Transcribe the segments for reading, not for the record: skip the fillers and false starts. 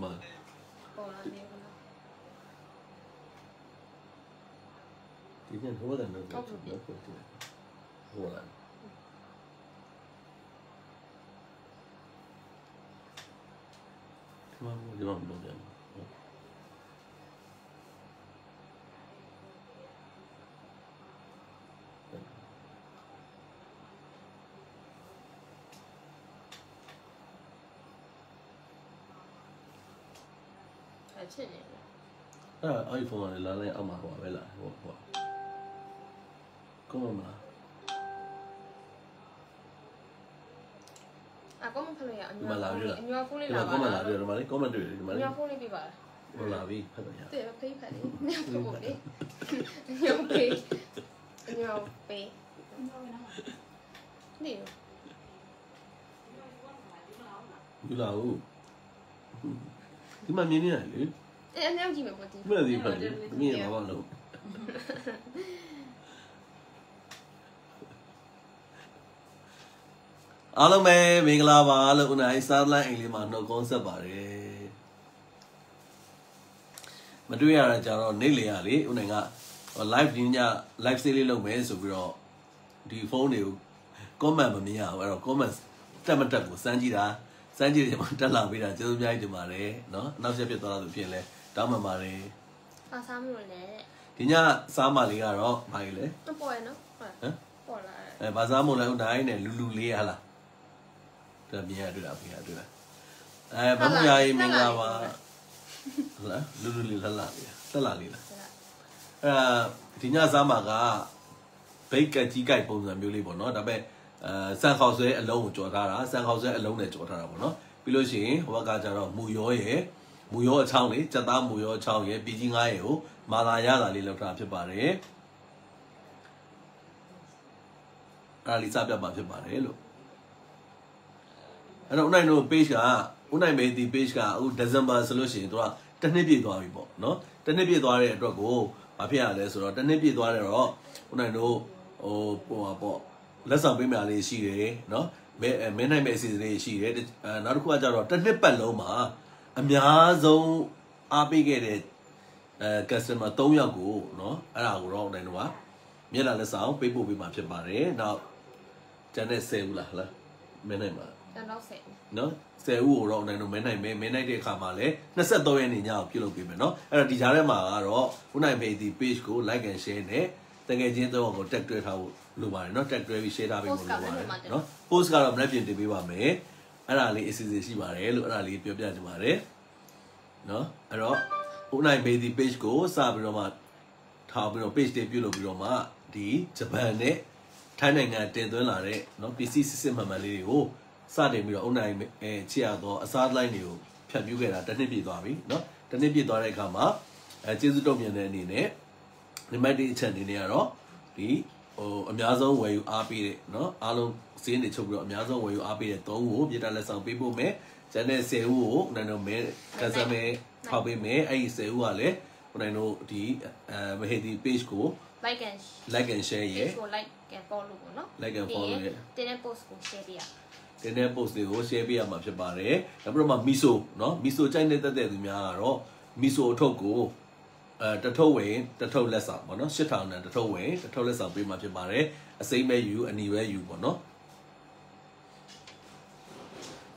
mà thì nhân hố là nó có hố là cái mà mua cái bằng đồ điện iPhone này là ông mà hỏi vậy là có mà có một phần anh mà làm được anh phun lên là có mà làm được mà đấy có mà được mà đấy anh phun lên bị vợ nó làm gì phải vậy tự nó phê phải đi anh phun đi anh phê anh phê gì như là cái mà như thế này anh gì mà một tí cái gì phải như là bao lâu alo mẹ mình là bà lúc này sáng nay anh liền mà nó concept bà đấy mà đôi ra cho nó nấy liền à lý, hôm nay ngã live đi nha live series lúc mấy số rồi đi phone này comment mà mình à rồi comment trăm trăm của sáng chỉ thì mà trả lời bây giờ chưa nhai thì mà đấy nó sẽ biết tôi là được phiền này đó mà đấy sao rồi đấy thì nhá sao mà lý à đó phải lấy nó bỏ lại bà sao một lần hôm nay này lulu lý à là được được bà bây giờ mình là mà lulu lý là thì nhá sao mà cả bây cái chỉ cái phong sản biểu lý bọn nó đặc biệt sang khảo suy ở lâu chỗ ta đó sang khảo suy ở lâu này chỗ ta đó bọn nó ví dụ như hoa cả cho nó mùi gió chang lý chặt ta mùi gió chang lý bị gì ngay hiểu mà là giá là lý lâu ta phải bảo đấy lý sao phải bảo luôn anh hôm nay nó page cả hôm nay mấy thì page cả December solution đó tân niên biết rồi bọn nó tân niên biết rồi đấy rồi cô bà phải là rồi tân niên biết rồi rồi hôm nay nó bỏလက်ဆောင်ပေးမယ်လေးရှိတယ်เนาะမင်းနိုင်မဲ့အစီအစဉ်လေးရှိတယ်နောက်တစ်ခုကကြတော့တစ်နှစ်ပတ်လုံးမှာအများဆုံးအားပေးခဲ့တဲ့customer 3ယောက်ကိုเนาะအဲ့ဒါကိုတော့နိုင်တော့မျက်နှာလက်ဆောင်ပေးပို့ပေးမှာဖြစ်ပါတယ်နောက်ကျန်တဲ့10ဦးလားမင်းနိုင်မှာကျန်တော့10เนาะ10ဦးကိုတော့နိုင်တော့မင်းနိုင်တဲ့အခါမှာလည်း23ရက်နေ့ညကိုပြုလုပ်ပေးမယ်เนาะအဲ့တော့ဒီကြားထဲမှာကတော့ခုနိုင်ပေဒီ page ကို like and share နဲ့တကယ်ချင်းတော့ကို tag တွဲထားဖို့လိုပါတယ်เนาะ tag တွဲပြီး share ထားပေးဖို့လိုပါတယ်เนาะ post ကတော့မနေ့ပြင်တင်ပေးပါမယ်အဲ့ဒါလေးအစီအစဉ်ရှိပါတယ်လို့အဲ့ဒါလေးပြောပြချင်ပါတယ်เนาะအဲ့တော့ဦးနိုင်ပေဒီ page ကိုစပြီးတော့မှထားပြီးတော့ page တွေပြုလုပ်ပြီးတော့မှဒီဂျပန်နဲ့ထိုင်းနိုင်ငံတင်သွင်းလာတဲ့เนาะ PC စစ်မှန်မှန်လေးတွေကိုစတင်ပြီးတော့ဦးနိုင်ချစ်ရတော့အစားလိုင်းတွေကိုဖြတ်ပြူးခဲ့တာတစ်နှစ်ပြည့်သွားပြီเนาะတစ်နှစ်ပြည့်သွားတဲ့အခါမှာကျေးဇူးတုံ့ပြန်တဲ့အနေနဲ့ဒီမိုက်ဒီအချက်အနေနဲ့ကတော့ဒီအများဆုံးဝယ်ယူအားပေးတဲ့เนาะအားလုံးစင်းတွေချုပ်ပြီးတော့အများဆုံးဝယ်ယူအားပေးတဲ့3ဦးကိုမြေတားလက်ဆောင်ပေးဖို့မယ်ကျန်တဲ့10ဦးကိုနိုင်တော့မဲကစားမဲထောက်ပေးမယ်အဲ့ဒီ10ဦးကလည်းနိုင်တော့ဒီမဟေဒီ page ကို like and share ရဲ့ ကို like and follow ပေါ့နော် like and follow ရဲ့တင်းတဲ့ post ကို share ပေးရတင်းတဲ့ post တွေကို share ပေးရမှာဖြစ်ပါတယ်နောက်ပြီးတော့မှ miso เนาะ miso ကြိုက်နေတဲ့သူများကတော့ miso အထုပ်ကိုတထုပ်ဝင်တထုပ်လက်ဆောင်ပေါ့နော်8000တန်တထုပ်ဝင်တထုပ်လက်ဆောင်ပေးမှာဖြစ်ပါတယ်အစိမ့်ပဲယူအနီပဲယူပေါ့နော်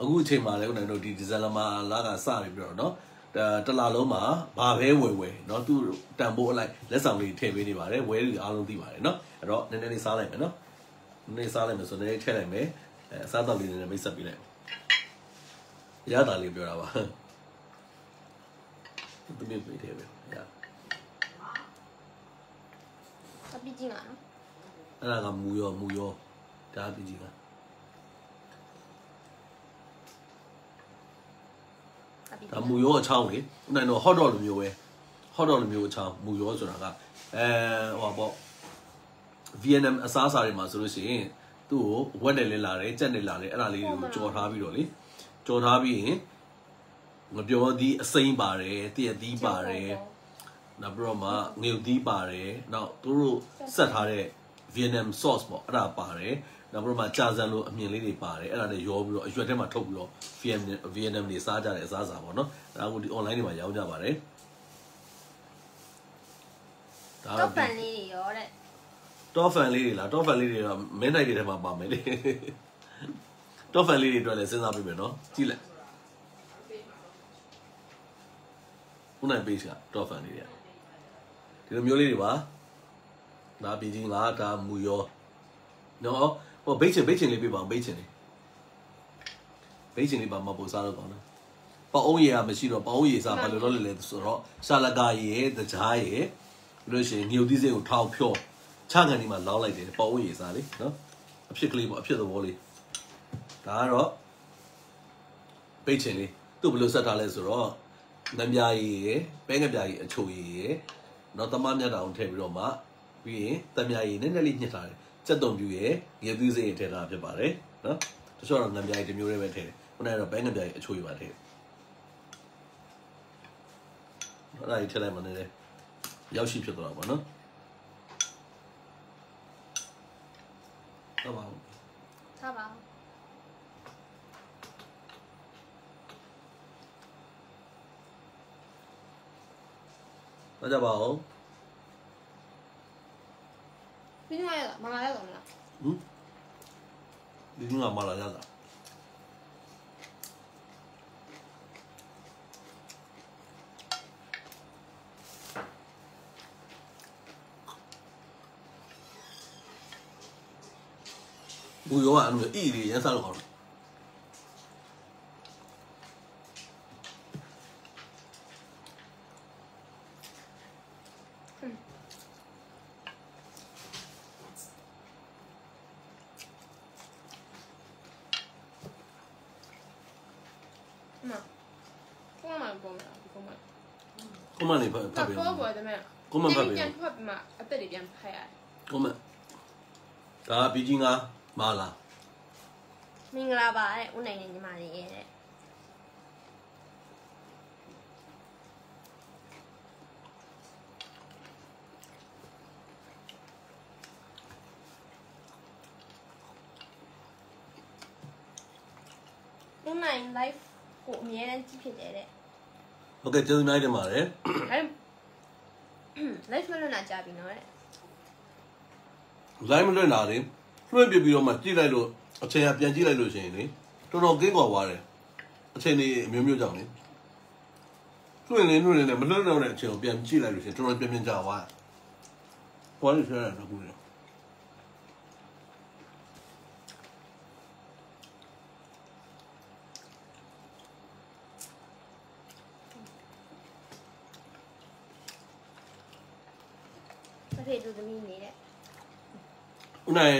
အခုအချိန်မှာလည်းဦးနိုင်တို့ဒီဒီဇယ်လာမှာလာကစပြီပြီးတော့နော်တလာလုံးမှာဘာပဲဝယ်နော်သူတန်ဖိုးအလိုက်လက်ဆောင်လေးထည့်ပေးနေပါတယ်ဝယ်လူအားလုံးသိပါတယ်နော်အဲ့တော့နည်းနည်းလေးစားလိုက်မယ်နော်နည်းနည်းစားလိုက်မယ်ဆိုတော့နည်းနည်းထည့်လိုက်မယ်အစားတော့လေးနည်းနည်းမိတ်ဆက်ပေးလိုက်ရတာလေးပြောတာပါသူမြင်ပေးတယ်ပဲရ毕竟啊，အဲ့ဒါကမူရောဒါပြီးကြီးကဒါမူရောအချောင်းလေနိုင်တော့ hot dog လိုမျိုးပဲ hot dog လိုမျိုးအချောင်းမူရောဆိုတာကဟိုပေါ့ VNM အစားအစာတွေမှာဆိုလို့ရှိရင်သူ့ကိုဝက်နဲ့လဲလာတယ်ကြက်နဲ့လာတယ်အဲ့ဒါလေးကိုကြော်ထားပြီးတော့လေကြော်ထားပြီးရင်ငပြောသီးအစိမ့်ပါတယ်တည့်သီးပါတယ်နောက်ပြီးတော့မှငရုတ်သီးပါတယ်နောက်သူတို့ဆက်ထားတဲ့ Vietnam sauce ပေါ့အဲ့ဒါပါတယ်နောက်ပြီးတော့မှကြာစံလို့အမြင်လေးတွေပါတယ်အဲ့ဒါတွေရောပြီးတော့အရွက်ထဲမှာထုတ်ပြီးတော့ Vietnam တွေစားကြတဲ့အစားအစာပေါ့နော်အဲ့ဒါကိုဒီ online တွေမှာရောင်းကြပါတယ်ဒါတော့ တော့ပန်လေးတွေရောတဲ့ တော့ fan လေးတွေလားတော့ fan လေးတွေတော့မင်းနိုင်တွေထဲမှာပါမယ်လေတော့ fan လေးတွေအတွက်လည်းစဉ်းစားပေးမယ်နော်ကြည့်လိုက်ခုနက page ကတော့ fan လေးတွေဒီလိုမျိုးလေးတွေပါဒါပြည်ကြီးငါဒါမူရောနော်ဟိုဘိတ်ချင်လေးပြပါအောင်ဘိတ်ချင်လေးပါမပို့စားတော့ကောင်းတယ်ပေါ့အုံးရည်ကမရှိတော့ပေါ့အုံးရည်စားဘာလို့လဲဆိုတော့ရှာလကာရည်တကြားရည်လို့ရှိရင်ညိုသီးစိမ်းကိုထောက်ဖြောချကန်ဒီမှာလောင်းလိုက်တယ်ပေါ့အုံးရည်စားလေနော်အဖြစ်ကလေးပေါ့အဖြစ်သဘောလေးဒါကတော့ဘိတ်ချင်လေးသူ့ဘယ်လိုဆက်ထားလဲဆိုတော့ငပြားရည်ပဲငပြားရည်အချိုရည်နော်တမမြတ်တာအောင်ထည့်ပြီးတော့မှပြီးရင်တမရည်နည်းနည်းလေးညှစ်ထားတယ်စက်တုံပြူရယ်ရေသီးစိမ်းရထည့်ထားဖြစ်ပါတယ်နော်တချို့တော့ငပြားရည်တစ်မျိုးလေးပဲထည့်တယ်ခုနကတော့ပဲငပြားရည်အချိုရည်ပါထည့်အဲ့ဒါကြီးထည့်လိုက်မှလည်းရောက်ရှိဖြစ်သွားတာပေါ့နော်ဟုတ်ပါဘူးထားပါတော့ကြပါဦးပြီးနေရလားမလာရတော့မလားဒီကမလာရတာဘူရောအဲ့လိုအီတွေရမ်းစားလို့ခေါ်တယ်ကိုမလေးဖတ်ပြတော့ဘောတယ်မဲ့ကိုမဖတ်ပြပြန်ဖတ်ပြီးမှအသက်တွေပြန်ဖတ်ရတယ်ကိုမဒါပြီးကြီးငါမာလာမင်္ဂလာပါတဲ့ဦးနိုင်နေညီမလေးရဲ့တဲ့ဦးနိုင် live ကိုအမြဲတမ်းကြည့်ဖြစ်တယ်တဲ့ဟုတ်ကဲ့ကျေးဇူးများတင်ပါတယ် live လွှင့်လာကြပြီနော်တဲ့ live မလွှင့်တာလေလွှင့်ပြပြီးတော့မှကြည့်လိုက်လို့အချိန်ကပြန်ကြည့်လိုက်လို့ရှိရင်လေတော်တော်ကင်းကွာသွားတယ်အချိန်တွေအမျိုးမျိုးကြောင့်လေလွှင့်နေမလွှင့်တော့တဲ့အချိန်ကိုပြန်ကြည့်လိုက်လို့ရှိရင်တော်တော်ပြန်ကြာသွားပေါ်လို့ဆက်ရတယ်အခုလေဖေတူသမီးနေတဲ့ဦးနိုင်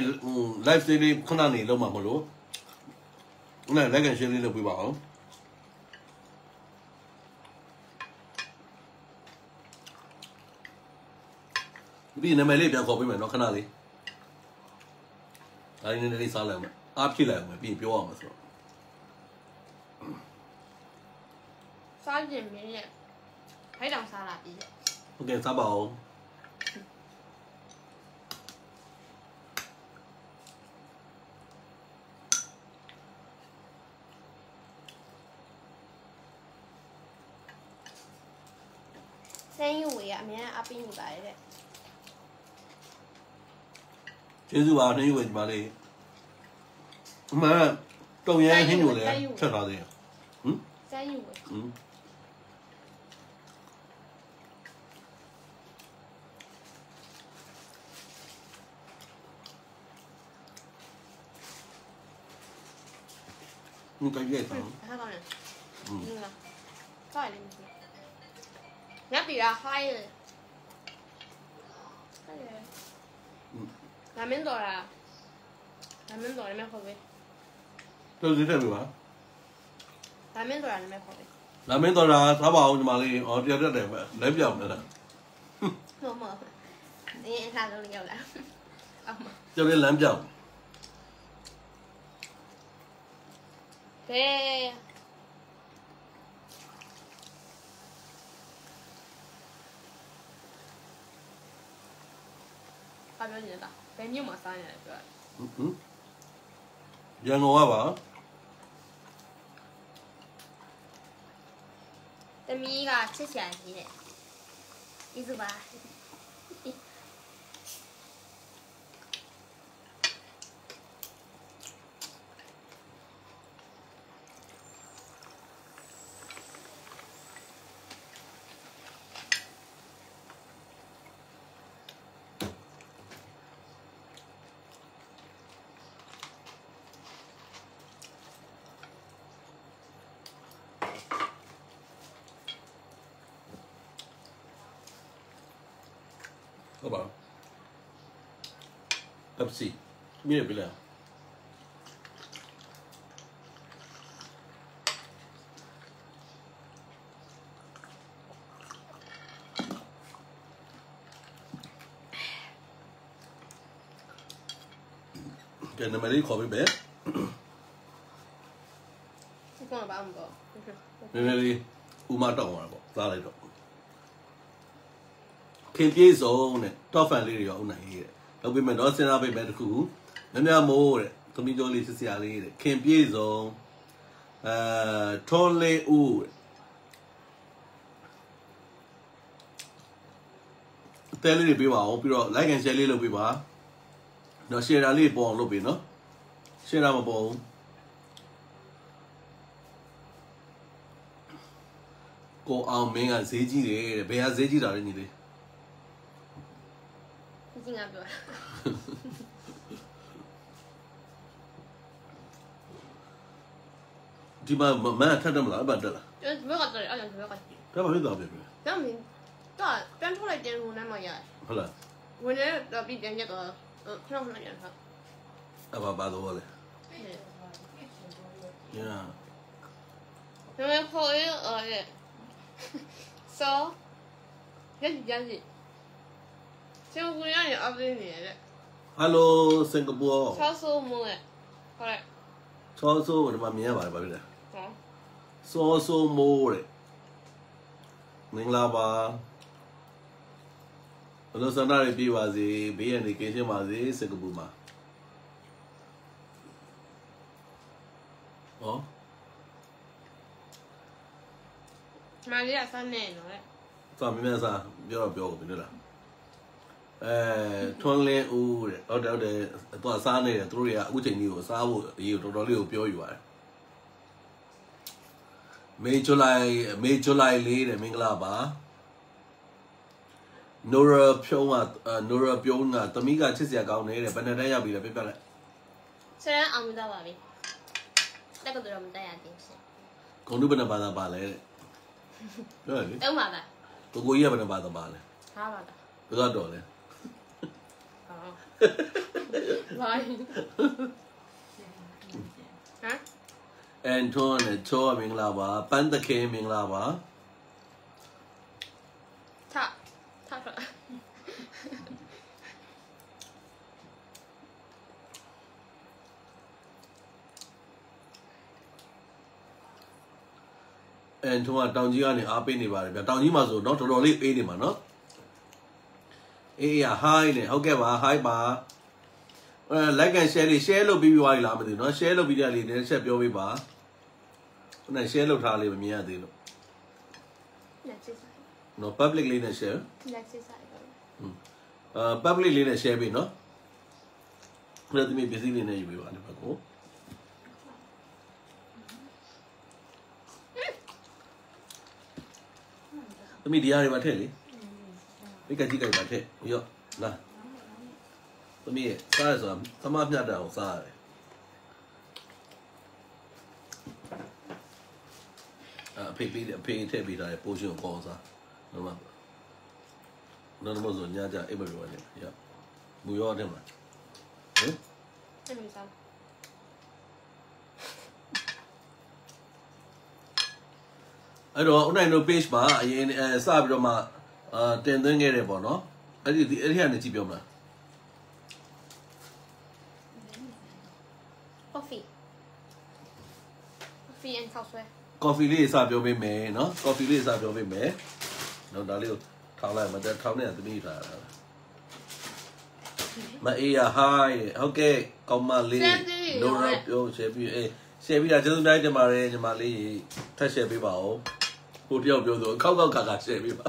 live လေးခဏနေလုံးမှာမလို့ဦးနိုင် like and share လေးလုပ်ပေးပါအောင်ဒီနာမည်လေးပြန်ခေါ်ပေးမယ်နော်ခဏလေးဒါရင်းနေလေးစားလိုက်မယ်အားဖြည့်လိုက်အောင်ပြီးပြောအောင်ဆိုတော့စားကျင်မင်းရဲ့ခိုင်းတောင်စားလာပြီဟုတ်ကဲ့စားပါအောင်ဆင်းယူဝေးကအများအပင်းနေပါတယ်တဲ့ကျေးဇူးပါနှင်းယူဝေးဒီမှာလေးအမှန်တုံရဲနှင်းယူလည်းချက်ထားသေးတယ်ဆင်းယူဝေး你感觉怎么？还高呢？啦，高一点。你比较嗨的。라면도라。라면도 라면口味。都是这个吧？라면도 라면口味。라면多啦，淘宝你妈的，哦，这来不了的了。么，你啥都有了。这边蓝表。对。发表你的。别扭嘛啥呢？是吧？人我吧。这米个吃起来是的，意思吧？好吧。Pepsi，米也不了。cái này mày đi khỏi bị bé. 你跟我爸唔过。nè nè đi, u ma đậu mà bỏ ra lại đậu. ခင်ပြေဆုံးတဲ့တော့ဖန်လေးတွေရောဥနိုင်ရဲ့လုပ်ပေးမယ်တော့စဉ်းစားပေးမယ်တခုမများမိုးတဲ့သမီးကျော်လေးစစ်စရာလေးတဲ့ခင်ပြေဆုံးထွန်လေးဦးအသေးလေးတွေပေးပါအောင်ပြီးတော့ like and share လေးလုပ်ပေးပါတော့ share လေးပေါ်အောင်လုပ်ပေးနော် share မပေါ်ဘူးကိုအောင်မင်းကဈေးကြီးတယ်တဲ့ဘယ်ဟာဈေးကြီးတာလဲညီလေး应该不。ဒီမှာမန်ထက်တယ်မလားအပတ်တက်လား就不要搞这里，而且不要搞这里。ဒါမှမဟုတ်တော့ပြီ咱们到搬出来点湖南嘛也。ဟုတ်လား我那到比点这个，看不上点啥。အဘဘာတော့လဲညာ因为可以的，少，也是也是。新加坡人也二十年了。Hello စင်ကာပူ超市没的，好嘞。ချောဆိုးဒီမှာမြင်ရပါတယ်ဗျာစောဆိုးမိုးတဲ့မင်္ဂလာပါဘယ်လိုဆန္ဒတွေပြပါစေဘေးရန်နေကင်းရှင်းပါစေစင်ကာပူမှာဟောမာရီယာဆန်းနေနော်လေသာမင်းများစားပြောကုန်ပြီလားထွန်းလင်းဦးတဲ့ဟုတ်တယ်တော့စားနေတယ်သူတို့တွေကအခုချိန်ကြီးကိုစားဖို့အရေးတော်တော်လေးကိုပြောယူပါတယ်မေဇူလိုင်လေးတဲ့မင်္ဂလာပါနိုရာပြုံးကသမီးကချစ်စရာကောင်းနေတဲ့ဘယ်နဲ့တန်းရောက်ပြီလဲပြပြလိုက်ဆရာအောင်မသားပါပြီတက်ကတော့မတက်ရသေးဘူးဂုံတုဘယ်နဲ့ဘာသာပါလဲတဲ့ပြောရလေတုံးပါလားကိုကြီးကဘယ်နဲ့ဘာသာပါလဲဟာပါလားဘယ်တော့လဲဘာဟမ်အန်တိုနဲ့ချောမင်္ဂလာပါပန်းတခဲမင်္ဂလာပါထအန်တိုကတောင်ကြီးကနေအားပေးနေပါတယ်ဗျတောင်ကြီးမှာဆိုတော့တော်တော်လေးပေးနေမှာနော်အေးရ hi နဲ့ဟုတ်ကဲ့ပါ hi ပါlike and share လေး share လုပ်ပြီးသွားပြီလားမသိဘူးเนาะ share လုပ်ပြီးတဲ့လေးလည်းချက်ပြောပေးပါခုန share လုပ်ထားလေးမမြင်ရသေးလို့နော် public လေးနဲ့ share public လေးနဲ့ share ပေးเนาะခုနသမီးပစ္စည်းလေးနဲ့ယူပေးပါဒီဘက်ကိုသမီးဒီဟာတွေမှာထည့်လေမိကကြီးကြိုက်ပါထည့်ရော့လာသမီးစားရဆိုတာသမားမျှတအောင်စားရတယ်အဖေထည့်ပေးတာပိုးရှင်ကိုကောင်းစားနော်မဆိုညကြအိပ်မပြောနဲ့ရမူရောတယ်မှာဟင်အဲ့လိုစားအဲ့တော့ online တို့ page မှာအရင်စပြီးတော့မှတင်သွင်းခဲ့တယ်ပေါ့နော်အဲ့ဒီကနေကြည့်ပြောမလား coffee and ข้าวสวย coffee လေးစပြောပေးမယ်နော် coffee လေးစပြောပေးမယ်နော်ဒါလေးကိုထောင်းလိုက်မှတက်ထောင်းနေတာသမီးထားတာ မအေးရ hi ဟုတ်ကဲ့ကောင်းမလေးလို့တော့ပြော share ပြီးshare ပြီးတာကျေးဇူးများတင်ပါတယ်ညီမလေးထပ် share ပေးပါဦးကိုတယောက်ပြောဆိုခောက်ခါ share ပေးပါ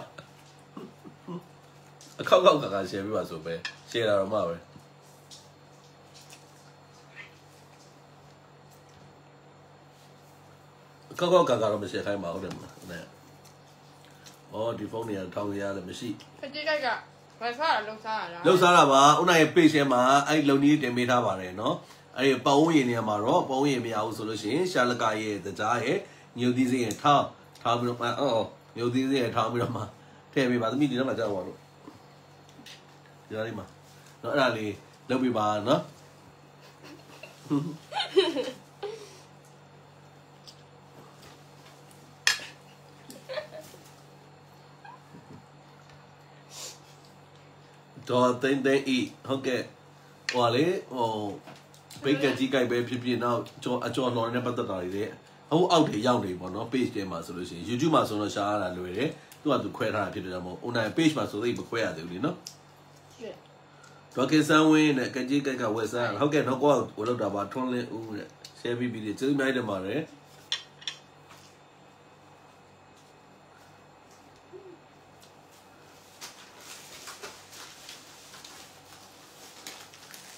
ခောက်ခါ share ပေးပါဆိုပဲ share တာတော့မှပဲခောက်ခါတော့မ share ခိုင်းပါဘူးတယ်နဲ့ဒီဖုန်းတွေကထောင်ရရတယ်မရှိခကြည့်ကြိုက်ကဘယ်စားလောက်စားရလားလောက်စားတာပါဦးနိုင်ရဲ့ page ထဲမှာအဲ့လုံကြီးတင်ပေးထားပါတယ်เนาะအဲ့ဒီပေါင်းရင်နေရာမှာတော့ပေါင်းရင်မရဘူးဆိုလို့ရှိရင်ရှာလကရဲ့တကြားရဲ့ညိုသီးစင်းရဲ့ထားပြီးတော့ညိုသီးစင်းရဲ့ထားပြီးတော့မှထည့်ပေးပါသမီးဒီတော့မှကြောက်ပါလို့ဒီလိုလေးမှာเนาะအဲ့ဒါလေးလုပ်ပေးပါเนาะတော့တင်းဤဟုတ်ကဲ့ဟိုလေပိတ်ကကြီးကြိုက်ပဲဖြစ်ဖြစ်တော့အကျော်လော်နဲ့ပတ်သက်တာတွေလေဟိုအောက်တွေရောက်နေပေါ့နော် page ထဲမှာဆိုလို့ရှိရင် YouTube မှာဆိုတော့ရှားရတာလွယ်တယ်သူကသူခွဲထားတာဖြစ်တယ်ကြောင့်မို့ online page မှာဆိုသိမခွဲရသေးဘူးလीနော်တော့ကေဆန်ဝင်းနဲ့ကကြီးကြိုက်ကဝက်ဆန်ဟုတ်ကဲ့တော့ကိုကဝလောက်တာပါထွန်းလင်းဦးတဲ့ share ပြီးကျေးဇူးများတင်ပါတယ်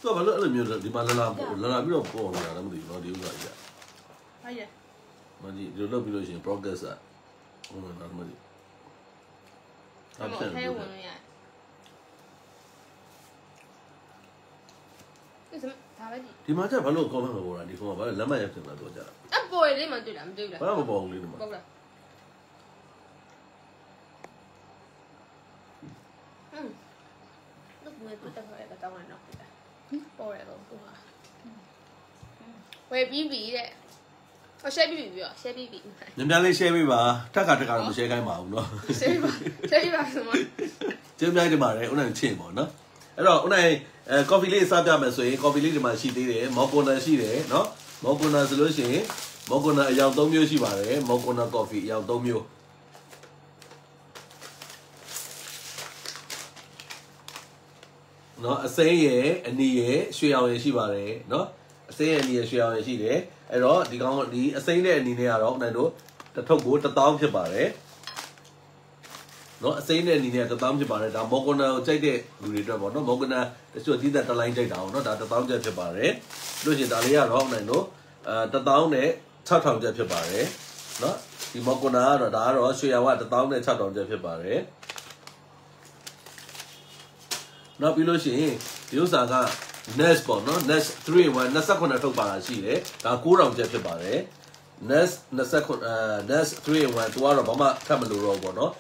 တော့ဘာလို့အဲ့လိုမျိုးဒီမှာလာပြီးတော့ပေါ်နေတာလည်းမသိဘူးเนาะဒီဥစ္စာကြီးဟုတ်ရဲ့မဒီဒီလိုလုပ်ပြီးလို့ရှိရင် progress อ่ะဟုတ်လားမသိအဲ့ဒါထဲဝင်ရဒီမှာကျဘာလို့ comment မပေါ်တာဒီဖုန်းကဘာလဲလက်မရဖြစ်မှာတော့ကြာအပေါ်လေးမှတွေ့လားမတွေ့ဘူးလားဘာမှမပေါ်ဘူးလေဒီမှာဟုတ်လားlúc người tôi tập phải tao này nọc vậy bò này còn cũng về bí bí đấy share bí bí à share bí bí မြန်လေး share ပေးပါထက်ကတော့မ share ခိုင်းပါဘူးเนาะ share ပါဆိုမှကျေးဇူးများတင်ပါတယ်ဦးနိုင်ချင်းပေါ့เนาะအဲ့တော့ဦးနိုင် coffee လေးစားပြမယ်ဆိုရင် coffee လေးဒီမှာရှိသေးတယ်မော်ကွန်နာရှိတယ်เนาะမော်ကွန်နာဆိုလို့ရှိရင်မော်ကွန်နာအယောင်3မျိုးရှိပါတယ်မော်ကွန်နာ coffee အယောင်3မျိုးเนาะအစိမ်းရယ်အနီရယ်ရွှေအောင်ရယ်ရှိပါတယ်เนาะအစိမ်းရယ်အနီရယ်ရွှေအောင်ရယ်ရှိတယ်အဲ့တော့ဒီကောင်ဒီအစိမ်းနဲ့အနီနဲ့ကတော့နိုင်တို့တစ်ထုပ်ကို1000ဖြစ်ပါတယ်เนาะအစိမ်းနဲ့အနီနဲ့1000ဖြစ်ပါတယ်ဒါမော်ဂနာကိုကြိုက်တဲ့လူတွေအတွက်ပေါ့เนาะမော်ဂနာတချို့သီးသန့်တစ်လိုင်းကြိုက်တာအောင်เนาะဒါ1000ကျပ်ဖြစ်ပါတယ်လို့ရှိရင်ဒါလေးကတော့နိုင်တို့1000နဲ့6000ကျပ်ဖြစ်ပါတယ်เนาะဒီမော်ဂနာကတော့ဒါကတော့ရွှေအောင်က1000နဲ့6000ကျပ်ဖြစ်ပါတယ်နောက်ပြီးလို့ရှိရင်ဒီဥစ္စာက Nest ပေါ့နော် Nest 3-in-1 29ထုတ်ပါတာရှိတယ်ဒါ9000ကျပ်ဖြစ်ပါတယ် Nest 3-in-1 သူကတော့ဘာမှထပ်မလို့တော့ပေါ့နော်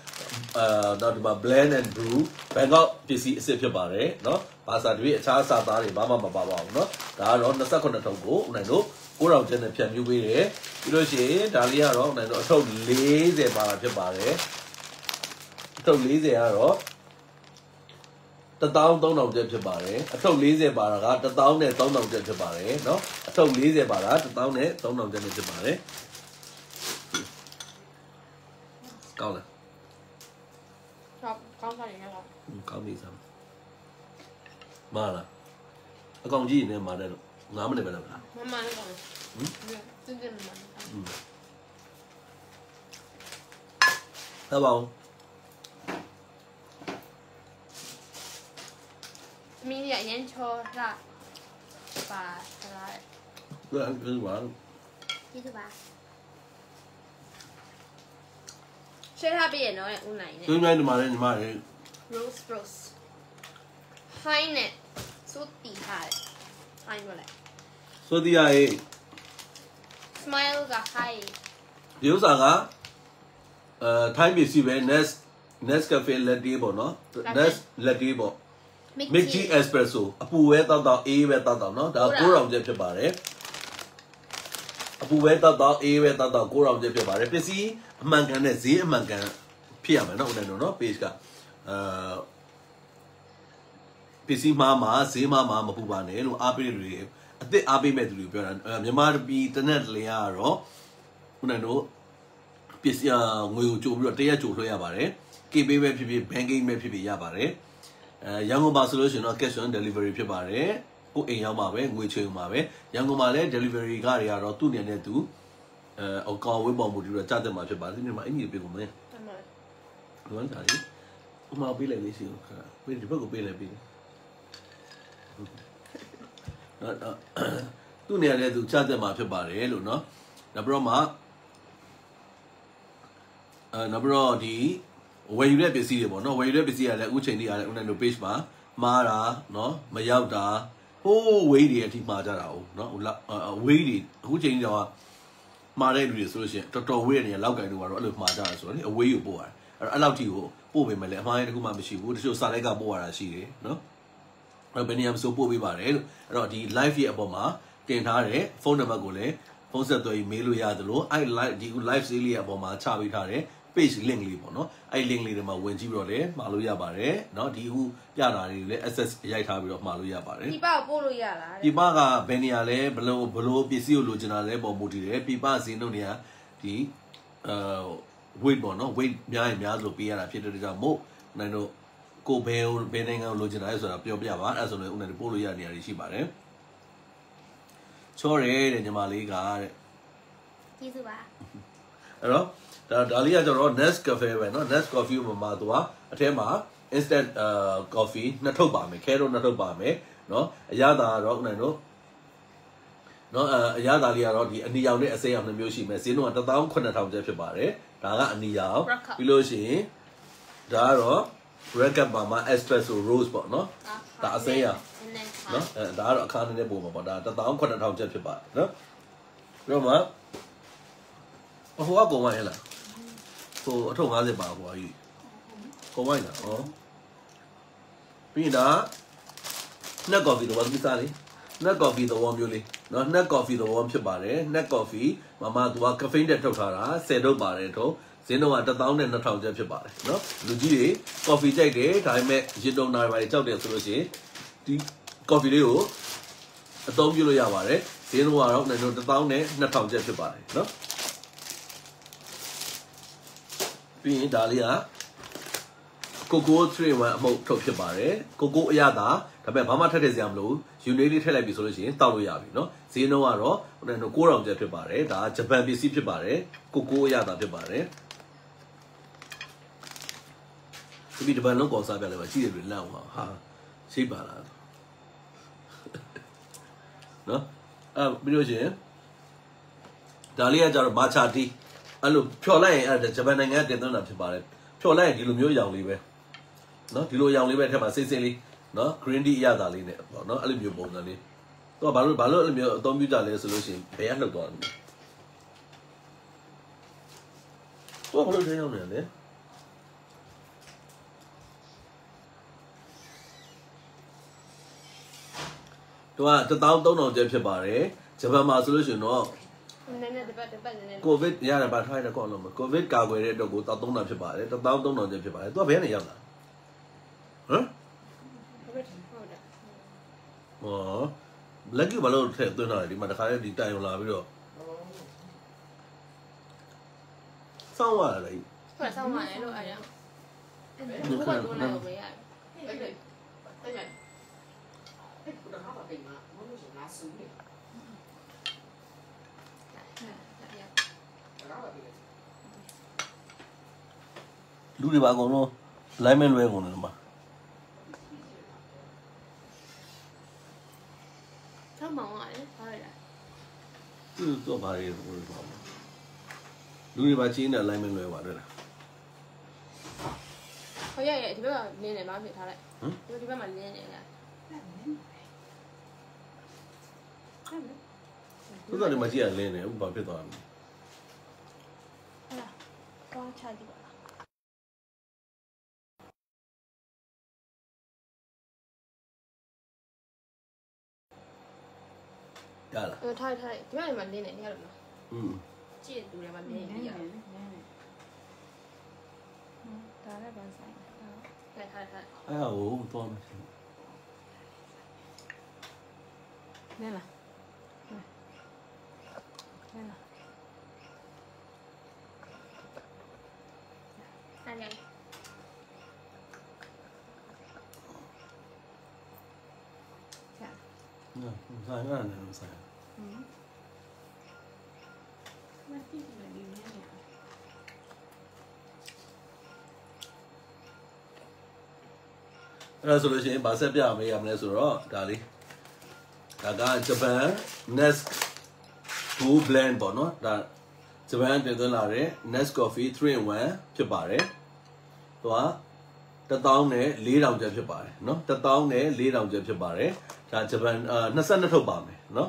နောက်ဒီမှာ blend and brew Bangkok ပစ္စည်းအစ်စ်ဖြစ်ပါတယ်နော်ဘာသာတွေအခြားစာသားတွေဘာမှမပါပါဘူးနော်ဒါကတော့29ထုတ်ကိုဦးနိုင်တို့9000ကျပ်နဲ့ဖြတ်မြူးပေးတယ်ပြီးလို့ရှိရင်ဒါလေးကတော့ဦးနိုင်တို့အထုပ်40ပါတာဖြစ်ပါတယ်အထုပ်40ကတော့13000ကျပ်ဖြစ်ပါတယ်အထုပ်40ပါတာက13000ကျပ်ဖြစ်ပါတယ်เนาะအထုပ်40ပါတာ13000ကျပ်နဲ့ဖြစ်ပါတယ်ကောင်းလားကောင်းပါရဲ့လားကောင်းပြီစမ်းမာလားအကောင်ကြီးနေမှာတဲ့လို့9မိနစ်ပဲလောက်လားမမလည်းကောင်းတင်းမမဟုတ်ပါဘူး明天烟抽啥？把啥？对，这是完了。这是吧？谁他别弄嘞？我奶奶。对面的嘛的，你妈的。Rose。嗨呢，说底下的，嗨过来。说底下的。Smile 个嗨。有啥个？time 必须呗，Nest cafe latte 啵喏，Nest latte 啵。Mickey espresso အပူပဲတောက်တောက်အေးပဲတောက်တောက်เนาะဒါ9000ကျပ်ဖြစ်ပါတယ်အပူပဲတောက်တောက်အေးပဲတောက်တောက်9000ကျပ်ဖြစ်ပါတယ်ပစ္စည်းအမှန်ကန်တဲ့ဈေးအမှန်ကန်ဖြစ်ရမယ်เนาะဦးနိုင်တို့เนาะ page ကပစ္စည်းမှာဈေးမှာမပူပါနဲ့လို့အားပေးလူတွေအစ်စ်အားပေးမဲ့သူတွေပြောတာမြန်မာပြည်တနက်လင်းကတော့ဦးနိုင်တို့ပစ္စည်းငွေကိုကြိုပြီးတော့တရက်ကြိုလွှဲရပါတယ် KB ပဲဖြစ်ဖြစ် banking ပဲဖြစ်ဖြစ်ရပါတယ် ရန်ကုန်မှာဆိုလို့ရှိရင်တော့ cash on delivery ဖြစ်ပါတယ်ကိုအိမ်ရောက်မှာပဲငွေချေမှာပဲရန်ကုန်မှာလည်း delivery ကတွေကတော့သူ့နေနဲ့သူအကောင်ဝေးပေါ်မူတည်တော့ကြားတယ်မှာဖြစ်ပါတယ်ဒီနေ့မှာအင်ကြီးပေးကုန်မယ်ဟုတ်ပါဘူးဥမာပေးလိုက်လေးရှိဦးခါပေးဒီဘက်ကိုပေးလိုက်ပေးသူ့နေနဲ့သူကြားတယ်မှာဖြစ်ပါတယ်လို့เนาะနောက်ပြီးတော့မှနောက်ပြီးတော့ဒီဝယ်ယူတဲ့ပစ္စည်းတွေပေါ့နော်ဝယ်ယူတဲ့ပစ္စည်းကလည်းအခုချိန်ကြီးရတယ်ဦးနိုင်တို့ page မှာမှားတာနော်မရောက်တာဟိုးဝေးတွေအထိမှားကြတာ哦နော်ဝေးတွေအခုချိန်ကြီးတော့မှားတဲ့လူတွေဆိုလို့ရှိရင်တော်တော်ဝေးတဲ့နေရာလောက်ကင်တို့ကတော့အဲ့လိုမှားကြတာဆိုတော့လေအဝေးကိုပို့ရတယ်အဲ့လောက်ထိကိုပို့ပေးမယ်လေအမှားတခုမှမရှိဘူးတချို့စာလိုက်ကပို့ရတာရှိတယ်နော်အဲ့ဘယ်နေရာမှာဆိုပို့ပေးပါတယ်လို့အဲ့တော့ဒီ live ရဲ့အပေါ်မှာတင်ထားတဲ့ဖုန်းနံပါတ်ကိုလည်းဖုန်းဆက်သွယ်ပြီးမေးလို့ရတယ်လို့အဲ့ live ဒီ live sale ရဲ့အပေါ်မှာချပေးထားတဲ့page link လေးပေါ့နော်အဲ့ link လေးတွေမှာဝင်ကြည့်ပြီးတော့လည်းမှာလို့ရပါတယ်เนาะဒီအခုပြတာတွေလည်း access ရိုက်ထားပြီးတော့မှာလို့ရပါတယ်ပြပကိုပို့လို့ရလားပြပကဘယ်နေရာလဲဘလို့ပစ္စည်းကိုလိုချင်တာလဲပေါ်မူတည်တယ်ပြပဈေးနှုန်းတွေကဒီ weight ပေါ့နော် weight များရင်များဆိုပေးရတာဖြစ်တဲ့ကြောင့်မို့နိုင်တို့ကိုဘယ်နိုင်ငံကိုလိုချင်တာလဲဆိုတာပြောပြပါအဲ့ဆိုလည်းဦးနိုင်တို့ပို့လို့ရနေရာတွေရှိပါတယ်ချောရဲတဲ့ညီမလေးကတဲ့ကျေးဇူးပါအဲ့တော့ဒါလေးကကျတော့ Nescafe ပဲเนาะ Nescafe မှာသူကအထဲမှာ instant coffee နှစ်ထုပ်ပါမယ်ခဲတော့နှစ်ထုပ်ပါမယ်เนาะအရသာကတော့ဦးနိုင်တို့เนาะအရသာလေးကတော့ဒီအနီရောင်နဲ့အစိမ်းရောင်နှစ်မျိုးရှိမယ်ဈေးနှုန်းက18000ကျပ်ဖြစ်ပါတယ်ဒါကအနီရောင်ပြီးလို့ရှိရင်ဒါကတော့ red cup ပါမှာ espresso rose ပေါ့เนาะဒါအစိမ်းရောင်เนาะဒါကတော့အခါနည်းနည်းပုံမှာပေါ့ဒါ18000ကျပ်ဖြစ်ပါတယ်เนาะပြီးတော့မှဟိုကကုန်ဝိုင်းဟဲ့လားဟိုအထုပ်50ပါဟိုကြီးကုန်ဝိုင်းလားဩပြီးရင်ဒါနှက်ကော်ဖီတော့ဒီစားလေးနှက်ကော်ဖီတော့မျိုးလေးနော်နှက်ကော်ဖီတော့ဖြစ်ပါတယ်နှက်ကော်ဖီမမသူကကဖိန်းတက်ထုတ်ထားတာ10ထုတ်ပါတယ်ထုတ်ဈေးနှုန်းက12000ကျပ်ဖြစ်ပါတယ်နော်လူကြီးတွေကော်ဖီကြိုက်တယ်ဒါပေမဲ့ရေတုံနာတွေပါကြောက်တယ်ဆိုလို့ရှိရင်ဒီကော်ဖီလေးကိုအသုံးပြုလို့ရပါတယ်ဈေးနှုန်းကတော့နိုင်တော့12000ကျပ်ဖြစ်ပါတယ်နော်ပြီးရင်ဒါလေးကကိုကို3-1အမှုတ်ထုတ်ဖြစ်ပါတယ်ကိုကိုအရသာဒါပေမဲ့ဘာမှထက်ထည့်စရာမလိုယူနေလေးထည့်လိုက်ပြီဆိုလို့ရှိရင်တောက်လို့ရပြီเนาะဈေးနှုန်းကတော့9000ကျပ်ဖြစ်ပါတယ်ဒါဂျပန်ပစ္စည်းဖြစ်ပါတယ်ကိုကိုအရသာဖြစ်ပါတယ်ဒီဂျပန်လုံးကောစားပြလိုက်ပါကြည့်ရပြီလန့်အောင်ဟာရှိပါလားเนาะပြီးလို့ရှိရင်ဒါလေးကကျတော့မာချာတီအဲ့လိုဖြော်လိုက်ရင်အဲ့ဂျပန်နိုင်ငံကတင်သွင်းတာဖြစ်ပါတယ်ဖြော်လိုက်ရင်ဒီလိုမျိုးရောင်လေးပဲเนาะဒီလိုရောင်လေးပဲအထက်မှာစိမ့်စိမ့်လေးเนาะ green tea အရသာလေးနဲ့ပေါ့เนาะအဲ့လိုမျိုးပုံစံလေးသူကဘာလို့အဲ့လိုမျိုးအသုံးပြုကြလဲဆိုလို့ရှိရင်ဘယ်ကလှုပ်သွားလဲသူကဘာလို့ထဲရောက်နေလဲသူက13000ကျပ်ဖြစ်ပါတယ်ဂျပန်မှာဆိုလို့ရှိရင်တော့နည်းနည်းတပတ်နည်းနည်းကိုဗစ်ရတယ်ပါထားရတဲ့ကောလုံးကိုဗစ်ကာကွယ်တဲ့အတွက်ကို13000ဖြစ်ပါတယ်13000ကျပ်ဖြစ်ပါတယ်သူကဘယ်ကနေရောက်လာဟမ်ဟောလက်ကဘာလို့ထည့်သွင်းတာလဲဒီမှာတခါလေးဒီတိုင်လာပြီးတော့စောင်းရတာလေဟုတ်စောင်းရတယ်လို့အဲ့ဒါဘုကတွန်းလိုက်လို့ရတယ်အဲ့ဒါဒါကဘာပဲမလို့ဆိုငါစူးတယ်လူတွေပါအကုန်လုံး line မဲ့လွဲကုန်တယ်မှာဆောင်းမောင်ရတယ်ဘာလဲသူတော့ဘာတွေဟိုပါလူတွေပါချင်းတဲ့ line မဲ့လွဲပါတယ်လားဟိုရဒီဘက်ကလင်းနေမှာဖြစ်ထားလိုက်ဒီဘက်မှာလင်းနေလားသူကလည်းမကြည့်ရလင်းနေအခုဘာဖြစ်သွားလဲဟာကောင်းချကြည့်ပါရလားထားဒီဘက်မှာလင်းနေရလို့လားကြည့်တူတယ်မှာလင်းနေရတယ်ဒါလည်းဗန်းဆိုင်ထားအဲ့ဟိုတော့မရှိဘူးနဲလားနဲလားအဲ့ ဆိုင်ရနေလို့ဆိုင်အဲ့ဒါဆိုလို့ရှိရင်ဗာဆက်ပြမေးရမလဲဆိုတော့ဒါလေးဒါကဂျပန် Nest Go Blend ပေါ့နော်ဒါဂျပန်တင်သွင်းလာတဲ့ Nest Coffee 3-in-1 ဖြစ်ပါတယ်သူက1000နဲ့4000ကျပ်ဖြစ်ပါတယ်เนาะ1000နဲ့4000ကျပ်ဖြစ်ပါတယ်ဒါဂျပန်22ထုတ်ပါမယ်เนาะ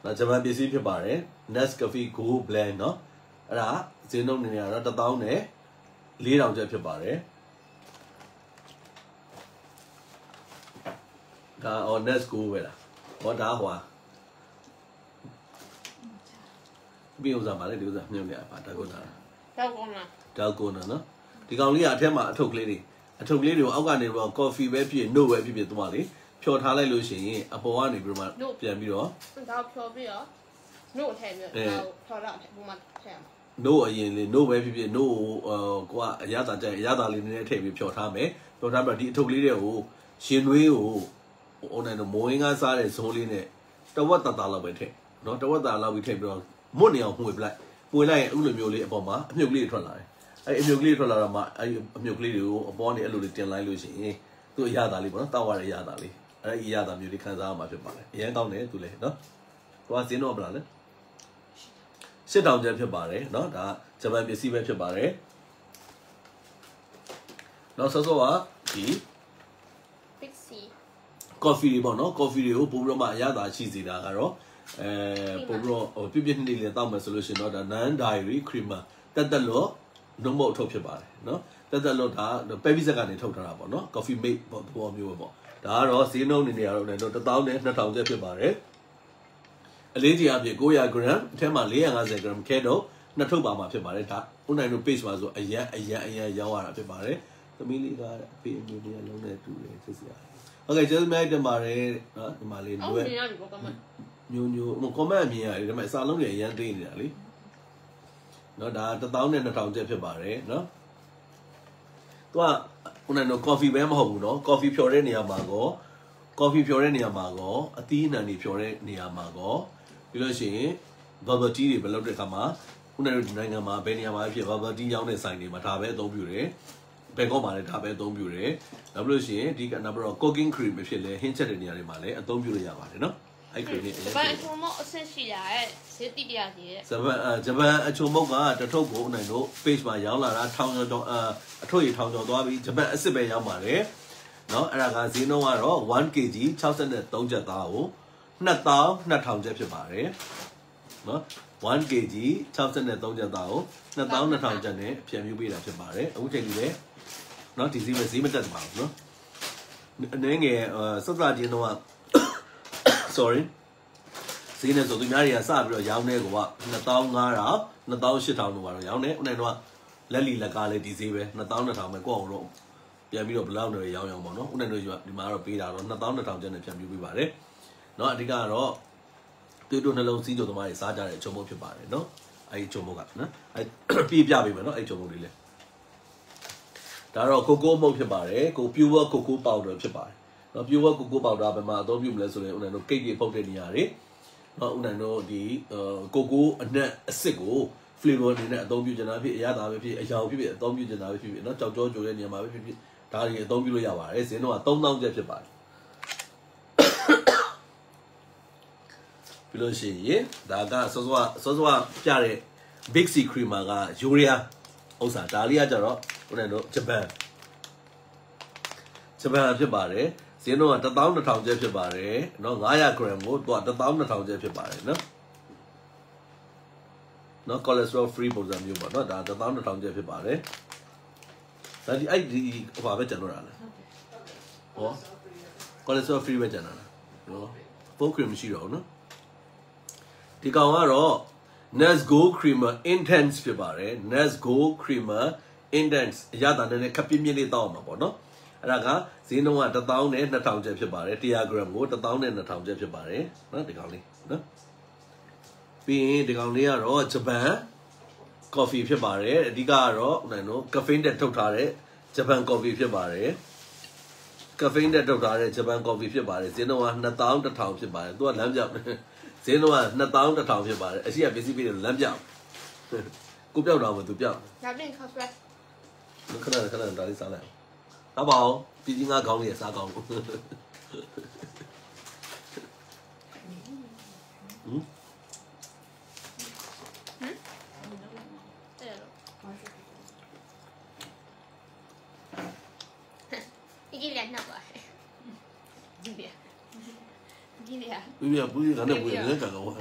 ဒါဂျပန်ပစ္စည်းဖြစ်ပါတယ် Nest Coffee Go Blend เนาะအဲ့ဒါဈေးနှုန်းနေရတော့1000နဲ့4000ကျပ်ဖြစ်ပါတယ်ဒါ Nest Go ပဲလားဟောဒါဟွာပြီးဥစားပါလေဒီဥစားမြုပ်နေပါဒါကုန်းတာတောက်ကုန်းလားတောက်ကုန်းနော်ဒီကောင်လေးကအထက်မှာအထုပ်ကလေးတွေကိုအောက်ကနေပြီးတော့ coffee ပဲဖြစ်နို့ပဲဖြစ်သွားလေဖြော်ထားလိုက်လို့ရှိရင်အပေါ်ကနေပြီးတော့ပြန်ပြီးတော့ဒါဖြော်ပြီးတော့နို့ထည့်ပြီးတော့ဖြော်တော့ပုံမှန်ထည့်အောင်နို့အရင်လေးနို့ပဲဖြစ်နို့ကိုကအရသာကြိုက်အရသာလေးနည်းနည်းထည့်ပြီးဖြော်ထားမယ်ဖြော်ထားပြီးတော့ဒီအထုပ်ကလေးတွေကိုရှင်နွေးကိုဟိုနဲ့မိုးရင်းကားစားတဲ့ဇိုးလေးနဲ့တဝက်တသားလောက်ပဲထည့်နော်တဝက်သားလောက်ပြီးထည့်ပြီးတော့မွတ်နေအောင်မှွေပလိုက်ပွေလိုက်ရင်အခုလိုမျိုးလေးအပေါ်မှာအမြုပ်လေးထွက်လာတယ်အဲ့အမြုပ်လေးထွက်လာတော့မှအဲ့အမြုပ်လေးတွေကိုအပေါ်ကနေအဲ့လိုလေးတင်လိုက်လို့ရှိရင်သူ့အရသာလေးပေါ့နော်တောက်ရတဲ့အရသာလေးအဲ့ဒီအရသာမျိုးလေးခံစားရမှာဖြစ်ပါတယ်အရင်ကောင်းတယ်သူလည်းနော်သူကဈေးတော့ပလားလဲ8000ကျပ်ဖြစ်ပါတယ်နော်ဒါဂျပန်ပစ္စည်းပဲဖြစ်ပါတယ်နောက်ဆော့ကဒီ Pixie coffee တွေပေါ့နော် coffee တွေကိုပို့ပြီးတော့မှအရသာရှိစေတာကတော့ပို့ပြီးတော့ပြည့်ပြည့်နေလေးတောက်မယ်ဆိုလို့ရှိရင်တော့ဒါ non dairy creamer တက်လို့နှုတ်မထုတ်ဖြစ်ပါတယ်နော်တက်လို့ဒါပဲပိစက်ကနေထုတ်ထားတာပေါ့နော် coffee mate ပေါ့သဘောမျိုးပေါ့ဒါကတော့ဈေးနှုန်းနေနေရတော့လည်း1000နဲ့2000ကျပ်ဖြစ်ပါတယ်အလေးကြီးအပြည့်900 gram အထက်မှာ450 gram ခဲတော့နှစ်ထုတ်ပါမှာဖြစ်ပါတယ်ဒါဦးနိုင်တို့ page မှာဆိုအရန်ရောင်းရတာဖြစ်ပါတယ်သမီးလေးကအဖေအမေလေးကလုံးနဲ့တူတယ်စစ်စရာဟုတ်ကဲ့ကျေးဇူးများတင်ပါတယ်နော်ဒီမှာလေးလွယ်ညိုဟို comment မြင်ရတယ်ဒါပေမဲ့အစာလုံးတွေအရန်သိနေတာလေနော်ဒါ1000နဲ့2000ကျပ်ဖြစ်ပါတယ်နော်သူကခုနက coffee ပဲမဟုတ်ဘူးနော် coffee ဖြော်တဲ့နေရာမှာကော coffee ဖြော်တဲ့နေရာမှာကောအသီးအနှံတွေဖြော်တဲ့နေရာမှာကောပြီးလို့ရှိရင် bubble tea တွေဘယ်လောက်တဲ့ခါမှာခုနကဒီနိုင်ငံမှာဘယ်နေရာမှာဖြစ် bubble tea ရောင်းတဲ့ဆိုင်တွေမှာဒါပဲအသုံးပြုတယ်ဘယ်ကောမှာလည်းဒါပဲအသုံးပြုတယ်နောက်ပြီးလို့ရှိရင်ဒီကနောက်ပြီးတော့ cooking cream ဖြစ်လဲဟင်းချက်တဲ့နေရာတွေမှာလည်းအသုံးပြုလို့ရပါတယ်နော်အဲ့ cream တွေဂျပန်အချုံမုတ်အဆင့်ရှိတာရဲ့ဈေးတိတရားကြီးရဲ့ဂျပန်အချုံမုတ်ကတထုပ်ကိုနိုင်တို့ page မှာရောင်းလာတာ1000ကျော်အထုပ်ရီ1000ကျော်သွားပြီးဂျပန်အစ်စ်ပဲရောင်းပါတယ်နော်အဲ့ဒါကဈေးနှုန်းကတော့ 1kg 63ကျပ်သားကို2200ကျပ်ဖြစ်ပါတယ်နော် 1kg 63ကျပ်သားကို2200ကျပ်နဲ့ပြန်ပြပေးတာဖြစ်ပါတယ်အခုချိန်ကြီးလေနော်ဒီဈေးမတက်ပါဘူးနော်အနေငယ်စစချင်းတော့sorry ဈေးနဲ့ဆိုသူများတွေကစပြီးတော့ရောင်းနေကွာ2500 2800လို့ပါတော့ရောင်းနေဦးနိုင်တော့လက်လီလက်ကားလေးဒီဈေးပဲ2200ပဲကိုယ့်အောင်တော့ပြန်ပြီးတော့ဘလောက်တွေရောင်းပေါ့နော်ဦးနိုင်တို့ဒီမှာတော့ပေးတာတော့2200ကျပ်နဲ့ပြန်ပြပေးပါတယ်เนาะအဓိကကတော့တွေ့တို့နှလုံးစီးကြုံသမားတွေစားကြတဲ့ချုံမုတ်ဖြစ်ပါတယ်เนาะအဲဒီချုံမုတ်ကနော်အဲပြပြပေးမယ်เนาะအဲဒီချုံမုတ်လေးလေဒါတော့ကိုကိုမုတ်ဖြစ်ပါတယ်ကို pure cocoa powder ဖြစ်ပါတယ်နော် pure cocoa powder ဘယ်မှာအသုံးပြုမလဲဆိုရင်ဦးနိုင်တို့ကိတ်ကြီးပုတ်တဲ့နေရာတွေနော်ဦးနိုင်တို့ဒီကိုကိုအနက်အစ်စ်ကို flavor အနေနဲ့အသုံးပြုချင်တာဖြစ်အရသာပဲဖြစ်အရာဖြစ်အသုံးပြုချင်တာပဲဖြစ်နော်ကြောက်ကြောကြိုတဲ့နေရာမှာပဲဖြစ်ဒါတွေအသုံးပြုလို့ရပါတယ်ဈေးတော့3000ကျပ်ဖြစ်ပါတယ်ပြီးလို့ရှိရင်ဒါကစောစောပြတဲ့ Big C Creamer က Urea ဥစ္စာဒါလေးကကြတော့ဦးနိုင်တို့ဂျပန်ဖြစ်ပါတယ်ဈေးတော့12000ကျပ်ဖြစ်ပါတယ်เนาะ900 gram ကိုသူက12000ကျပ်ဖြစ်ပါတယ်เนาะcholesterol free ပုံစံမျိုးပေါ့เนาะဒါ12000ကျပ်ဖြစ်ပါတယ်ဒါဒီအဲ့ဒီဘာပဲကျန်တော့တာလဲဟော cholesterol free ပဲကျန်တာလားเนาะ full cream မရှိတော့ဘူးเนาะဒီကောင်ကတော့ Nest Go Creamer Intense ဖြစ်ပါတယ် Nest Go Creamer Intense အရသာနဲ့ခပ်ပြင်းပြင်းလေးတောက်အောင်ပါပေါ့เนาะအဲ့ဒါကဈေးနှုန်းက1000နဲ့2000ကျပ်ဖြစ်ပါတယ်100 gram ကို1000နဲ့2000ကျပ်ဖြစ်ပါတယ်เนาะဒီကောင်လေးเนาะပြီးရင်ဒီကောင်လေးကတော့ဂျပန် coffee ဖြစ်ပါတယ်အဓိကကတော့ဦးနိုင်တို့ caffeine တက်ထုတ်ထားတဲ့ဂျပန် coffee ဖြစ်ပါတယ် caffeine တဲ့ထုတ်ထားတဲ့ Japan coffee ဖြစ်ပါတယ်ဈေးနှုန်းက2100ဖြစ်ပါတယ်သူကလမ်းပြောက်ဈေးနှုန်းက2100ဖြစ်ပါတယ်အရှိကပစ္စည်းပေးတယ်လမ်းပြောက်ကိုပြောက်တော့မှသူပြောက်ဒါပြင်ခေါက်ဆွဲခဏဒါလေးစားလိုက်ဟုတ်ပါအောင်ပြည်ကြီးငါကောင်းလေးစားကောင်းဟမ်不是，俺那不是人家干我。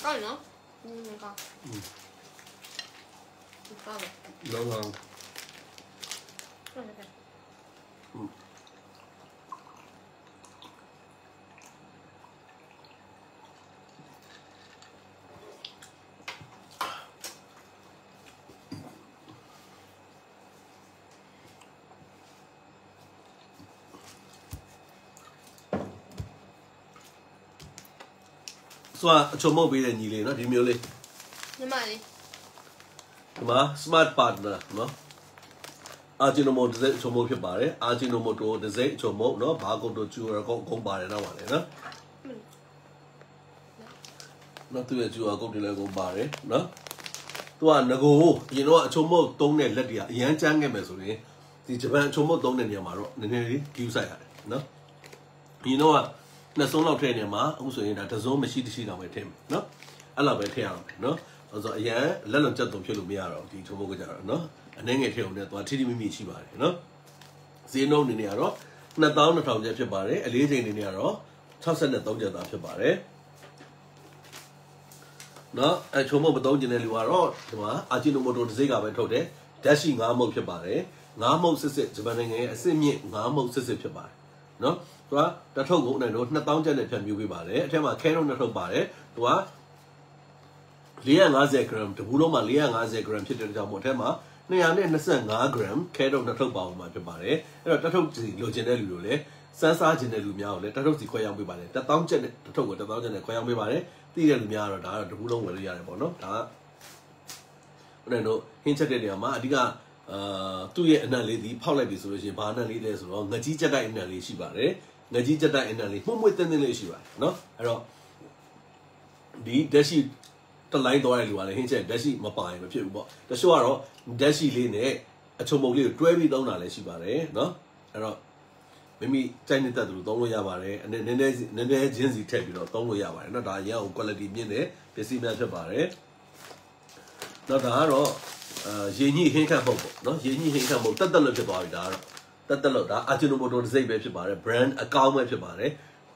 高呢？高。高了。能啊。算周末俾人二年啦，點樣咧？你買咧？係嘛 ？Smart partner နော်အာဂျီနိုမိုတစ်စိတ်ချုံမို့ဖြစ်ပါတယ်အာဂျီနိုမိုတိုတစ်စိတ်ချုံမို့နော်ဘာကုတ်တို့ကျူရကုတ်ကုန်ပါတယ်တော့ပါလေနော်နော်သူရဲ့ကျူရကုတ်တွေလည်းကုန်ပါတယ်နော်သူကငကိုရင်တော့အချုံမို့သုံးတဲ့လက်တွေကအရန်ကျန်းခဲ့မယ်ဆိုရင်ဒီဂျပန်အချုံမို့သုံးတဲ့နေရာမှာတော့နည်းနည်းလေးကျူးဆိုင်ရတယ်နော်ရင်တော့နှစ်ဆုံးလောက်ထည့်နေမှာအခုဆိုရင်ဒါတစ်စုံမရှိတရှိတော့ပဲထည့်မယ်နော်အဲ့လိုပဲထည့်ရအောင်နော်ဆိုတော့အရန်လက်လုံးချက်တုံဖြစ်လို့မရတော့ဒီချုံမို့ကကြတော့နော်အနေငယ်ထည့်အောင်နဲ့သွားထိထိမိမိရှိပါတယ်နော်ဈေးနှုန်းအနေနဲ့ကတော့2200ကျပ်ဖြစ်ပါတယ်အလေးချိန်အနေနဲ့ကတော့63ကျပ်သာဖြစ်ပါတယ်နော်အချုံမို့မသုံးကျင်တဲ့လူကတော့ဒီမှာအာဂျီနိုမိုတိုတစ်စိတ်ကပဲထုတ်တယ်ဓာတ်ရှိ9မုတ်ဖြစ်ပါတယ်9မုတ်စစ်ဂျပန်နိုင်ငံရဲ့အစစ်မြင့်9မုတ်စစ်ဖြစ်ပါတယ်နော်သူကတထုပ်ကိုအဲ့တော့2000ကျပ်နဲ့ဖြတ်မြူးပေးပါတယ်အထက်မှာခဲတော့2ထုပ်ပါတယ်သူက450 gram တဘူးလုံးမှာ450 gram ဖြစ်တဲ့ကြောင့်မို့အထက်မှာ225 gram ခဲတော့2ထုပ်ပါအောင်မှာဖြစ်ပါတယ်အဲ့တော့တထုပ်စီလိုချင်တဲ့လူတွေလည်းစမ်းစားချင်တဲ့လူများကိုလည်းတထုပ်စီခွဲရောင်းပေးပါတယ်1000ကျပ်နဲ့တထုပ်ကို1000ကျပ်နဲ့ခွဲရောင်းပေးပါတယ်သိတဲ့လူများကတော့ဒါကတော့တဘူးလုံးဝယ်လို့ရတယ်ပေါ့နော်ဒါကဟိုနဲ့တော့ဟင်းချက်တဲ့နေရာမှာအဓိကသူ့ရဲ့အနံ့လေးဒီဖောက်လိုက်ပြီဆိုလို့ရှိရင်ဘာအနံ့လေးလဲဆိုတော့ငကြီးကြက်တိုက်အနံ့လေးရှိပါတယ်ငကြီးကြက်တိုက်အနံ့လေးမှုန့်မွေ့တင်းတင်းလေးရှိပါတယ်နော်အဲ့တော့ဒီဓာတ်ရှိတလိုင်းသွားတဲ့လူကလည်းဟင်းချက်ဓာတ်ရှိမပိုင်မဖြစ်ဘူးပေါ့တချို့ကတော့ဓာတ်ရှိလေးနဲ့အချုံပုံလေးကိုတွဲပြီးသုံးတာလည်းရှိပါတယ်နော်အဲ့တော့မိမိကြိုက်နေတဲ့သူသုံးလို့ရပါတယ်နည်းနည်းချင်းစီထည့်ပြီးတော့သုံးလို့ရပါတယ်နော်ဒါအရင်က quality မြင့်တဲ့ပစ္စည်းများဖြစ်ပါတယ်နော်ဒါကတော့ရေညှိဟင်းခတ်မဟုတ်ပေါ့နော်ရေညှိဟင်းခတ်မဟုတ်တက်လွတ်ဖြစ်သွားပြီဒါကတော့တက်လွတ်ဒါအာဂျီနိုမိုတိုတစ်စိတ်ပဲဖြစ်ပါတယ် brand အကောင်းပဲဖြစ်ပါတယ်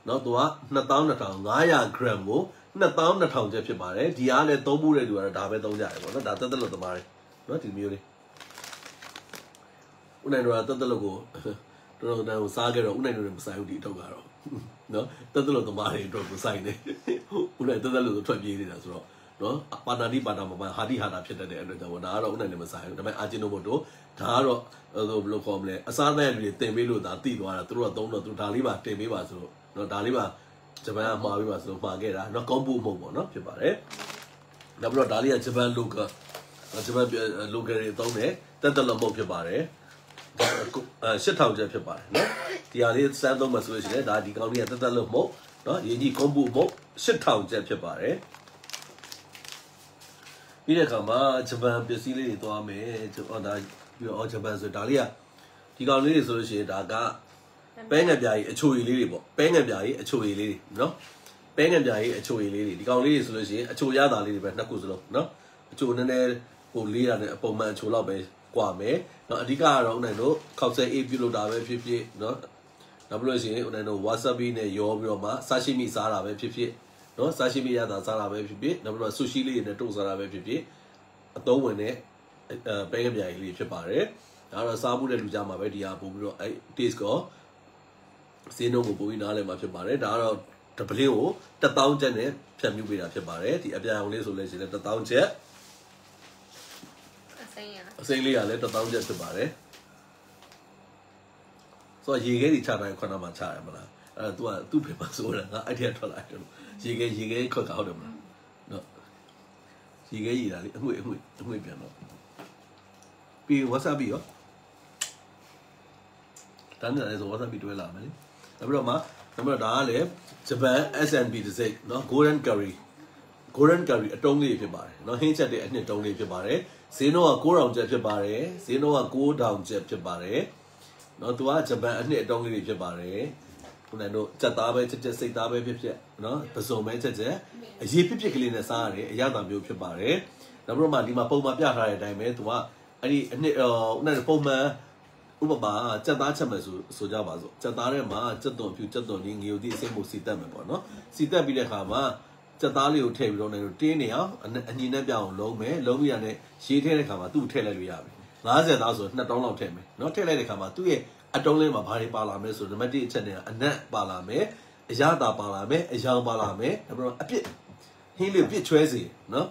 နော်သူက22,500 gram ကို22,000ကျပ်ဖြစ်ပါတယ်ဒီအားလည်းသုံးဖို့တဲ့လူကတော့ဒါပဲသုံးကြတယ်ပေါ့နော်ဒါတက်လွတ်သမားတွေနော်ဒီမျိုးလေးဦးနိုင်တို့ကတက်လွတ်ကိုတော်တော်စားကြတော့ဦးနိုင်တို့လည်းမဆိုင်ဘူးဒီအတော့ကတော့နော်တက်လွတ်သမားတွေတော့ကိုဆိုင်နေဦးနိုင်တက်လွတ်ကိုထွက်ပြေးနေတာဆိုတော့နော်ပါဏာတိပါဏာမပန်ဟာတိဟာတာဖြစ်တတ်တဲ့အတွက်ကြောင့်ဒါကတော့ဥနိုင်လည်းမဆိုင်ဘူးဒါပေမဲ့အာဂျီနိုမိုတိုဒါကတော့ဘယ်လိုခေါ်မလဲအစားတဲ့လူတွေတင်ပေးလို့ဒါတိသွားတာသူတို့ကသုံးတော့သူဒါလေးပါတင်ပေးပါဆိုတော့နော်ဒါလေးပါဂျပန်ကမှာပေးပါဆိုတော့မှာခဲ့တာနော်ကောင်းဖို့မဟုတ်ပေါ့နော်ဖြစ်ပါတယ်နောက်ပြီးတော့ဒါလေးကဂျပန် local တွေသုံးတယ်တက်တက်လို့မဟုတ်ဖြစ်ပါတယ်8000ကျပ်ဖြစ်ပါတယ်နော်ဒီဟာလေးစမ်းသုံးမှဆိုလို့ရှိရင်ဒါဒီကောင်းလေးကတက်တက်လို့မဟုတ်နော်ရင်းကြီးကောင်းဖို့မဟုတ်8000ကျပ်ဖြစ်ပါတယ်ပြီးတဲ့အခါမှာဂျပန်ပစ္စည်းလေးတွေသွားမယ်ဒါပြီးတော့ဂျပန်ဆိုဒါလေးကဒီကောင်လေးတွေဆိုလို့ရှိရင်ဒါကပဲငပြားကြီးအချိုရည်လေးတွေပေါ့ပဲငပြားကြီးအချိုရည်လေးတွေနော်ပဲငပြားကြီးအချိုရည်လေးတွေဒီကောင်လေးတွေဆိုလို့ရှိရင်အချိုရတာလေးတွေပဲနှစ်ခုစလုံးနော်အချိုနည်းနည်းဟိုလေးရတယ်အပုံမှန်အချိုလောက်ပဲကွာမယ်နော်အဓိကကတော့ဦးနိုင်တို့ခောက်ဆဲအေးပြုတ်လို့တာပဲဖြစ်ဖြစ်နော်နောက်ပြီးလို့ရှိရင်ဦးနိုင်တို့ wasabi နဲ့ရောပြီးတော့မှဆာရှိမီစားတာပဲဖြစ်ဖြစ်နော်ဆာရှိမီရတာစားတာပဲဖြစ်ဖြစ်နောက်ပြီးတော့ဆူရှီလေးနဲ့တုံးစားတာပဲဖြစ်ဖြစ်အသုံးဝင်တဲ့ပဲငပြားကြီးလေးဖြစ်ပါတယ်ဒါတော့စားဖို့တဲ့လူကြမှာပဲဒီဟာပို့ပြီးတော့အဲ taste ကိုဈေးနှုန်းကိုပို့ပြီးနားလည်မှာဖြစ်ပါတယ်ဒါကတော့တပလင်းကို1000ကျပ်နဲ့ဖြတ်မြူးပေးတာဖြစ်ပါတယ်ဒီအပြာရောင်လေးဆိုလို့ရှိရင်1000ကျပ်အစိမ်းလေးကလည်း1000ကျပ်ဖြစ်ပါတယ် ဆိုတော့ရေခဲတွေချတိုင်းခုနမှချရမလားအဲ့ဒါ तू ကသူ့ဖေပါဆိုးတယ်ငါအဲ့ထက်ထွက်လာတယ်ရေခဲခွက်ကောက်တယ်မလားနော်ရေခဲရည်တာလေအငွေ့ပြန်တော့ပြီး wasabi ရောတန်းတယ်ဆို wasabi တွဲလာမယ်လေနောက်ပြီးတော့မှဒါကလည်းဂျပန် S&B တစ်စိတ်နော် golden curry အတုံးလေးဖြစ်ပါတယ်နော်ဟင်းချက်တဲ့အနှစ်တုံးလေးဖြစ်ပါတယ်ဈေးနှုန်းက9000ကျပ်ဖြစ်ပါတယ်ဈေးနှုန်းက9000ကျပ်ဖြစ်ပါတယ်နော်သူကဂျပန်အနှစ်အတုံးလေးဖြစ်ပါတယ်ခုနကတို့ကြက်သားပဲချက်စိတ်သားပဲဖြစ်နော်ပစုံပဲချက်အရေးဖြစ်ကလေးနဲ့စားရတယ်အရသာမျိုးဖြစ်ပါတယ်နောက်ပြီးတော့မှဒီမှာပုံမှန်ပြထားတဲ့အတိုင်းပဲသူကအဲ့ဒီအနှစ်ခုနကပုံမှန်ဥပမာကြက်သားချက်မယ်ဆိုကြပါစို့ကြက်သားထဲမှာကြက်သွန်ဖြူကြက်သွန်လေးငရုတ်သီးအစိမ်းမို့စီတက်မယ်ပေါ့နော်စီတက်ပြီးတဲ့အခါမှာကြက်သားလေးကိုထည့်ပြီးတော့တင်းနေအောင်အညီနဲ့ပြအောင်လုံးမယ်လုံးပြီးရတဲ့ရေးထည့်တဲ့အခါမှာသူ့ထည့်လိုက်လို့ရပြီ50သားဆို2000လောက်ထည့်မယ်နော်ထည့်လိုက်တဲ့အခါမှာသူ့ရဲ့အတုံးလေးမှာဘာတွေပါလာမလဲဆိုတော့နံပါတ်1အချက်နဲ့အနက်ပါလာမယ်အရသာပါလာမယ်အယောင်ပါလာမယ်နောက်ပြီးတော့အပြစ်ဟင်းလေးပြစ်ချွဲစီနော်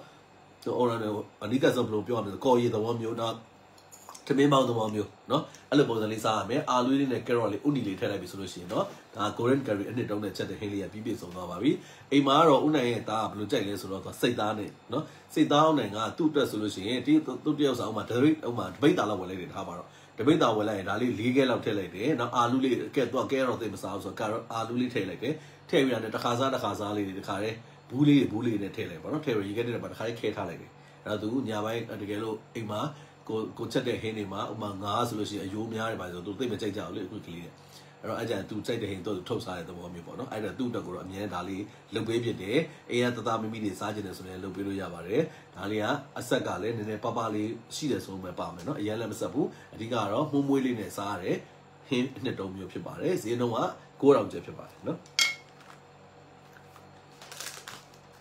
ဟိုအနိကဆုံးဘယ်လိုပြောရမလဲကော်ရည်သဘောမျိုးတော့ထမင်းပေါင်းသဘောမျိုးနော်အဲ့လိုပုံစံလေးစားရမယ်အာလူးလေးနဲ့ကက်ရော့လေးဥနီလေးထည့်လိုက်ပြီဆိုလို့ရှိရင်နော်ဒါ golden curry အနှစ်တုံးနဲ့ချက်တဲ့ဟင်းလေးကပြီးပြည့်စုံသွားပါပြီအိမ်မှာကတော့ဥနိုင်ရဲ့သားကဘယ်လိုကြိုက်လဲဆိုတော့စိတ်သားနဲ့နော်စိတ်သားအောင်နိုင်ကသူ့အတွက်ဆိုလို့ရှိရင်ဒီသူ့တယောက်ဆောင်မှာတပိတ်တာလောက်ဝယ်လိုက်တယ်ထားပါတော့တပိတ်တာဝယ်လိုက်ရင်ဒါလေး4ခဲလောက်ထည့်လိုက်တယ်နောက်အာလူးလေးကဲတော့ကဲတော့သိမစားဘူးဆိုတော့အာလူးလေးထည့်လိုက်တယ်ထည့်ပြီးတော့တစ်ခါစားလေးတွေတစ်ခါတည်းဘူးလေးနဲ့ထည့်လိုက်ပါတော့ထည့်ပြီးရေခဲတဲ့မှာတစ်ခါတည်းခဲထားလိုက်တယ်အဲ့တော့သူညာပိုင်းတကယ်လို့အိမ်မှာကိုချက်တဲ့ဟင်းတွေမှာဥမာငါးဆိုလို့ရှိရင်အယိုးများတယ်ပါဆိုသူသိမကြိုက်ကြဘူးလေအခုကလေးတဲ့အဲ့တော့အဲ့ကြသူကြိုက်တဲ့ဟင်းသူထုတ်စားတဲ့သဘောမျိုးပေါ့နော်အဲ့ဒါသူ့အတွက်ကိုတော့အမြဲဒါလေးလုပ်ပေးဖြစ်တယ်အေးရတမိမိတွေစားကြတယ်ဆိုရင်လုပ်ပေးလို့ရပါတယ်ဒါလေးကအဆက်ကလည်းနည်းနည်းပပလေးရှိတယ်ဆိုမှပါမယ်နော်အရင်လည်းမဆက်ဘူးအဓိကတော့မှုံမွေးလေးနဲ့စားရတယ်ဟင်းနှစ်တုံးမျိုးဖြစ်ပါတယ်ဈေးနှုန်းက9000ကျပ်ဖြစ်ပါတယ်နော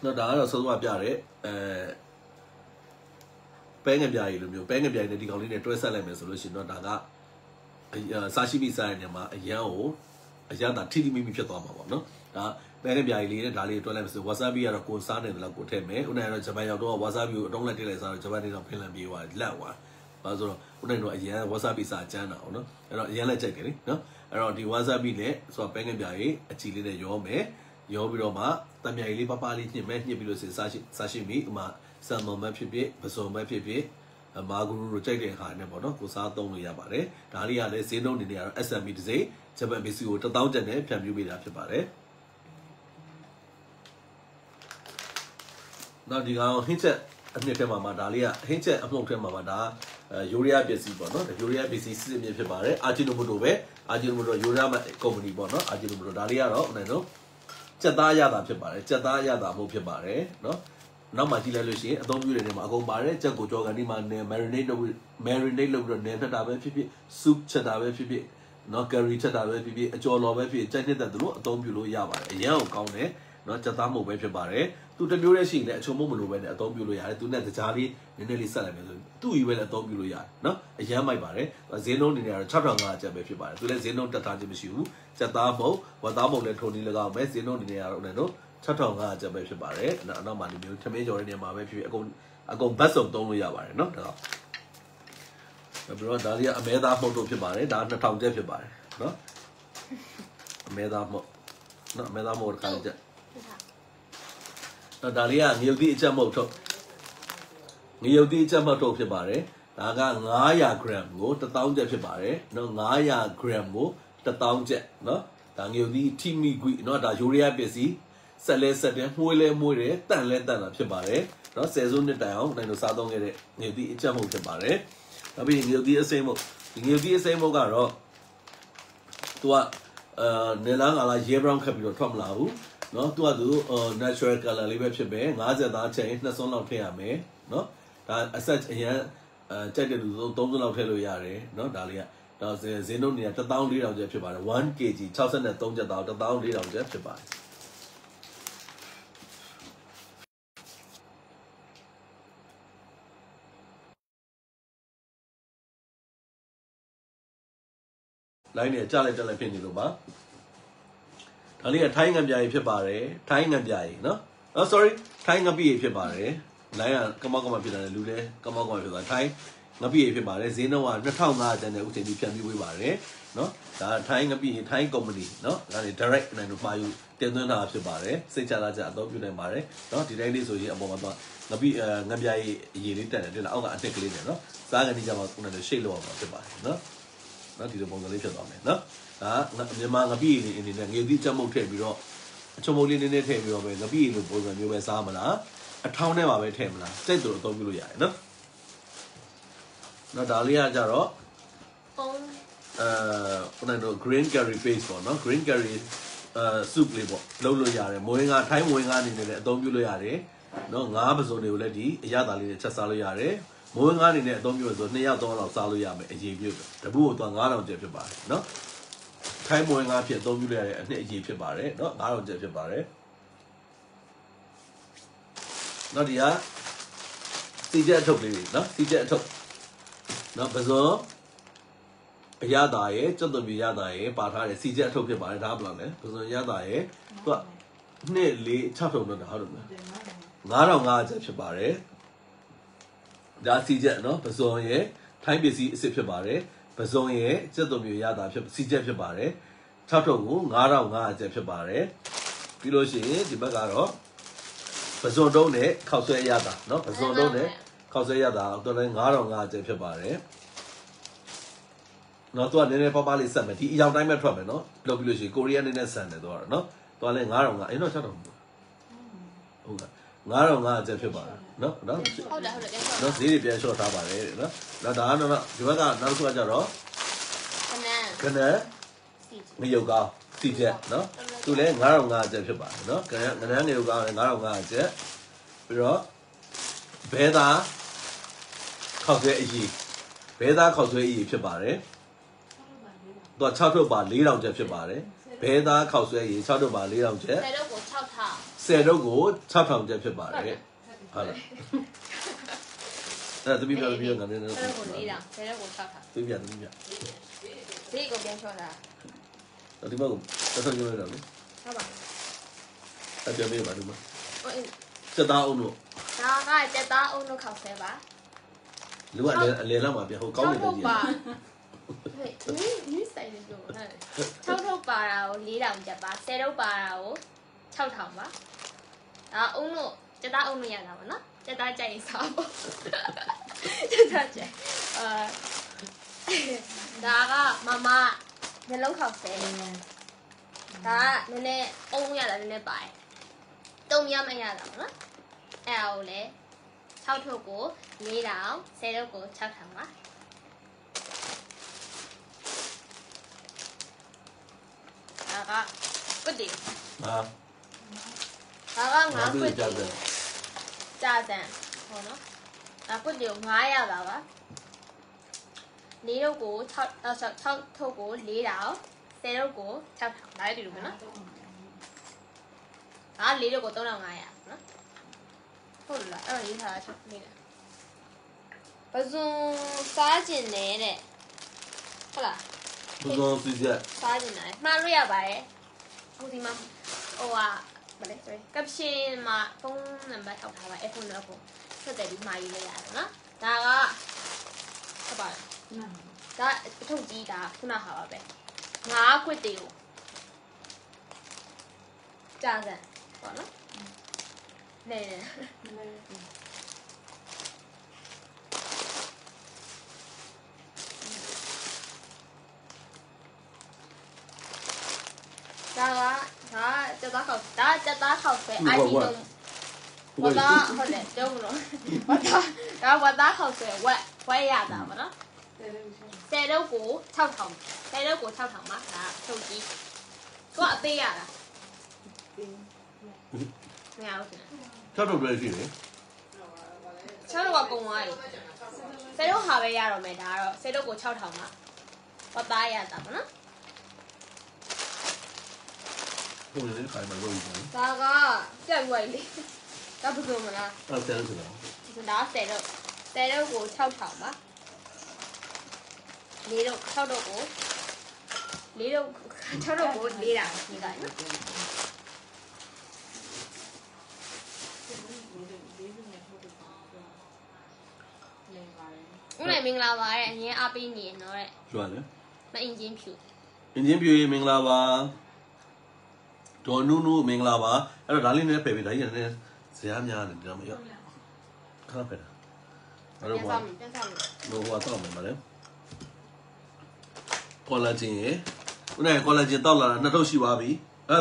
်နော်ဒါကတော့ဆုံးသွားပြတဲ့ပဲငပြားကြီးလိုမျိုးပဲငပြားကြီးနဲ့ဒီကောင်လေးနဲ့တွဲဆက်လိုက်မယ်ဆိုလို့ရှိရင်တော့ဒါကစားရှိပြီးစားရတဲ့မှာအရန်ကိုအရန်တာထိထိမိမိဖြစ်သွားမှာပေါ့နော်ဒါပဲငပြားကြီးလေးနဲ့ဒါလေးတွဲလိုက်မယ်ဆို wasabi ကတော့ကိုစားနေတယ်လို့ကိုထည့်မယ်ဥနိုင်တော့ဂျပန်ရောက်တော့ wasabi ကိုအတုံးလိုက်ထည့်လိုက်စားတော့ဂျပန်နေတော့ဖင်လန်ပြေးသွားလက်သွားဘာလို့ဆိုတော့ဥနိုင်တော့အရန် wasabi စားကျန်းတာအောင်နော်အဲ့တော့အရန်လက်ကြိုက်တယ်လေနော်အဲ့တော့ဒီ wasabi နဲ့ဆိုတော့ပဲငပြားကြီးအချီလေးနဲ့ရောမယ်ရောပြီးတော့မှတံမြာကြီးလေးပပလေးညှစ်မယ်ညှစ်ပြီးလို့စားရှိမိဥမာဆမ်မွန်ပဲဖြစ်ဖြစ်ပစုံပဲဖြစ်ဖြစ်မာဂူရိုကြိုက်တဲ့ဟာနဲ့ပေါ့နော်ကိုစားသုံးလို့ရပါတယ်ဒါလေးကလည်းဈေးနှုန်းနေနေရတော့ SMB တစ်စိမ့်ဂျပန် BC ကို1000ကျပ်နဲ့ဖြန့်ဖြူးပေးတာဖြစ်ပါတယ်နောက်ဒီကောင်ဟင်းချက်အနှစ်ထဲမှာဒါလေးကဟင်းချက်အမှုန့်ထဲမှာဒါယိုရီးယားပစ္စည်းပေါ့နော်ယိုရီးယားပစ္စည်းစစ်မြစ်ဖြစ်ပါတယ်အာဂျီနိုမိုတိုပဲအာဂျီနိုမိုတိုယိုရီးယားကုမ္ပဏီပေါ့နော်အာဂျီနိုမိုတိုဒါလေးကတော့ဦးနိုင်တော့ကြက်သားရတာဖြစ်ပါတယ်ကြက်သားရတာမှုဖြစ်ပါတယ်နော်နောက်မှကြည့်လိုက်လို့ရှိရင်အသုံးပြုတဲ့နေရာမှာအကုန်ပါတယ်ကြက်ကိုကြောကန်ဒီမှာ marinate လုပ်ပြီးတော့နင်းထက်တာပဲဖြစ်ဖြစ် soup ချက်တာပဲဖြစ်ဖြစ်နော် curry ချက်တာပဲဖြစ်ဖြစ်အကျော်လော်ပဲဖြစ်ဖြစ်ကြိုက်တဲ့သူတို့အသုံးပြုလို့ရပါတယ်အရန်ကိုကောင်းတယ်နော်ကြက်သားမှုပဲဖြစ်ပါတယ်သူတမျိုးတည်းရှိရင်လည်းအချုံမမလို့ပဲနဲ့အသုံးပြုလို့ရတယ်သူနဲ့တကြားလေးနည်းနည်းလေးဆက်လိုက်မယ်ဆိုသူ့ကြီးပဲလည်းအသုံးပြုလို့ရတယ်နော်အရန်မိုက်ပါတယ်ဈေးနှုန်းနေနေတော့6500ကျပ်ပဲဖြစ်ပါတယ်သူလည်းဈေးနှုန်းတက်ထားခြင်းမရှိဘူးကြက်သားမှုဝက်သားမှုလည်းထိုးနေလကောက်ပဲဈေးနှုန်းနေနေတော့လည်းတော့6500ကျပ်ပဲဖြစ်ပါတယ်နောက်မှဒီမျိုးထမင်းကြော်တဲ့နေရာမှာပဲဖြစ်ဖြစ်အကုန်ဘတ်စုံသုံးလို့ရပါတယ်နော်ဒါတော့ပြီးတော့ဒါလေးကအမဲသားမှုတ်တို့ဖြစ်ပါတယ်ဒါ2000ကျပ်ဖြစ်ပါတယ်နော်အမဲသားမှုတ်နော်အမဲသားမှုတ်တစ်ခါကျပ်ဒါလေးကငရုတ်သီးအချက်မှုတ်ထုတ်ငရုတ်သီးအချက်မှုတ်ထုတ်ဖြစ်ပါတယ်ဒါက900 gram ကို1000ကျပ်ဖြစ်ပါတယ်နော်900 gram ကို1000ကျပ်နော်ဒါငရုတ်သီးထိမိကွီနော်ဒါယိုရီးယားပစ္စည်းဆက်တယ်မှုဲတယ်တန့်တာဖြစ်ပါတယ်နော်ဆယ်စုနှစ်တိုင်အောင်နိုင်လို့စားသုံးခဲ့တဲ့ငရုတ်သီးအချက်မှုတ်ဖြစ်ပါတယ်နောက်ပြီးငရုတ်သီးအစိမ်းမှုတ်ဒီငရုတ်သီးအစိမ်းမှုတ်ကတော့သူကနေလားငါလားရဲ brown ခတ်ပြီးတော့ထွက်မလာဘူးနော်သူကnatural color လေးပဲဖြစ်ပဲ50သားချက်ရင်2စွန်းလောက်ထည့်ရမယ်နော်ဒါအဆက်အရင်ကြိုက်တဲ့လူ3စွန်းလောက်ထည့်လို့ရတယ်နော်ဒါလေးကဒါဈေးနှုန်းနေ1400ကျပ်ဖြစ်ပါတယ်1 kg 63ကျပ်သား1400ကျပ်ဖြစ်ပါတယ်လိုင်းနဲ့ကြားလိုက်တက်လိုက်ဖြစ်နေလို့ပါဒါလေးကထိုင်းငံပြာကြီးဖြစ်ပါတယ်ထိုင်းငံပြာကြီးနော် sorry ထိုင်းငပိကြီးဖြစ်ပါတယ်လိုင်းကကမောက်ကမဖြစ်တယ်လူလည်းကမောက်ကမဖြစ်သွားထိုင်းငပိကြီးဖြစ်ပါတယ်ဈေးနှုန်းက2500ကျပ်နဲ့ဥချိန်ပြီးဖြန့်ပြီးဝေးပါတယ် နော်ဒါထိုင်းငပိထိုင်း company နော်ဒါနေ direct နိုင်လို့မှာယူတင်သွင်းတာဖြစ်ပါတယ်စိတ်ချလာကြအသုံးပြုနိုင်ပါတယ်နော်ဒီတိုင်းလေးဆိုရင်အပေါ်မှာတော့ငပိငပြားရေးအရေးလေးတက်တယ်တဲ့အောက်ကအနှစ်ကလေးနဲ့နော်စားကနေကြမှာခုနကရှိတ်လောက်အောင်ဖြစ်ပါတယ်နော်ဒီလိုပုံစံလေးဖြစ်သွားမယ်နော်ဒါမြန်မာငပိအနေနဲ့ငေသီးချက်မုတ်ထည့်ပြီးတော့အချုံမုတ်လေးနည်းနည်းထည့်ပြီးတော့ပဲငပိလိုပုံစံမျိုးပဲစားမလားအထောင်းထဲမှာပဲထည့်မလားစိတ်တူအသုံးပြုလို့ရတယ်နော်နော်ဒါလေးကကြတော့ခုနက green curry paste ပေါ့နော် green curry soup လေးပေါ့လုပ်လို့ရတယ်မွေးငါထိုင်းမွေးငါအနေနဲ့လည်းအသုံးပြုလို့ရတယ်နော်ငါးပစုံတွေကိုလည်းဒီအရသာလေးနဲ့ချက်စားလို့ရတယ်မွေးငါအနေနဲ့အသုံးပြုလို့ဆို2ယောက်3လောက်စားလို့ရမယ်အရေးပြုတပူကိုတော့9000ကျပ်ဖြစ်ပါတယ်နော်ထိုင်းမွေးငါဖြစ်အသုံးပြုလို့ရတဲ့အနှစ်အရေးဖြစ်ပါတယ်နော်9000ကျပ်ဖြစ်ပါတယ်နော်ဒီကစီချက်အထုပ်လေးနော်စီချက်အထုပ်နော်ပစုံအရသာရဲ့ကျွတ်သွန်ပြရသာရဲ့ပါထားတယ်စီချက်အထုပ်ဖြစ်ပါတယ်ဒါဘယ်လောက်လဲပစုံရသာရဲ့သူက2 4 6ထုံတော့ဟုတ်တယ်မလား9500ကျပ်ဖြစ်ပါတယ်ဒါစီချက်နော်ပစုံရဲ့ထိုင်းပစ္စည်းအစ်စ်ဖြစ်ပါတယ်ပစုံရဲ့ကျွတ်သွန်ပြရသာဖြစ်စီချက်ဖြစ်ပါတယ်6ထုံကို9500ကျပ်ဖြစ်ပါတယ်ပြီးလို့ရှိရင်ဒီဘက်ကတော့ပစုံတုံးနဲ့ခောက်ဆွဲရတာနော်ပစုံတုံးနဲ့ခောက်ဆွဲရတာတော်လည်း9500ကျပ်ဖြစ်ပါတယ်နော်သူကနည်းနည်းပါးပါးလေးဆက်မယ်ဒီအရောင်တိုင်းပဲထွက်မယ်နော်လုပ်ပြီးလို့ရှိရင်ကိုရီးယားနည်းနည်းဆန်တယ်သူကတော့နော်သူကလည်း9500အဲ့တော့6000ဟုတ်ကဲ့9500ကျပ်ဖြစ်ပါတယ်နော်ဟုတ်တယ်နော်ဈေးတွေပြန်လျှော့ထားပါတယ်နော်ဒါကတော့ဒီဘက်ကနောက်တစ်ခုကကြတော့ခဏငရုတ်ကောင်းစီချက်နော်သူလည်း9500ကျပ်ဖြစ်ပါတယ်နော်ငန်းငရုတ်ကောင်းလည်း9500ကျပ်ပြီးတော့ဘဲသားခောက်ဆွဲအကြီးဘဲသားခောက်ဆွဲအကြီးဖြစ်ပါတယ်သူက6ထုပ်ပါ4000ကျပ်ဖြစ်ပါတယ်ဘဲသားခောက်ဆွဲရည်6ထုပ်ပါ4000ကျပ်10ထုပ်ကို6000 10ထုပ်ကို6000ကျပ်ဖြစ်ပါတယ်ဟုတ်လားအဲ့သမီးပြငါနေ10ထုပ်ကို4000 10ထုပ်ကို6000သမီးပြဈေးကိုပြန်ချောတာဒီဘက်ကိုတက်ထွက်ကြရတော့လေဟုတ်ပါအဲ့ပြန်ပေးပါဒီမှာစက်သားအောင်လို့ဒါကစက်သားအောင်လို့ခောက်ဆဲပါလူကအလဲလောက်မှာပြန်ဟိုကောင်းနေတယ်ကြီး你ใส่的多，6ထုပ်ပါတာကို4000ကျပ်ပါ10ထုပ်ပါတာကို6000ပါဒါအုံးလို့စက်သားအုံးလို့ရတာပါနော်စက်သားကြိုက်ရင်စားပေါ့စက်သားကြိုက်ဒါကမမနှလုံးခောက်ဆဲဒါကနည်းနည်းအုံးရတာနည်းနည်းပါတယ်တုံရမရတာပေါ့နော်အဲ့ဒါကိုလည်း6ထုပ်ကို4000 10ထုပ်ကို6000ပါဒါကကွတ်တီဒါကငါကွတ်တီကြာစံဟောနော်ဒါကွတ်တီကို900ပါပါ4ထုပ်ကို6ထုပ်ကို4000 10ထုပ်ကို6000ဒါလည်းဒီလိုပဲနော်ဒါ4ထုပ်ကို3500နော်ဟုတ်လားအဲ့တော့ရေးထားတာချက်နေတယ်ပဇွန်စားကျင်နေတဲ့ဟုတ်လားပဇွန်စီချက်စားကျင်တယ်မှားလို့ရပါတယ်ဟိုဒီမှာဟိုကဗလဲ sorry ကပ်ရှင်မှာဖုန်းနံပါတ်ထောက်ထားပါ iPhone နဲ့ဖုန်းဆက်တယ်ပြီးမှာရေးလိုက်ရတယ်နော်ဒါကဟုတ်ပါဒါအထုပ်ကြီးဒါခုနဟာပါပဲငါးခွက်တွေကိုကြာစံပေါ့နော်နေဒါစက်သားခောက်ဆွဲ ID လုံးဝတ်သားဟုတ်တယ်ကျုံလို့ဝတ်သားခောက်ဆွဲဝက်ရတာပေါ့နော်10တုပ်ကို6000 10တုပ်ကို6000ပါဒါထုတ်ကြည့်သူကအသေးရတာမရဘူး6ထုပ်ပဲရှိတယ်6တုပ်ကကုန်သွားပြီ10တုပ်ဟာပဲရတော့မယ်ဒါကတော့10တုပ်ကို6000ပါဝတ်သားရတာပေါ့နော်ဘယ်လိုလဲခိုင်မှာလို့ယူတယ်ဒါကပြက်ဝိုင်လေးဒါဘယ်လိုမလားအဲ့10ဆိုတာဒါ10တုပ်ကို6000ပါ4တုပ်6တုပ်ကို4တုပ်6တုပ်ကို4တာဒီကနော်ဦးနိုင်မင်္ဂလာပါတဲ့အရင်အားပေးနေနော်တဲ့ကျွမ်းလေ မအင်ဂျင်ဖြူ အင်ဂျင်ပြူမင်္ဂလာပါဒေါ်နုနုမင်္ဂလာပါအဲ့တော့ဒါလေးနဲ့ဖယ်ပြီးဒါကြီးလည်းဇာတ်များနေတယ်မရောခါဖယ်တာအဲ့တော့ဘာလို့ဟောတော့မှာလဲကောလာဂျင်ရေဦးနဲ့ကောလာဂျင်တောက်လာတာနှစ်ထုပ်ရှိပါပြီ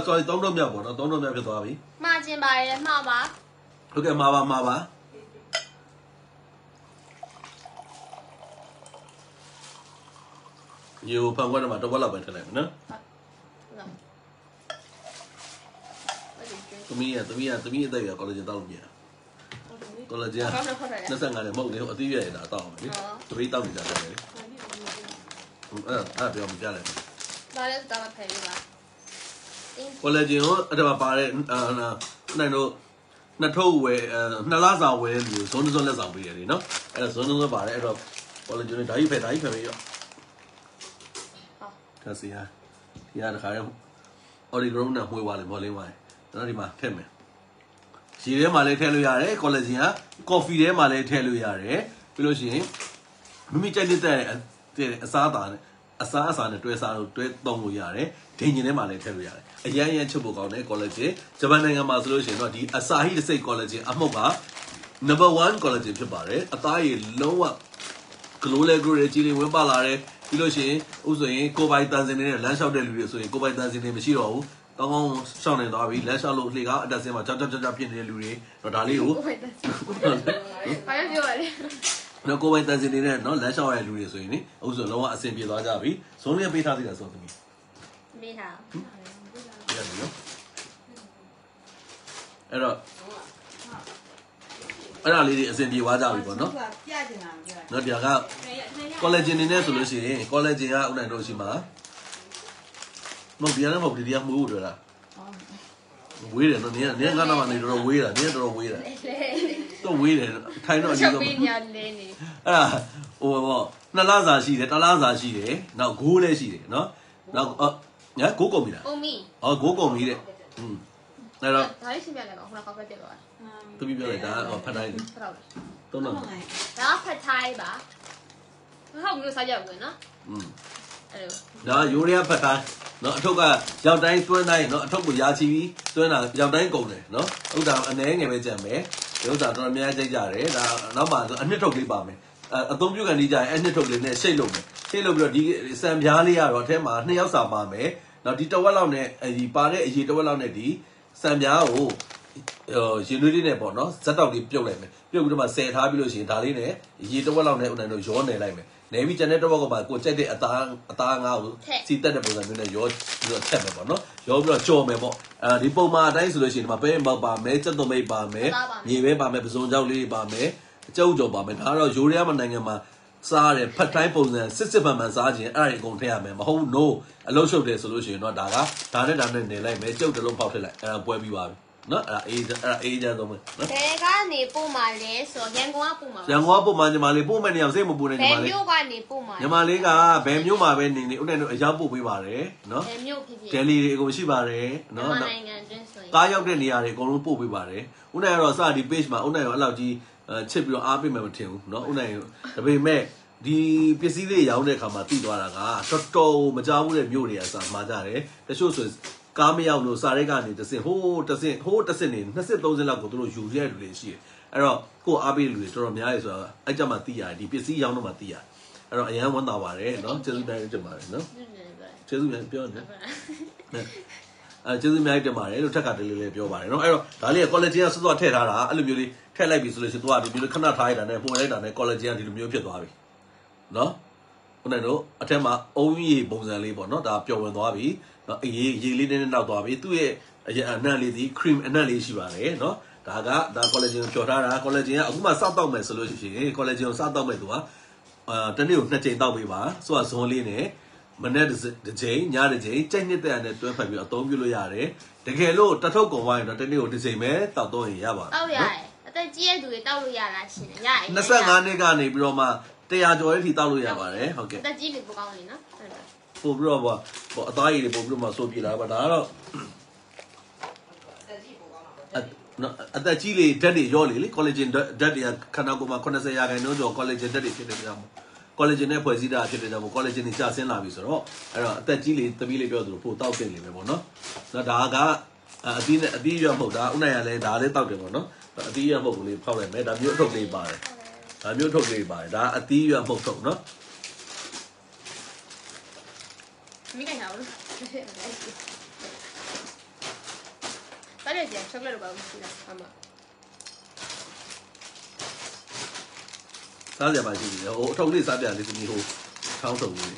sorry 3ထုပ်မြောက်ပေါ့နော်3ထုပ်မြောက်ဖြစ်သွားပြီမှားခြင်းပါတယ်မှားပါဟုတ်ကဲ့မှာပါယူဖန်ခွက်မှာတော့ဘလောက်ပဲထည့်လိုက်မယ်နော်သမီးအသက်ရကောလာဂျင်တောက်လို့ပြရကောလာဂျင်25နဲ့မဟုတ်လေအသီးရရတာတောက်အောင်လေသမီးတောက်နေကြတယ်လေအဲ့ပြောမပြလိုက်ဒါလည်းတောက်ဖယ်ရပါကောလာဂျင်ကိုအဲ့ဒါပါတယ်နိုင်တို့နှစ်ထုပ်ဝယ်နှစ်လစာဝယ်လို့ဇွန်လက်ဆောင်ပေးရတယ်နော်အဲ့ဒါဇွန်ပါတယ်အဲ့တော့ကောလာဂျင်ဓာကြီးဖယ်ပေးရောဒါစီဟာဒီဟာတခါရဲအော်ဒီဂရုံးနဲ့မှွေးသွားလေမော်လင်းသွားတယ်နော်ဒီမှာထည့်မယ်ရေထဲမှာလည်းထည့်လို့ရတယ်ကောလာဂျင်ကကော်ဖီထဲမှာလည်းထည့်လို့ရတယ်ပြီးလို့ရှိရင်မိကြိုက်တဲ့အစားအစာနဲ့တွဲစားလို့တွဲသုံးလို့ရတယ်ဒိန်ဂျင်ထဲမှာလည်းထည့်လို့ရတယ်အရန်ချုပ်ဖို့ကောင်းတယ်ကောလာဂျင်ဂျပန်နိုင်ငံမှာဆိုလို့ရှိရင်တော့ဒီအစာဟိတစိတ်ကောလာဂျင်အမှုတ်က number 1 ကောလာဂျင်ဖြစ်ပါတယ်အသားရည်လုံးဝဂလိုးလေဂရိုးကြီးလေးဝင်ပါလာတယ်ပြီးလို့ရှိရင်ဥဆိုရင်ကိုပိုင်တန်စင်နေတဲ့လမ်းလျှောက်တဲ့လူတွေဆိုရင်ကိုပိုင်တန်စင်တွေမရှိတော့ဘူးကောင်းကောင်းရှောင်းနေသွားပြီလမ်းလျှောက်လို့လှေကအတက်စင်မှာကြောက်ဖြစ်နေတဲ့လူတွေတော့ဒါလေးကိုဘာပြောရလဲနော်ကိုပိုင်တန်စင်နေတဲ့နော်လမ်းလျှောက်ရတဲ့လူတွေဆိုရင်ဥဆိုလုံးဝအဆင်ပြေသွားကြပြီဇုံးလေးပေးထားသေးတာဆိုသမီးပေးထားရတယ်နော်အဲ့တော့အဲ့ဒါလေးတွေအဆင်ပြေသွားကြပြီပေါ့နော်ပြချင်တာနော်ဒီကကောလာဂျင်နေနဲ့ဆိုလို့ရှိရင်ကောလာဂျင်ကဥနိုင်တို့ရှိမှာမဟုတ်ဒီကနေ့မဟုတ်ဒီကမှုတွေ့လားဝေးတယ်နော်နင်ကငါ့နာမနေတော့ဝေးတာနင်တော့ဝေးတာတော့ဝေးတယ်ထိုင်တော့အကြီးဆုံးပညာလေးနေအဲ့ဒါဟိုပေါ့နှစ်လစာရှိတယ်တစ်လစာရှိတယ်နောက်ဂိုးလည်းရှိတယ်နော်နောက်ညာဂိုးကုန်ပြီလားကုန်ပြီဂိုးကုန်ပြီတဲ့အဲ့တော့ဒါလေးရှင်းပြလိုက်ပါခုနကဖတ်ပြသွားသူပြလိုက်ဒါဖတ်တိုင်းသုံးတော့ဒါဖတ်တိုင်းပါဟုတ်မျိုးစားကြဘူးနော်အဲ့ဒါရိုးရဖတ်တိုင်းနော်အထုပ်ကရောက်တိုင်းတွန်းတိုင်းနော်အထုပ်ကိုရာချီပြီးတွန်းတာရောက်တိုင်းကုန်တယ်နော်ဥဒ္ဒါအနှဲငယ်ပဲကြံမယ်ဒီဥစ္စာတော်တော်များကြိုက်ကြတယ်ဒါနောက်မှအနှစ်ထုပ်လေးပါမယ်အသုံးပြုကန်ဒီကြရင်အနှစ်ထုပ်လေးနဲ့ရှိတ်လုပ်မယ်ရှိတ်လုပ်ပြီးတော့ဒီစံပြားလေးကတော့အထဲမှာ2ယောက်စာပါမယ်နော်ဒီတဝက်လောက်နဲ့ဒီပါတဲ့အရေးတဝက်လောက်နဲ့ဒီစံပြားကိုရင်သွေးလေးနဲ့ပေါ့နော်ဇက်တောက်လေးပြုတ်လိုက်မယ်ပြုတ်ပြီးတော့မှဆယ်ထားပြီးလို့ရှိရင်ဒါလေးနဲ့ရေတဝက်လောက်နဲ့ဥနိုင်တို့ရောနယ်လိုက်မယ်နေပြီးကျန်တဲ့တဝက်ကမှကိုကြိုက်တဲ့အသားငါးကိုစီတက်တဲ့ပုံစံမျိုးနဲ့ရောပြီးတော့ချက်မယ်ပေါ့နော်ရောပြီးတော့ကြော်မယ်ပေါ့ဒီပုံမှန်အတိုင်းဆိုလို့ရှိရင်ဒီမှာပဲမောက်ပါမယ်စက်သွမိတ်ပါမယ်မြေပဲပါမယ်ပစုံကြောက်လေးပါမယ်အကျုပ်ကြော်ပါမယ်ဒါကတော့ယူရီးယားနိုင်ငံမှာစားတယ်ဖတ်တိုင်းပုံစံစစ်မှန်စားခြင်းအဲ့ဒါတွေအကုန်ထည့်ရမယ်မဟုတ် no အလုံးရှုပ်တယ်ဆိုလို့ရှိရင်တော့ဒါနဲ့နေလိုက်မယ်ကျုပ်တလုံးပေါက်ထည့်လိုက်အဲ့ဒါပွဲပြီးပါပြီနော်အဲ့ဒါအေးကြတော့မယ်နော်ဘယ်ကနေပို့မှလဲဆိုရန်ကုန်ကပို့မှာရန်ကုန်ကပို့မှာညီမလေးပို့မဲ့နေအောင်စိတ်မပူနဲ့ညီမလေးဘယ်မြို့ကနေပို့မှာညီမလေးကဘယ်မြို့မှာပဲနေဥနဲ့တို့အရောက်ပို့ပေးပါတယ်နော်ဘယ်မြို့ဖြစ်ဖြစ်ဒယ်လီတွေအကုန်ရှိပါတယ်နော်နိုင်ငံတွင်းဆိုရင်ကားရောက်တဲ့နေရာတွေအကုန်လုံးပို့ပေးပါတယ်ဥနဲ့ကတော့စဒီ page မှာဥနဲ့ရောအဲ့လောက်ကြီးချစ်ပြီးတော့အားပေးမယ်မထင်ဘူးနော်ဥနဲ့ဒါပေမဲ့ဒီပစ္စည်းတွေရောင်းတဲ့အခါမှာတည်သွားတာကတော်တော်မကြောက်ဘူးတဲ့မြို့တွေကစမှာကြတယ်တချို့ဆိုကားမရောက်လို့စာရိတ်ကနေတစ်စင်ဟိုးတစ်စင်နေ20-30လောက်ကိုသူတို့ယူရတဲ့လူတွေရှိတယ်အဲ့တော့ကိုအားပေးလူတွေတော်တော်များတယ်ဆိုတာအဲ့ကြမှာသိရတယ်ဒီပစ္စည်းရောင်းတော့မှသိရတယ်အဲ့တော့အရန်ဝမ်းသာပါတယ်နော်ကျေးဇူးတိုင်းတင်ပါတယ်နော်ကျေးဇူးများပြောနေကျေးဇူးများတင်ပါတယ်လို့ထက်ကတလေးလေးပြောပါတယ်နော်အဲ့တော့ဒါလေးက collagen ကစောစောထည့်ထားတာအဲ့လိုမျိုးလေးထည့်လိုက်ပြီဆိုလို့ရှိရင်သူကဒီမျိုးခဏထားရတာနဲ့ပုံလိုက်တာနဲ့ collagen ကဒီလိုမျိုးဖြစ်သွားပြီနော်ခုနကတို့အထက်မှာအုံးရီပုံစံလေးပေါ့နော်ဒါပျော်ဝင်သွားပြီနော်ရေလေးနဲ့နောက်သွားပြီသူ့ရဲ့အနံ့လေးဒီ cream အနံ့လေးရှိပါတယ်နော်ဒါ collagen ကိုဖြော်ထားတာ collagen ကအခုမှစတောက်မယ်ဆိုလို့ရှိရင် collagen ကိုစတောက်မယ်သူကတနေ့ကို2ကြိမ်တောက်ပေးပါဆိုတော့ဇွန်လေးနဲ့မနေ့တစ်ကြိမ်ညတစ်ကြိမ်ကြိုက်နှစ်တဲ့နဲ့တွဲဖက်ပြီးအသုံးပြုလို့ရတယ်တကယ်လို့တထုပ်ကုန်သွားရင်တော့တနေ့ကိုတစ်ကြိမ်ပဲတောက်တော့ရင်ရပါတောက်ရတယ်အသက်ကြီးတဲ့သူတွေတောက်လို့ရလားရှင်ရတယ်25နှစ်ကနေပြီးတော့မှ100ကျော်ရဲ့ထိတောက်လို့ရပါတယ်ဟုတ်ကဲ့အသက်ကြီးပြီပိုကောင်းလေနော်ပို့ပြီးတော့အသားရည်တွေပို့ပြီးတော့မှဆိုပြလာပါဒါကတော့အသက်ကြီးလေဓာတ်တွေရောလေ collagen ဓာတ်တွေကခန္ဓာကိုယ်မှာ80%ကျော် collagen ဓာတ်တွေဖြစ်နေကြမှာ collagen နဲ့ဖွဲ့စည်းတာဖြစ်တဲ့ကြောင့် collagen တွေကျဆင်းလာပြီဆိုတော့အဲ့တော့အသက်ကြီးလေသမီးလေးပြောသလိုပို့တောက်တင်နေပဲပေါ့နော်ဒါကအသီးရွက်မဟုတ်ဒါဥနိုင်ရလဲဒါလေးတောက်တယ်ပေါ့နော်အသီးရွက်မဟုတ်ဘူးလေးဖောက်လိုက်မယ်ဒါမျိုးအထုပ်လေးပါတယ်ဒါမျိုးထုတ်လေးပါတယ်ဒါအသီးရွက်မဟုတ်ထုတ်နော်မိကန်ရအောင်ဘာလဲကြချောကလက်တော့ပါဘူးရှိလားအမစားကြပါရှိတယ်ဟိုအထုပ်လေးစားပြလေးသမီးဟိုထောင်းထုတ်လေး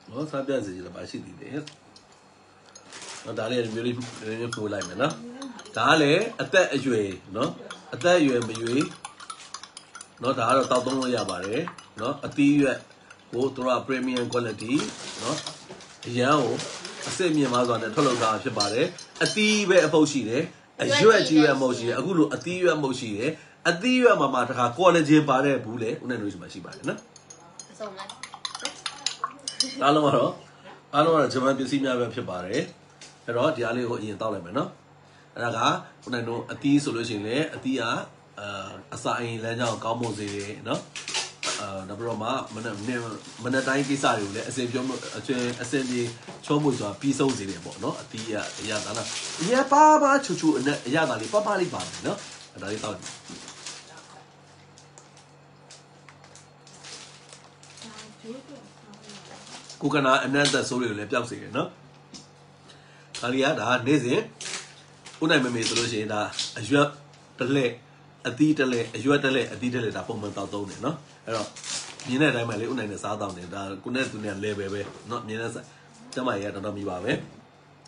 နော်စားပြစီလည်းပါရှိသေးတယ်နော်ဒါလေးမျိုးလေးပို့လိုက်မယ်နော်ဒါကလည်းအသက်အရွယ်နော်အသက်အရွယ်မရွေးနော်ဒါကတော့တောက်သုံးလို့ရပါတယ်နော်အသီးရွက်ကိုသူက premium quality နော်အရန်ကိုအစစ်မြင့်ပါစွာနဲ့ထုတ်လုပ်တာဖြစ်ပါတယ်အသီးပဲအပုတ်ရှိတယ်အရွက်ကြီးပဲမဟုတ်ရှိတယ်အခုလိုအသီးရွက်မဟုတ်ရှိတယ်အသီးရွက်မှာတခါ collagen ပါတဲ့ဘူးလေဦးနဲ့တို့ရှိမှရှိပါတယ်နော်အဆုံးလိုက်အားလုံးကတော့ဂျမန်ပစ္စည်းများပဲဖြစ်ပါတယ်အဲ့တော့ဒီအားလေးကိုအရင်တောက်လိုက်မယ်နော်အဲ့ဒါကဦးနဲ့တို့အသီးဆိုလို့ရှိရင်လေအသီးကအစာအိမ်လမ်းကြောင်းကောင်းဖို့စေတယ်နော်နောက်ပြီးတော့မှမနေ့တိုင်းကိစ္စတွေကိုလည်းအစဉ်ပြောအစဉ်ပြေချောမှုဆိုတာပြီးဆုံးစေတယ်ပေါ့နော်အတီးအရာသားလားအရာပါချူအရာသားလေးပါလေးပါတယ်နော်ဒါလေးတောက်ကိုကနာအနက်သက်ဆိုးတွေကိုလည်းပျောက်စေတယ်နော်ဒါလေးကဒါနေ့စဉ်ဦးနိုင်မမေဆိုလို့ရှိရင်ဒါအရွက်တလဲအသီးတလဲအရွက်တလဲအသီးတလဲဒါပုံမှန်တောက်သုံးတယ်နော်အဲ့တော့မြင်တဲ့အတိုင်းပဲလေဦးနိုင်နဲ့စားတောင်းတယ်ဒါကိုနဲ့သူနဲ့ level ပဲเนาะမြင်တဲ့ကျမကြီးကတော်တော်မြည်ပါပဲ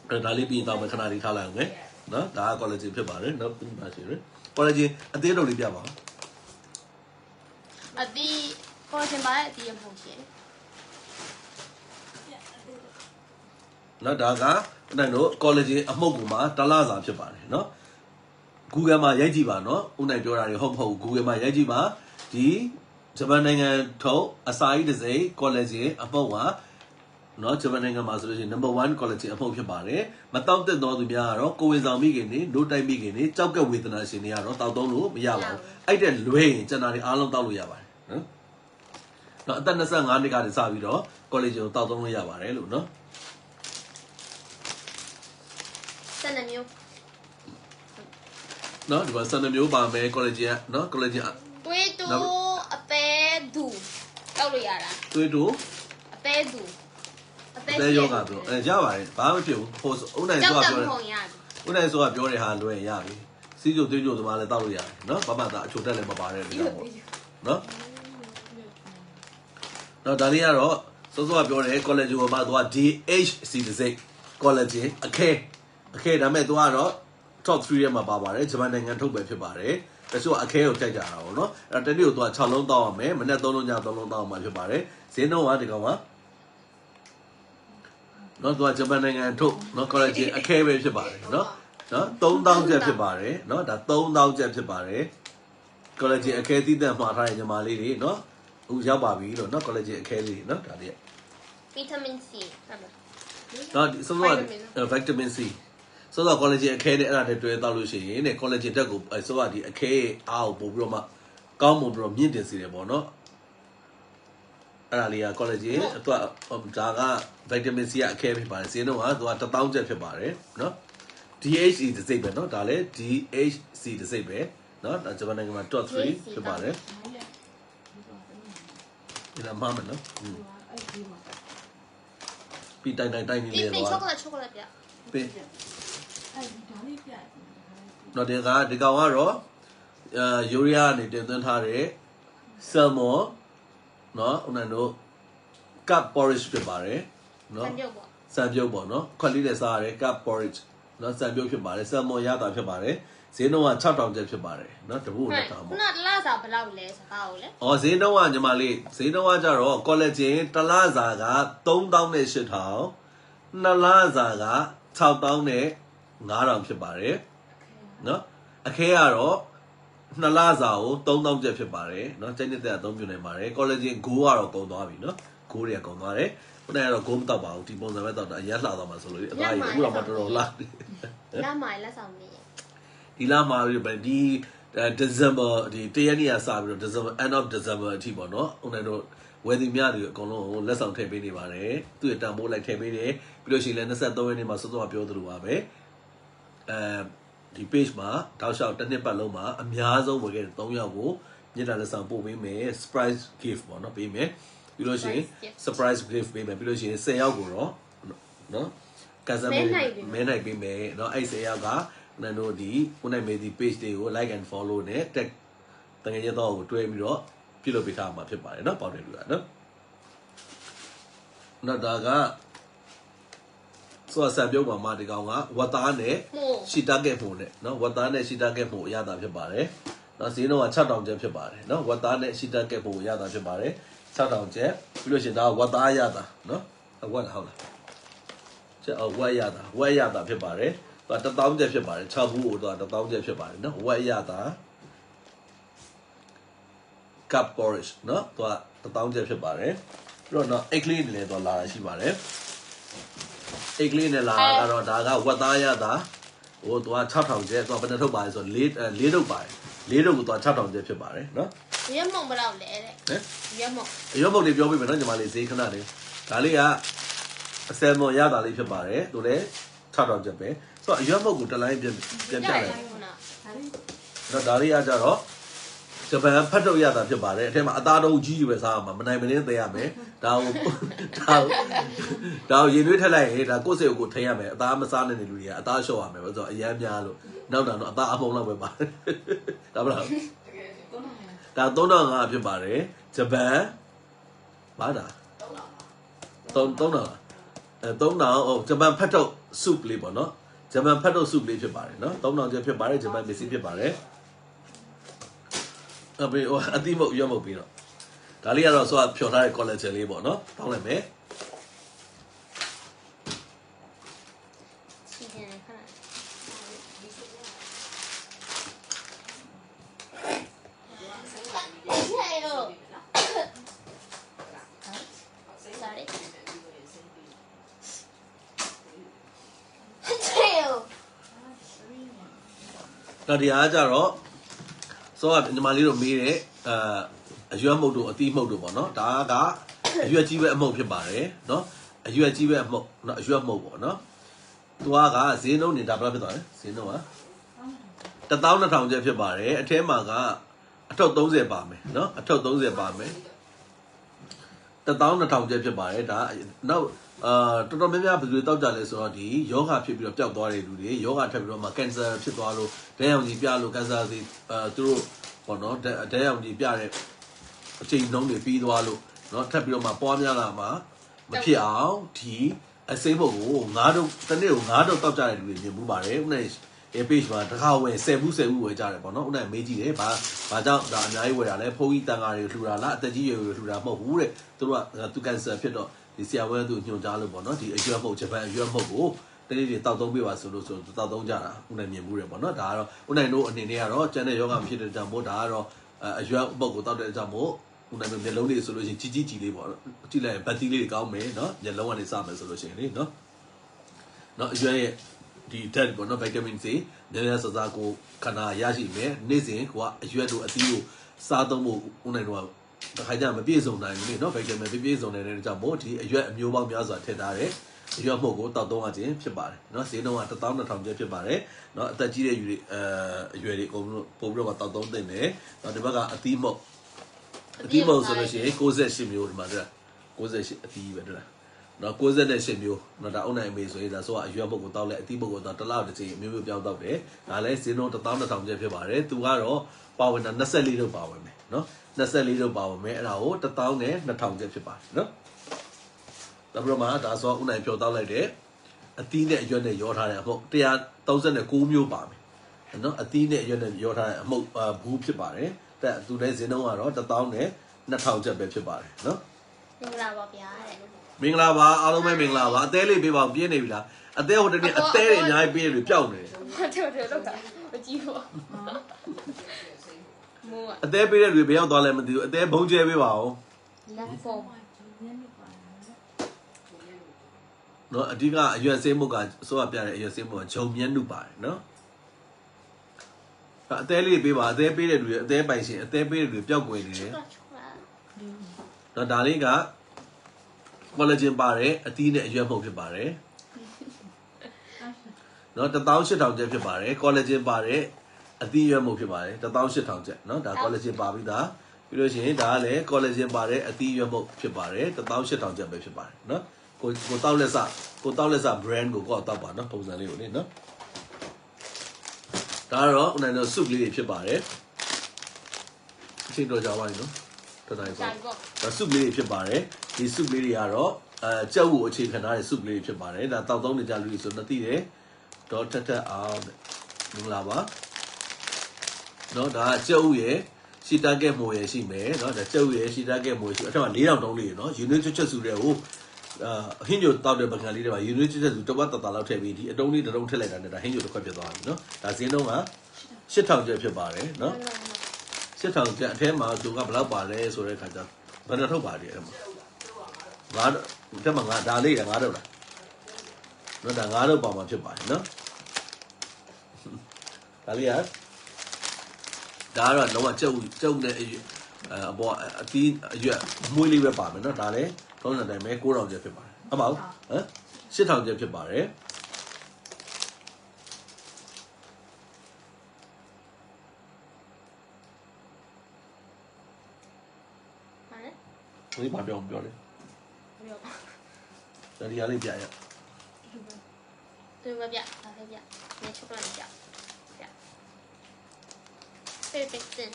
အဲ့ဒါလေးပြီးရင်တောင်းမယ်ခဏလေးထားလိုက်အောင်မယ်เนาะဒါက collagen ဖြစ်ပါတယ်เนาะဒီမှာရှိတယ် collagen အသေးတုပ်လေးပြပါဦးအသီး collagen ပါတဲ့အသီးရဖို့ရှင်เนาะဒါကဦးနိုင်တို့ collagen အမှုတ်ကူမှာတလားစာဖြစ်ပါတယ်เนาะ Google မှာရိုက်ကြည့်ပါเนาะဦးနိုင်ပြောတာတွေဟုတ်မဟုတ် Google မှာရိုက်ကြည့်ပါဒီဂျပန်နိုင်ငံထုတ်အစာကြီးတစ်စိမ် collagen အပုပ်ဟာเนาะဂျပန်နိုင်ငံမှာဆိုလို့ရှိရင် number 1 collagen အပုပ်ဖြစ်ပါတယ်မတောက်တဲ့တော်သူများကတော့ကိုဝင်ဆောင်မိခင်တွေနိုးတိုက်မိခင်တွေကြောက်ကဝေဒနာရှင်တွေကတော့တောက်သုံးလို့မရပါဘူးအဲ့တဲ့လွဲရင်ကျန်တာတွေအားလုံးတောက်လို့ရပါတယ်နော်တော့အသက်25နှစ်ကနေစပြီးတော့ collagen ကိုတောက်သုံးလို့ရပါတယ်လို့နော်12မျိုးနော်ဒီမှာ12မျိုးပါမယ် collagen နော် collagen တွေးတူအသေးတူတောက်လို့ရတာတွေးတူအသေးတူအသေးယောဂပြောရပါတယ်ဘာမှမဖြစ်ဘူးဟိုဦးနိုင်ဆိုတာပြောတယ်ဦးနိုင်ဆိုတာပြောတဲ့ဟာလွယ်ရပြီစီးကျုပ်တွေးကျုပ်သမားလည်းတောက်လို့ရတယ်နော်ဘာမှသာအချိုတက်လည်းမပါတဲ့နေရာပေါ့နော်တော့ဒါလေးကတော့စောစောကပြောတယ် collagen ကိုမှသူက DHC တစ်စိတ် collagen အခဲဒါမဲ့သူကတော့ top 3ထဲမှာပါပါတယ်ဂျပန်နိုင်ငံထုတ်ပဲဖြစ်ပါတယ်တချို့အခဲကိုကြိုက်ကြတာပေါ့နော်အဲ့တော့တနေ့ကိုသူက6လုံးတောက်ရမယ်မနေ့3လုံးည3လုံးတောက်ရမှာဖြစ်ပါတယ်ဈေးနှုန်းကဒီကောင်ကနော်သူကဂျပန်နိုင်ငံထုတ်နော် collagen အခဲပဲဖြစ်ပါတယ်နော်3000ကျပ်ဖြစ်ပါတယ်နော်ဒါ3000ကျပ်ဖြစ်ပါတယ် collagen အခဲသီးသန့်မှာထားတဲ့ညီမလေးတွေနော်အခုရောက်ပါပြီလို့နော် collagen အခဲလေးနော်ဒါလေး vitamin C ဟုတ်လားနော်ဆိုတော့ vitamin C ဆိုတော့ collagen အခဲနဲ့အဲ့ဒါနဲ့တွဲတောက်လို့ရှိရင်တဲ့ collagen တက်ကိုဆိုတော့ဒီအခဲအားကိုပို့ပြီးတော့မှကောင်းမွန်ပြီးတော့မြင့်တင်စေတယ်ပေါ့နော်အဲ့ဒါလေးက collagen သူကဒါက vitamin C ကအခဲဖြစ်ပါတယ်ဈေးနှုန်းကသူက1000ကျပ်ဖြစ်ပါတယ်နော် DHC တစ်စိတ်ပဲနော်ဒါလည်း DHC တစ်စိတ်ပဲနော်ဒါဂျပန်နိုင်ငံမှာ top 3ဖြစ်ပါတယ်ဒီမှာမနော်ပြီးတိုင်းနေလေတော့ chocolate ပြပြီးနော်ဒီကောင်ကတော့ယူရီးယားကနေတင်သွင်းထားတဲ့ salmon နော်ဦးနိုင်တို့ cup porridge ဖြစ်ပါတယ်နော်စံပြုတ်ပေါ့နော်ခွက်လေးနဲ့စားရတယ် cup porridge နော်စံပြုတ်ဖြစ်ပါတယ် salmon ရတာဖြစ်ပါတယ်ဈေးနှုန်းက6000ကျပ်ဖြစ်ပါတယ်နော်တပုတ်နဲ့တောင်းပေါ့ခုနတလားစာဘယ်လောက်လဲစကားကိုလဲဈေးနှုန်းကညီမလေးဈေးနှုန်းကကြတော့ collagen တလားစာက3800နှစ်လားစာက6000နဲ့9000ဖြစ်ပါတယ်နော်အခဲကတော့နှစ်လားစာကို3000ကျပ်ဖြစ်ပါတယ်နော်ကျိုင်းတဲ့အသုံးပြုနိုင်ပါတယ် collagen go ကတော့ကုန်သွားပြီနော် go တွေကကုန်သွားတယ်ခုနကတော့ go မတောက်ပါဘူးဒီပုံစံပဲတောက်တာအရက်လှသွားမှာဆိုလို့အသားကြီးအခုတော့မှတော်တော်လှလမ်းမိုင်လက်ဆောင်နေဒီလမှာဒီ December ဒီတရက်နေ့ကစပြီးတော့ December end of December အထိပေါ့နော်ဦးနိုင်တို့ဝယ်သူများတွေအကုန်လုံးလက်ဆောင်ထည့်ပေးနေပါတယ်သူ့ရဲ့တန်ဖိုးလိုက်ထည့်ပေးတယ်ပြီးလို့ရှိရင်လည်း23ရက်နေ့မှာစောစောပြောသလိုပါပဲဒီ page မှာတောက်လျှောက်တစ်နှစ်ပတ်လုံးမှာအများဆုံးဝယ်ခဲ့တဲ့3ယောက်ကိုမြေတားလက်ဆောင်ပို့ပေးမယ် surprise gift ပေါ့နော်ပေးမယ်ပြီးလို့ရှိရင် surprise gift ပေးမယ်ပြီးလို့ရှိရင်10ယောက်ကိုတော့နော်ကစားမဲနိုင်ပေးမယ်เนาะအဲ့10ယောက်ကနန်တို့ဒီကိုနိုင်မေးဒီ page တွေကို like and follow နဲ့ tag တကယ်ရတော့ကိုတွဲပြီးတော့ပြုလုပ်ပေးထားမှာဖြစ်ပါတယ်เนาะပေါက်တယ်လူကเนาะနောက်ဒါကဆိုဆန်ပြုတ်ပါမှာဒီကောင်ကဝတ်သားနဲ့ရှီတာကက်ဖို့နဲ့เนาะဝတ်သားနဲ့ရှီတာကက်ဖို့အရသာဖြစ်ပါတယ်เนาะဈေးနှုန်းက6000ကျပ်ဖြစ်ပါတယ်เนาะဝတ်သားနဲ့ရှီတာကက်ဖို့အရသာဖြစ်ပါတယ်6000ကျပ်ပြီးလို့ရှိရင်ဒါဝတ်သားအရသာเนาะဝတ်ဟုတ်လားကျဝတ်ရတာဖြစ်ပါတယ်သူက1000ကျပ်ဖြစ်ပါတယ်6ဘူးကိုသူက1000ကျပ်ဖြစ်ပါတယ်เนาะဝတ်ရတာ cup porridge เนาะသူက1000ကျပ်ဖြစ်ပါတယ်ပြီးတော့เนาะအိတ်ကလေးနဲ့လည်းသူလာတာရှိပါတယ်အိတ်ကလေးနဲ့လာတာကတော့ဒါကဝတ်သားရတာဟိုသူက6000ကျပ်သူကဘယ်နှထုတ်ပါလဲဆိုတော့၄ထုတ်ပါတယ်၄ထုတ်ကိုသူက6000ကျပ်ဖြစ်ပါတယ်เนาะရွက်မုံဘယ်လောက်လဲတဲ့ဟမ်ရွက်မုံလေးပြောပြမယ်เนาะညီမလေးဈေးခဏလေးဒါလေးကအစဲမွန်ရတာလေးဖြစ်ပါတယ်သူလည်း6000ကျပ်ပဲဆိုတော့အရွက်မုတ်ကိုတလိုင်းပြန်ပြလိုက်တော့ဒါလေးကကြတော့ဂျပန်ဖတ်ထုတ်ရတာဖြစ်ပါတယ်အထက်မှာအသားတုံးကြီးတွေပဲစားရမှာမနိုင်မင်းသိရမယ်ဒါကိုရင်သွေးထက်လိုက်ရင်ဒါကိုယ့်စိတ်ကိုထိရမယ်အသားမစားနိုင်တဲ့လူတွေကအသားလျှော့ရမယ်ဆိုတော့အရမ်းများလို့နောက်တော့အသားအဖုံလောက်ပဲပါတယ်ဒါမလားဒါ3500ဖြစ်ပါတယ်ဂျပန်ဘာဒါ3000 3000ဂျပန်ဖတ်ထုတ် soup လေးပေါ့နော်ဂျပန်ဖတ်ထုတ် soup လေးဖြစ်ပါတယ်နော်3000ကျပ်ဖြစ်ပါတယ်ဂျပန်ပစ္စည်းဖြစ်ပါတယ်အပြင်အတိမုတ်ရွက်မုတ်ပြီးတော့ဒါလေးကတော့ဆိုတော့ဖြော်ထားတဲ့ collagen လေးပေါ့နော်တောင်းလိုက်မယ်ဒီအားကြတော့စောကညီမလေးတို့မေးတဲ့အရွက်မုတ်တို့အတိမုတ်တို့ပေါ့နော်ဒါကအရွက်ကြီးပဲအမုတ်ဖြစ်ပါတယ်နော်အရွက်ကြီးပဲအမုတ်နော်အရွက်မုတ်ပေါ့နော်သူကဈေးနှုန်းနေတာဘယ်လောက်ဖြစ်သွားလဲဈေးနှုန်းက12000ကျပ်ဖြစ်ပါတယ်အထဲမှာကအထုပ်30ပါမယ်နော်အထုပ်30ပါမယ်12000ကျပ်ဖြစ်ပါတယ်ဒါနောက်တော်တော်များများဘယ်လိုတောက်ကြလဲဆိုတော့ဒီယောဂဖြစ်ပြီးတော့ပျောက်သွားတဲ့လူတွေယောဂထပ်ပြီးတော့မှကင်ဆာဖြစ်သွားလို့ဒဲရောင်ကြီးပြလို့ကင်ဆာစီသူတို့ပေါ့နော်ဒဲရောင်ကြီးပြတဲ့အချိန်နှုန်းတွေပြီးသွားလို့เนาะထပ်ပြီးတော့မှပွားများလာမှာမဖြစ်အောင်ဒီအစိမ်းဘုတ်ကို9တုပ်တစ်နေ့ကို9တုပ်တောက်ကြတဲ့လူတွေမြင်မှုပါတယ်ဥနဲ့ page မှာတစ်ခါဝယ်10ဘူးဝယ်ကြတယ်ပေါ့နော်ဥနဲ့မေးကြည့်တယ်ဘာကြောင့်ဒါအများကြီးဝယ်တာလဲဖုန်းကြီးတန်ဃာတွေလှူတာလားအသက်ကြီးရွယ်တွေလှူတာမဟုတ်ဘူးတဲ့သူတို့ကသူကင်ဆာဖြစ်တော့ဒီဆရာဝန်သူညွှန်ကြားလို့ပေါ့နော်ဒီအရွက်မုတ်ဂျပန်အရွက်မုတ်ကိုတနေ့တွေတောက်သုံးပေးပါဆိုတောက်သုံးကြတာဥနိုင်မြင်မှုတယ်ပေါ့နော်ဒါကတော့ဥနိုင်တို့အနေနဲ့ကတော့ကျန်တဲ့ယောဂမဖြစ်တဲ့ကြောင့်မို့ဒါကတော့အရွက်မုတ်ကိုတောက်တဲ့ကြောင့်မို့ဥနိုင်တို့မျက်လုံးလေးဆိုလို့ရှိရင်ကြီးလေးပေါ့ကြည့်လိုက်ရင်ဘတ်တီးလေးကောင်းမယ်နော်မျက်လုံးကနေစမယ်ဆိုလို့ရှိရင်လေနော်အရွက်ရဲ့ဒီဓာတ်ပေါ့နော်ဗိုက်တာမင် C နည်းနည်းစစားကိုခန္ဓာရရှိမယ်နေ့စဉ်ကအရွက်တို့အသီးတို့စားသုံးဖို့ဥနိုင်တို့ကတခါကျမပြည့်စုံနိုင်ဘူးလေနော်ဗိုက်တာမင်ပြည့်စုံနေတဲ့ကြောင့်မို့ဒီအရွက်အမျိုးပေါင်းများစွာထည့်ထားတယ်အရွက်မှုတ်ကိုတောက်သုံးရခြင်းဖြစ်ပါတယ်နော်ဈေးနှုန်းက12000ကျပ်ဖြစ်ပါတယ်နော်အသက်ကြီးတဲ့ယူတွေအရွယ်တွေအကုန်လုံးပို့ပြီးတော့တောက်သုံးသင့်တယ်နော်ဒီဘက်ကအသီးမှုတ်ဆိုလို့ရှိရင်68မျိုးဒီမှာတွေ့68အသီးပဲတွေ့လားနော်68မျိုးနော်ဒါအုံနိုင်အမေဆိုရင်ဒါဆိုအရွက်မှုတ်ကိုတောက်လိုက်အသီးမှုတ်ကိုတောက်တစ်လောက်တစ်ချိန်မျိုးပြောင်းတောက်တယ်ဒါလည်းဈေးနှုန်း12000ကျပ်ဖြစ်ပါတယ်သူကတော့ပါဝင်တာ24လို့ပါဝင်မယ်နော်24လို့ပါဝင်မယ်အဲ့ဒါကို12000ကျပ်ဖြစ်ပါတယ်နော်နောက်ပြီးတော့မှဒါဆိုဥနိုင်ဖြော်တောက်လိုက်တဲ့အသီးနဲ့အရွက်နဲ့ရောထားတဲ့အမှုတ်139မျိုးပါမယ်နော်အသီးနဲ့အရွက်နဲ့ရောထားတဲ့အမှုတ်ဘူးဖြစ်ပါတယ်တဲ့သူလည်းဈေးနှုန်းကတော့12000ကျပ်ပဲဖြစ်ပါတယ်နော်မင်္ဂလာပါဗျာတဲ့မင်္ဂလာပါအားလုံးပဲမင်္ဂလာပါအသေးလေးပေးပါဦးပြင်းနေပြီလားအသေးဟိုတနေ့အသေးတွေအများကြီးပေးတယ်လို့ပျောက်နေတယ်ဟုတ်လောက်တာမကြည့်ဘူးအသေးပေးတဲ့လူဘယ်ရောက်သွားလဲမသိဘူးအသေးဘုံကျဲပေးပါဦးလက်ဖုန်းနော်အဓိကအရွက်ဆေးမှုကအစိုးရပြတဲ့အရွက်ဆေးမှုကဂျုံမြန်းနုပါတယ်နော် အသေးလေးပေးပါအသေးပေးတဲ့လူတွေအသေးပိုင်ရှင်အသေးပေးတဲ့လူတွေပျောက်ကွယ်နေတယ်နော်ဒါလေးက collagen ပါတယ်အသီးနဲ့အရွက်မှုန့်ဖြစ်ပါတယ်နော်18000ကျပ်ဖြစ်ပါတယ် collagen ပါတယ်အသီးရွက်မှုန့်ဖြစ်ပါတယ်18000ကျပ်နော်ဒါ collagen ပါပြီးသားပြီးလို့ရှိရင်ဒါကလည်း collagen ပါတယ်အသီးရွက်မှုန့်ဖြစ်ပါတယ်18000ကျပ်ပဲဖြစ်ပါတယ်နော်ကိုတောက်လက်စ brand ကိုကောက်တောက်ပါနော်ပုံစံလေးကိုလေနော်ဒါတော့ဦးနိုင်တို့ soup လေးတွေဖြစ်ပါတယ်အချိန်တော်ကြာပါပြီနော်တော်တော်ပါဒါ soup လေးတွေဖြစ်ပါတယ်ဒီ soup လေးတွေကတော့ကြောက်ကိုအခြေခံထားတဲ့ soup လေးတွေဖြစ်ပါတယ်ဒါတောက်သုံးနေကြလူတွေဆိုတော့သိတယ်ဒေါ်ထက်အောင်မင်္ဂလာပါနော်ဒါကြောက်ရဲ့ရှီတာကဲမိုးရဲ့ရှိမယ်နော်ဒါကြောက်ရဲ့ရှီတာကဲမိုးရှိအထက်မှာ4000တုံးလေးနော် unit ချက်စုတဲ့ဟိုဟင်းညိုတောက်တဲ့ပကံလေးတွေမှာ unit ချက်စုတပတ်တလောက်ထည့်ပြီးဒီအတုံးလေးတစ်တုံးထည့်လိုက်တာနဲ့ဒါဟင်းညိုတစ်ခွက်ပြတ်သွားပြီနော်ဒါဈေးနှုန်းက8000ကျပ်ဖြစ်ပါတယ်နော်8000ကျပ်အထဲမှာသူကဘယ်လောက်ပါလဲဆိုတဲ့ခါကျဘယ်နှထုတ်ပါလဲအဲ့မှာငါငါဒါလေးငါတော့လားနော်ဒါငါတော့ပါမှာဖြစ်ပါတယ်နော်ဒါလေးကဒါကတော့လုံးဝကျုပ်နဲ့အပေါ်အတီးအရွက်မွေးလေးပဲပါမယ်နော်ဒါလည်းထုံးစံတိုင်းပဲ9000ကျပ်ဖြစ်ပါတယ်ဟုတ်ပါဘူးဟမ်8000ကျပ်ဖြစ်ပါတယ်ဒီဘာပြောလေဒါဒီရလေးပြရ对不表，打飞表，没吃过的表，表，对对对。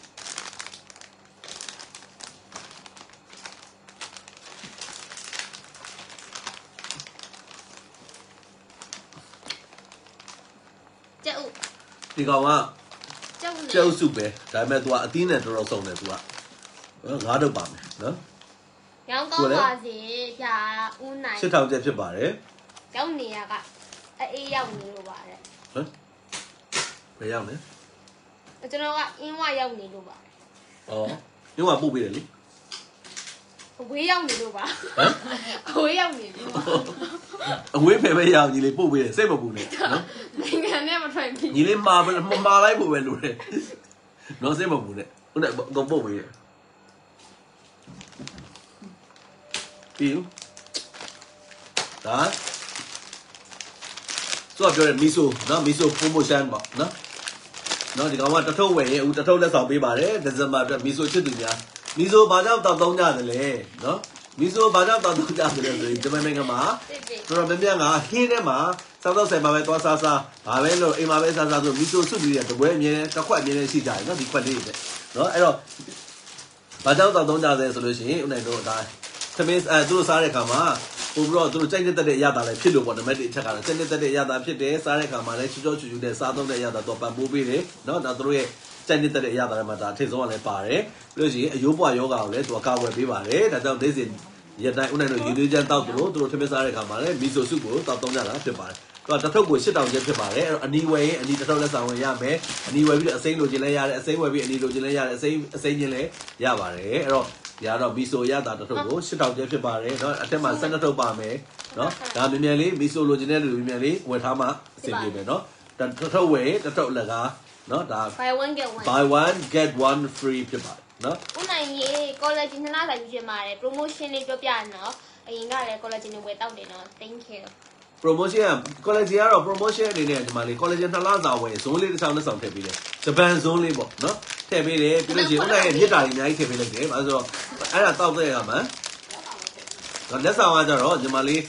ဒီကောင်ကကျုပ်စုပဲဒါပေမဲ့ तू အသီးနဲ့တော်တော်စုံတယ် तू ကငါးတော့ပါမယ်နော်ရောင်းကောင်းပါစေဗျာဦးနိုင်8000ကျပ်ဖြစ်ပါတယ်ရောက်နေရကအေးရောက်နေလို့ပါတယ်ဟမ်ဘယ်ရောက်လဲကျွန်တော်ကအင်းဝရောက်နေလို့ပါဩအင်းဝပို့ပေးတယ်လေအဝေးရောက်နေလို့ပါဟမ်အဝေးရောက်နေလို့ပါအဝေးဖယ်ပဲရောက်ညီလေးပို့ပေးတယ်စိတ်မပူနဲ့နော်နိုင်ငံနဲ့မထွက်ဘူးညီလေးမှာလိုက်ဖို့ပဲလို့တယ်နော်စိတ်မပူနဲ့ဟုတ်တယ်တော့ပို့ပေးတယ်ပြီးဒါဆိုတော့ပြောတယ်မီဆိုနော်မီဆို promotion ပေါ့နော်ဒီကောင်ကတထုပ်ဝယ်ရင်တထုပ်လက်ဆောင်ပေးပါတယ်ဒီဇင်ဘာအတွက်မီဆိုချစ်သူများမီဆိုဘာကြောင့်တောက်သုံးကြတယ်လဲနော်မီဆိုဘာကြောင့်တောက်သုံးကြတယ်လဲဆိုရင်ဂျပန်နိုင်ငံမှာတော်တော်များများကဟင်းထဲမှာစောက်ဆိုင်မှာပဲသွားစားဘာပဲလို့အိမ်မှာပဲစားဆိုမီဆိုစုပြီးတဲ့တပွဲအမြဲတစ်ခွက်အမြဲရှိကြတယ်နော်ဒီခွက်လေးတွေနော်အဲ့တော့ဘာကြောင့်တောက်သုံးကြတယ်ဆိုလို့ရှိရင်ဦးနိုင်တို့ဒါသမင်းသူတို့စားတဲ့ခါမှာပို့ပြီးတော့သူတို့ကြိုက်တဲ့အရာတာလည်းဖြစ်လို့ပေါ့နံပါတ်1အချက်ကတော့ကြိုက်တဲ့အရာတာဖြစ်တယ်စားတဲ့ခါမှာလည်းချူချူတဲ့စားသုံးတဲ့အရာတာတော့ပံ့ပိုးပေးတယ်နော်ဒါသူတို့ရဲ့ကြိုက်တဲ့အရာတာတွေမှာဒါအထိတ်ဆုံးကလည်းပါတယ်ပြီးလို့ရှိရင်အယိုးပွားယောဂါကိုလည်းသူကကာဝယ်ပေးပါတယ်ဒါကြောင့်ဒေးစင်ရတိုင်းဦးနိုင်တို့ရေသွေးချမ်းတောက်သူတို့သမင်းစားတဲ့ခါမှာလည်းမီဆိုစုကိုတောက်သုံးကြတာဖြစ်ပါတယ်တထုပ်ကို8000ကျပ်ဖြစ်ပါတယ်အဲ့တော့အနီဝယ်ရင်အနီတထုပ်လက်ဆောင်ဝင်ရမယ်အနီဝယ်ပြီးတော့အစိမ်းလိုချင်လဲရတယ်အစိမ်းဝယ်ပြီးအနီလိုချင်လဲရတယ်အစိမ်းချင်းလဲရပါတယ်အဲ့တော့ရတော့မီဆိုရတာတထုပ်ကို8000ကျပ်ဖြစ်ပါတယ်เนาะအထက်မှာ12ထုပ်ပါမယ်เนาะဒါမြန်လေးမီဆိုလိုချင်တဲ့လူမြန်လေးဝယ်ထားမှအဆင်ပြေမယ်เนาะတထုပ်ဝယ်တထုပ်လက်ကားเนาะဒါ buy one get one free ဖြစ်ပါတယ်เนาะဦးနိုင်ရေ collagen နှစ်လစာယူချင်ပါတယ် promotion လေးပြောပြနော်အရင်ကလည်း collagen တွေဝယ်တောက်တယ်နော် thank you promotion collagen ကတော့ promotion အနေနဲ့ဒီမှာလေ collagen နှစ်လစာဝယ်ဇုံးလေးတစ်ချောင်းလက်ဆောင်ထည့်ပေးတယ်ဂျပန်ဇုံးလေးပေါ့เนาะထည့်ပေးတယ်ပြီးလို့ရှိရင်ဦးနိုင်ရဲ့မြစ်တာတွေအများကြီးထည့်ပေးလိုက်တယ်ဘာလို့ဆိုတော့အဲ့ဒါတောက်တဲ့အခါမှာလက်ဆောင်ကကြတော့ဒီမှာလေး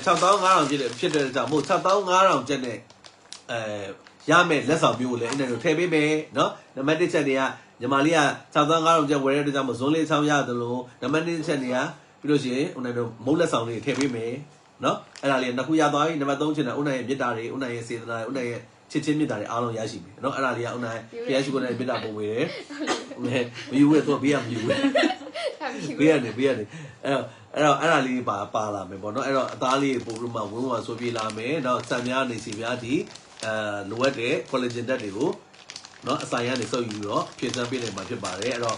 6500ဖြစ်တဲ့ကြောင့်မို့6500ကျပ်နဲ့ရမယ်လက်ဆောင်မျိုးကိုလည်းအဲ့ဒါတို့ထည့်ပေးမယ်เนาะနံပါတ်1ချက်တွေကညီမလေးက6500ကျပ်ဝယ်တဲ့အတွက်ကြောင့်မို့ဇုံးလေးချောင်းရတယ်လို့နံပါတ်2ချက်တွေကပြီးလို့ရှိရင်ဦးနိုင်တို့မုတ်လက်ဆောင်လေးထည့်ပေးမယ်နော်အဲ့ဒါလေးနှစ်ခုရသွားပြီနံပါတ်3ချက်နဲ့ဦးနိုင်ရဲ့မြစ်တာတွေဦးနိုင်ရဲ့စေတနာတွေဦးနိုင်ရဲ့ချစ်ချင်းမြစ်တာတွေအားလုံးရရှိပြီနော်အဲ့ဒါလေးကဦးနိုင်ဖျက်ရှိကိုနဲ့မြစ်တာပုံဝေတယ်မယူဝဲတော့ဘေးကမယူဝဲဘေးကနေအဲ့ဒါလေးပါလာမယ်ပေါ့နော်အဲ့တော့အသားလေးပို့ပြီးမှဝင်းဝါဆိုပြေးလာမယ်နောက်ဆံများနေစီများဒီလိုအပ်တဲ့ collagen ဓာတ်တွေကိုနော်အဆိုင်ကနေစုပ်ယူပြီးတော့ဖြည့်စမ်းပေးနိုင်မှာဖြစ်ပါတယ်အဲ့တော့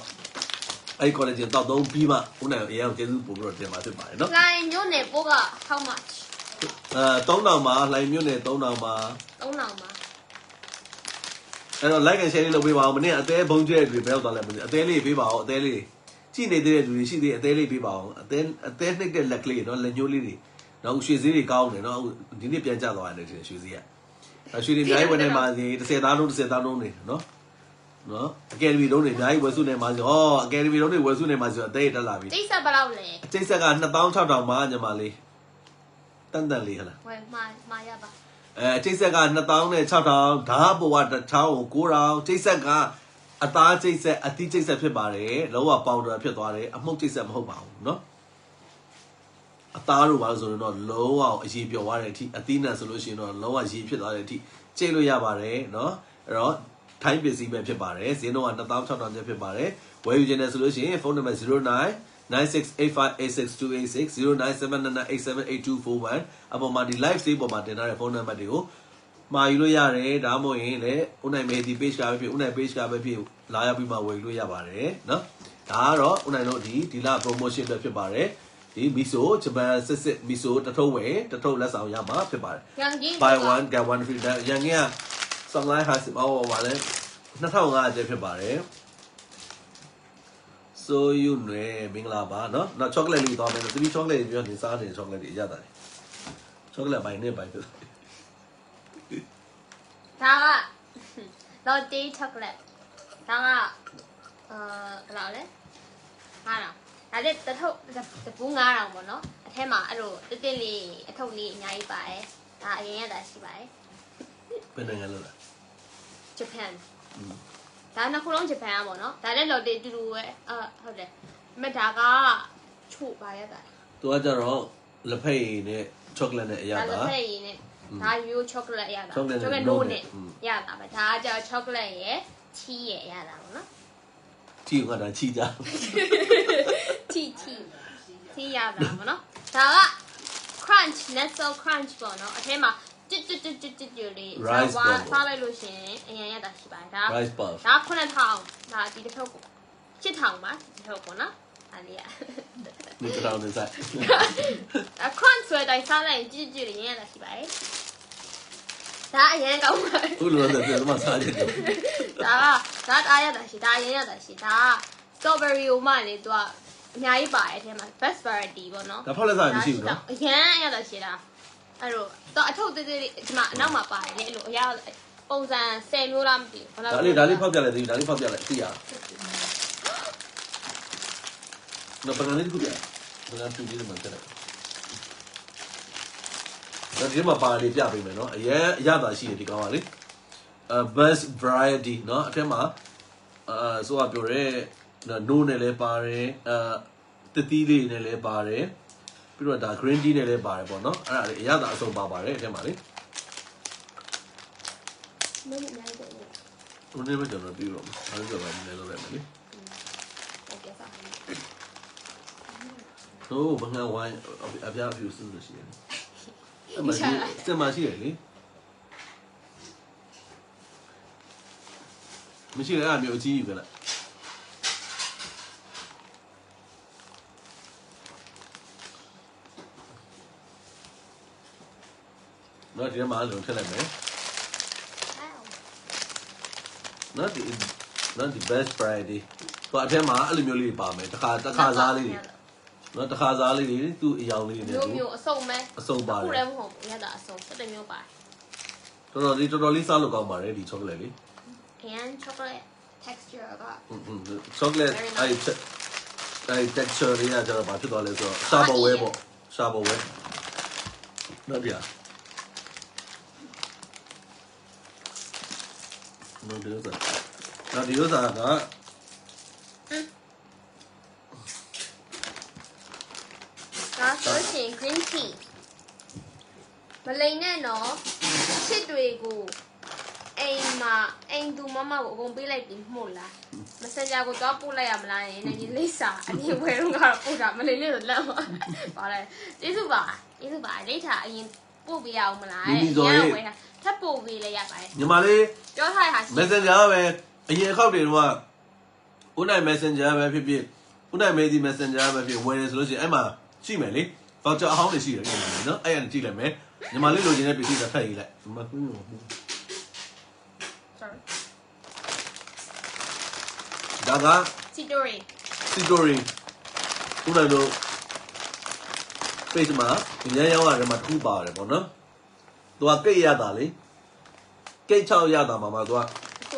အဲ့ collagen တောက်သုံးပြီးမှဦးနိုင်အရင်ကကျေးဇူးပို့ပြီးတော့တင်ပါဖြစ်ပါတယ်နော်လိုင်မျိုးနယ်ပို့က how much 3000မှာလိုင်မျိုးနယ်3000မှာ3000မှာ အဲ့တော့ like and share လေးလုပ်ပေးပါအောင်မနေ့အသေးဘုံကျဲတွေဘယ်ရောက်သွားလဲမသိအသေးလေးပေးပါအောင်အသေးလေးကြည့်နေတဲ့လူတွေရှိသေးအသေးလေးပေးပါအောင်အသေးနှိပ်တဲ့လက်ကလေးနော်လက်ညှိုးလေးတွေနော်ရွှေစည်းတွေကောင်းတယ်နော်ဒီနေ့ပြန်ကျသွားတယ်ရွှေစည်းကရွှေတွေအများကြီးဝင်နေပါစေ10သားလုံး10သားလုံးနေနော်အကယ်ဒမီလုံးတွေအများကြီးဝယ်စုနေပါစေအကယ်ဒမီလုံးတွေဝယ်စုနေပါစေအသေးတက်လာပြီကျိတ်ဆက်ဘယ်လောက်လဲကျိတ်ဆက်က26,000ပါညီမလေးတန်လေးဟလားဝယ်မှာရပါကျိတ်ဆက်က26,000ဓာတ်ပေါ်ကတစ်ချောင်းကို9,000ကျိတ်ဆက်ကအသားကျိတ်ဆက်အသီးကျိတ်ဆက်ဖြစ်ပါတယ်လုံးဝပေါင်တာဖြစ်သွားတယ်အမှုတ်ကျိတ်ဆက်မဟုတ်ပါဘူးနော်အသားတို့ပါဆိုရင်တော့လုံးဝအရေးပြောသွားတဲ့အထိအသီးနှံဆိုလို့ရှိရင်တော့လုံးဝရေးဖြစ်သွားတဲ့အထိကျိတ်လို့ရပါတယ်နော်အဲ့တော့ထိုင်းပစ္စည်းပဲဖြစ်ပါတယ်ဈေးနှုန်းက26,000ကျပ်ဖြစ်ပါတယ်ဝယ်ယူခြင်းနဲ့ဆိုလို့ရှိရင်ဖုန်းနံပါတ်0996858686 097998788241အပေါ်မှာဒီ live stream ပေါ်မှာတင်ထားတဲ့ဖုန်းနံပါတ်တွေကိုမှာယူလို့ရတယ်ဒါမှမဟုတ်ရင်လည်းဦးနိုင်မေဒီ page ကပဲဖြစ်ဦးနိုင် page ကပဲဖြစ်လာရောက်ပြီးမှဝယ်လို့ရပါတယ်နော်ဒါကတော့ဦးနိုင်တို့ဒီလ promotion ပဲဖြစ်ပါတယ်ဒီမီဆိုဂျပန်စစ်မီဆိုတထုပ်ဝယ်တထုပ်လက်ဆောင်ရမှာဖြစ်ပါတယ် buy one get one free ရန်ကင်းက online has ပါလဲ2500ကျပ်ဖြစ်ပါတယ်ဆိုယူနေမင်္ဂလာပါနော်နောက် chocolate လေးသွားမယ်သမီး chocolate ပြောနေစားနေ chocolate တွေရတာလေ chocolate ဘိုင်နဲ့ဘိုင်ဖြစ်ဒါကlotte chocolate ဒါကဘယ်လောက်လဲ9000ဒါလေးတစ်ထုပ်တပူး9000ပေါ့နော်အထက်မှာအဲ့လိုတစ်လေးအထုပ်လေးအများကြီးပါတယ်ဒါအရင်ရတာရှိပါတယ်ဘယ်နိုင်ငံလို့လဲ Japan ဒါနှစ်ခုလုံး Japan อ่ะပေါ့နော်ဒါလည်း lotte တူတူပဲဟုတ်တယ်မဒါကချို့ပါရတာသူကကြတော့လက်ဖက်ရည်နဲ့ chocolate နဲ့အရတာလက်ဖက်ရည်နဲ့ဒါရိုး chocolate ရတာ chocolate နိုးနဲ့ရတာပဲဒါကကြတော့ chocolate ရယ်ချီးရယ်ရတာပေါ့နော်ချီးကတော့ချီးကြချီးရတာပေါ့နော်ဒါက crunch nestle crunch ပေါ့နော်အထဲမှာတစ်လေးစားလိုက်လို့ရှင်အရင်ရတာရှိပါတယ်ဒါ9000ဒါဒီတစ်ထုပ်ကို8000ပါဒီတစ်ထုပ်ပေါ့နော်အဲ့ဒီนี่จะเอาในใจcrunch ဆိုတဲ့အစားလိုက်ကြည့်လေးရတာရှိပါတယ်ဒါအရင်ကောင်းပါဘူးလို့လည်းပြန်မှစားကြတယ်ဒါအားရတာရှိဒါအရင်ရတာရှိဒါ strawberry ကိုမှလေသူကအများကြီးပါတယ်အထဲမှာ best variety ပေါ့နော်ဒါဖောက်လက်စားမရှိဘူးနော်အရင်ရတာရှိတာအဲ့တော့တော့အထုပ်သေးသေးလေးဒီမှာအနောက်မှာပါတယ်လေအဲ့လိုအရာပုံစံ10မျိုးလားမသိဘူးဒါလေးဖောက်ပြလိုက်သေးဒါလေးဖောက်ပြလိုက်သိရနော်ပန်းလေးခုပြပန်းတူလေးမှတက်တယ်ဒါဒီမှာပါလေးပြပေးမယ်နော်အရသာရှိတယ်ဒီကောင်ကလေbest variety နော်အထက်မှာဆိုတော့ပြောရဲနိုးနဲ့လည်းပါတယ်တတိလေးနဲ့လည်းပါတယ်ပြီးတော့ဒါ green tea နဲ့လည်းပါတယ်ပေါ့နော်အဲ့ဒါလေးအရသာအစုံပါပါတယ်အထက်မှာလေမင်းနိုင်တယ်ဘယ်နဲ့ကျွန်တော်ပြီးတော့အားလုံးကြော်ပါနေလို့လည်းမလေဟုတ်ကဲ့ပါဟိုဘငါဝိုင်းအပြားဖြူစလို့ရှိတယ်စမရှိရလေမရှိရအဲ့မျိုးအကြီးကြီးပဲလားနော်ဒီမှာလုံးထည့်လိုက်မယ်နော်ဒီ best Friday တော့အထက်မှာအဲ့လိုမျိုးလေးပါမယ်တခါစားလေးတွေနော်တခါစားလေးတွေသူ့အယောင်လေးတွေနဲ့မျိုးအစုံပဲအစုံပါတယ်ခုလည်းမဟုတ်ဘူးရတာအစုံ7မျိုးပါတယ်တော်တော်လေးစားလို့ကောင်းပါတယ်ဒီ chocolate လေး and chocolate texture ကchocolate အဲ့ texture လေးကကျတော့ဘာဖြစ်သွားလဲဆိုတော့ရှာပေါ်ဝဲပေါ့ရှာပေါ်ဝဲနော်ဒီနော်ဒီဥစားကဒါဆိုရှင် green tea မလိန်နဲ့နော်ချစ်တွေကိုအိမ်သူမမကိုအကုန်ပေးလိုက်ပြီမို့လား messenger ကိုတော့ပို့လိုက်ရမလားနည်းနည်းလေးစာအရင်ဝယ်တော့ကတော့ပို့တာမလိန်လေးတော့လက်ပါလဲကျေးဇူးပါလိထားအရင်ပို့ပေးရအောင်မလားဝယ်တာထပ်ပို့ပေးလိုက်ရပါတယ်ညီမလေးပြောထားတာ messenger ပဲအရင်အခောက်တွေတော့ဦးနိုင် messenger ပဲဖြစ်ဖြစ်ဦးနိုင်မေးဒီ messenger ပဲဖြစ်ဝယ်တယ်ဆိုလို့ရှိရင်အဲ့မှာရှိမယ်လေ voucher အဟောင်းတွေရှိတယ်နော်အဲ့ဒါကြည့်လိုက်မယ်ညီမလေးလိုချင်တဲ့ပစ္စည်းတစ်ဖက်ရေးလိုက်ညီမကွင်းကို sorry Daga Sidori Una no Face ma Yaya Matu bar Bona Do a gay yadali Gay chow yada mama do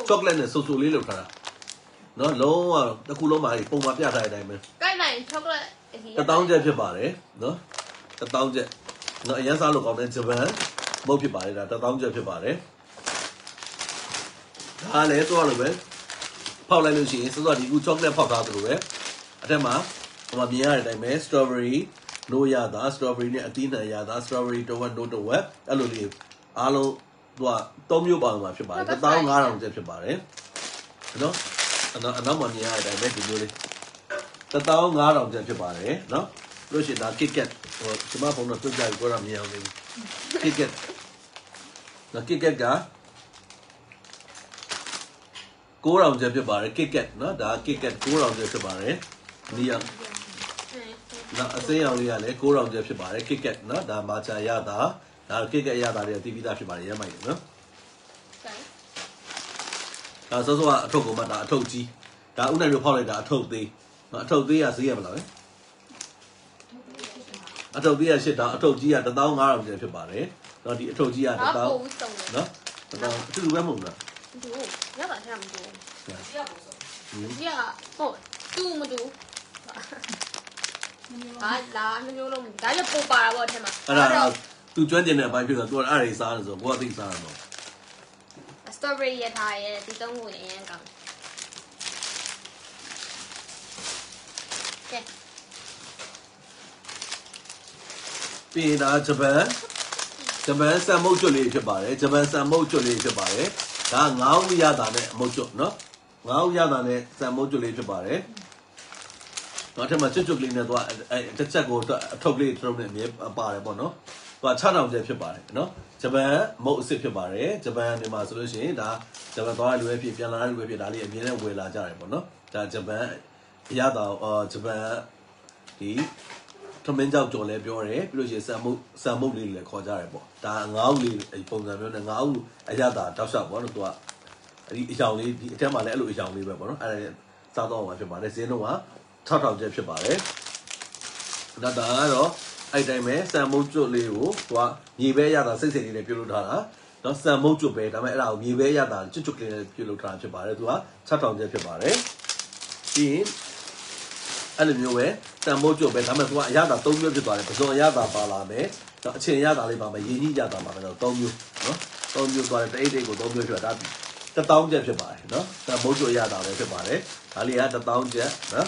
chocolate and so little cara No low the Kuloma Poma Piata diamond chocolate The down jet pare no the down jet no yes I look on it Japan Mopi pare that the down jet pare let's all of it Paula Lucy so that you chocolate pop out of the way Atema Mamia diamond strawberry No yada strawberry Athena yada strawberry to one to web allude Alo Tom you bomb the down around jet pare no another year I met you The town around the Jabari, no? Lucy, now kick it or some up on the two guys go on me. Kick it. Now kick it, guy. Go around the Jabari, kick it, no? The kick it, go around the Jabari. Near. Now I say only a go around the Jabari, kick it, no? The Macha Yada. Now kick it Yada, the TV Jabari, no? That's also a Togomata, a Toji. That one you call it a Togi. I told thee as the ever. I told thee I said, I told you at the down arm of the body. Not the told you at the down. No? The down to the women. Yeah, oh, two do. I just go by what him. To 20 and by people who are sons of what things are. A strawberry yet high, they don't win income. Japan some mutually about it. Japan some mutually about it. Now we are done it, mutual, no? Now we are done it, some mutually about it. Not a much to clean it. The check go totally thrown in a bar, no? But turn out the Pibari, no? Japan, most Pibari, Japan in my solution, that Japan will be Piana will be Dali again, will a jarbo, no? That Japan, Yada or Japan, he. Out to let your because some movie like Cojarabo. Only a program and now I had that touch up one to it's only tell my little is only weapon. I start on what about it. No, talk of Jeff Shabare. That the arrow I time some mutual liu, what Niveya the Sicily de Pilutara, not some mutual bait. I may allow Niveya than Chichuki Pilutra Shabare to a talk of Jeff Shabare. And the way, some mojo bed, I'm a yada, don't you about it, so yada balame, Chin yada libama, Yini yada, don't you, no? Don't you got it 8 days, don't you that? The town jet by, no? The mojo yada, everybody, Ali had the town jet, no?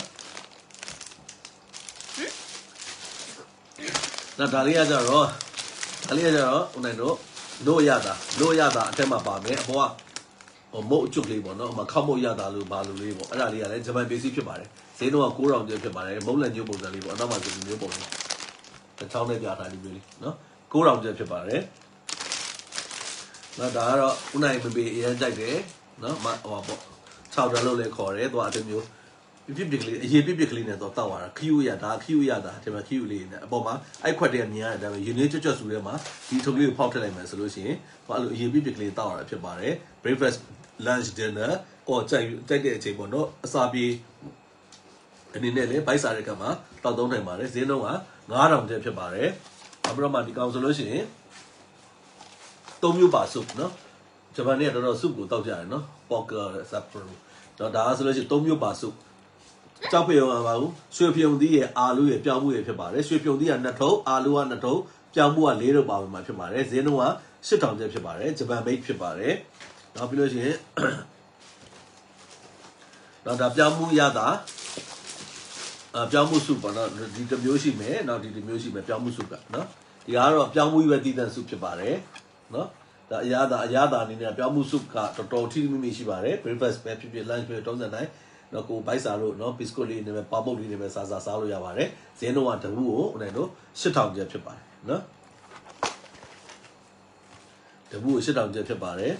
Now, Dalia Jaro, no yada, Tema Bame, or mojo libo, no, Macamo yada, Lubalu libo, and Ali, and Japan basic body. Say no, go around the Pibari, Molan you both live, and I'm not the new body. The town of Yata, really, no? Go around the Pibari. Not Dara, Unai may be a day, no? My child alone call it, what I you. Biblically, the tower, Q Yada, Tema Q Lin, Boma, I quite near them. You need to just remember, he took you popular solution, while he biblically tower at Pibari, breakfast, lunch, dinner, or take a table, no, Sabi. And in the Paisaricama, Tadon Mare, Zenoa, Garam de Pibare, Abramatic solution. Tomu soup, no? Japanese soup, no? Pork supper. The solution Tomu soup. Chapio, Swepion the Alu, Jamu Pibare, Swepion the Nato, Alu and Nato, Jamu and little about my Pibare, Zenoa, sit on the Pibare, Japan made Pibare. Population. Now the Jamu Yada. Jamu soup, not the music may, not the music, but Jamu soup, no? The hour of Jamu Vatitan soup chibare, no? The Yada in a Jamu soup car, to Timi Shibare, breakfast, pepper, lunch, tones and night, no go by Salo, no Piscoli, never Pablo, never Saza Salo Yavare, Zeno want a woo, Nano, sit down Jepare, no? The woo sit down Jepare.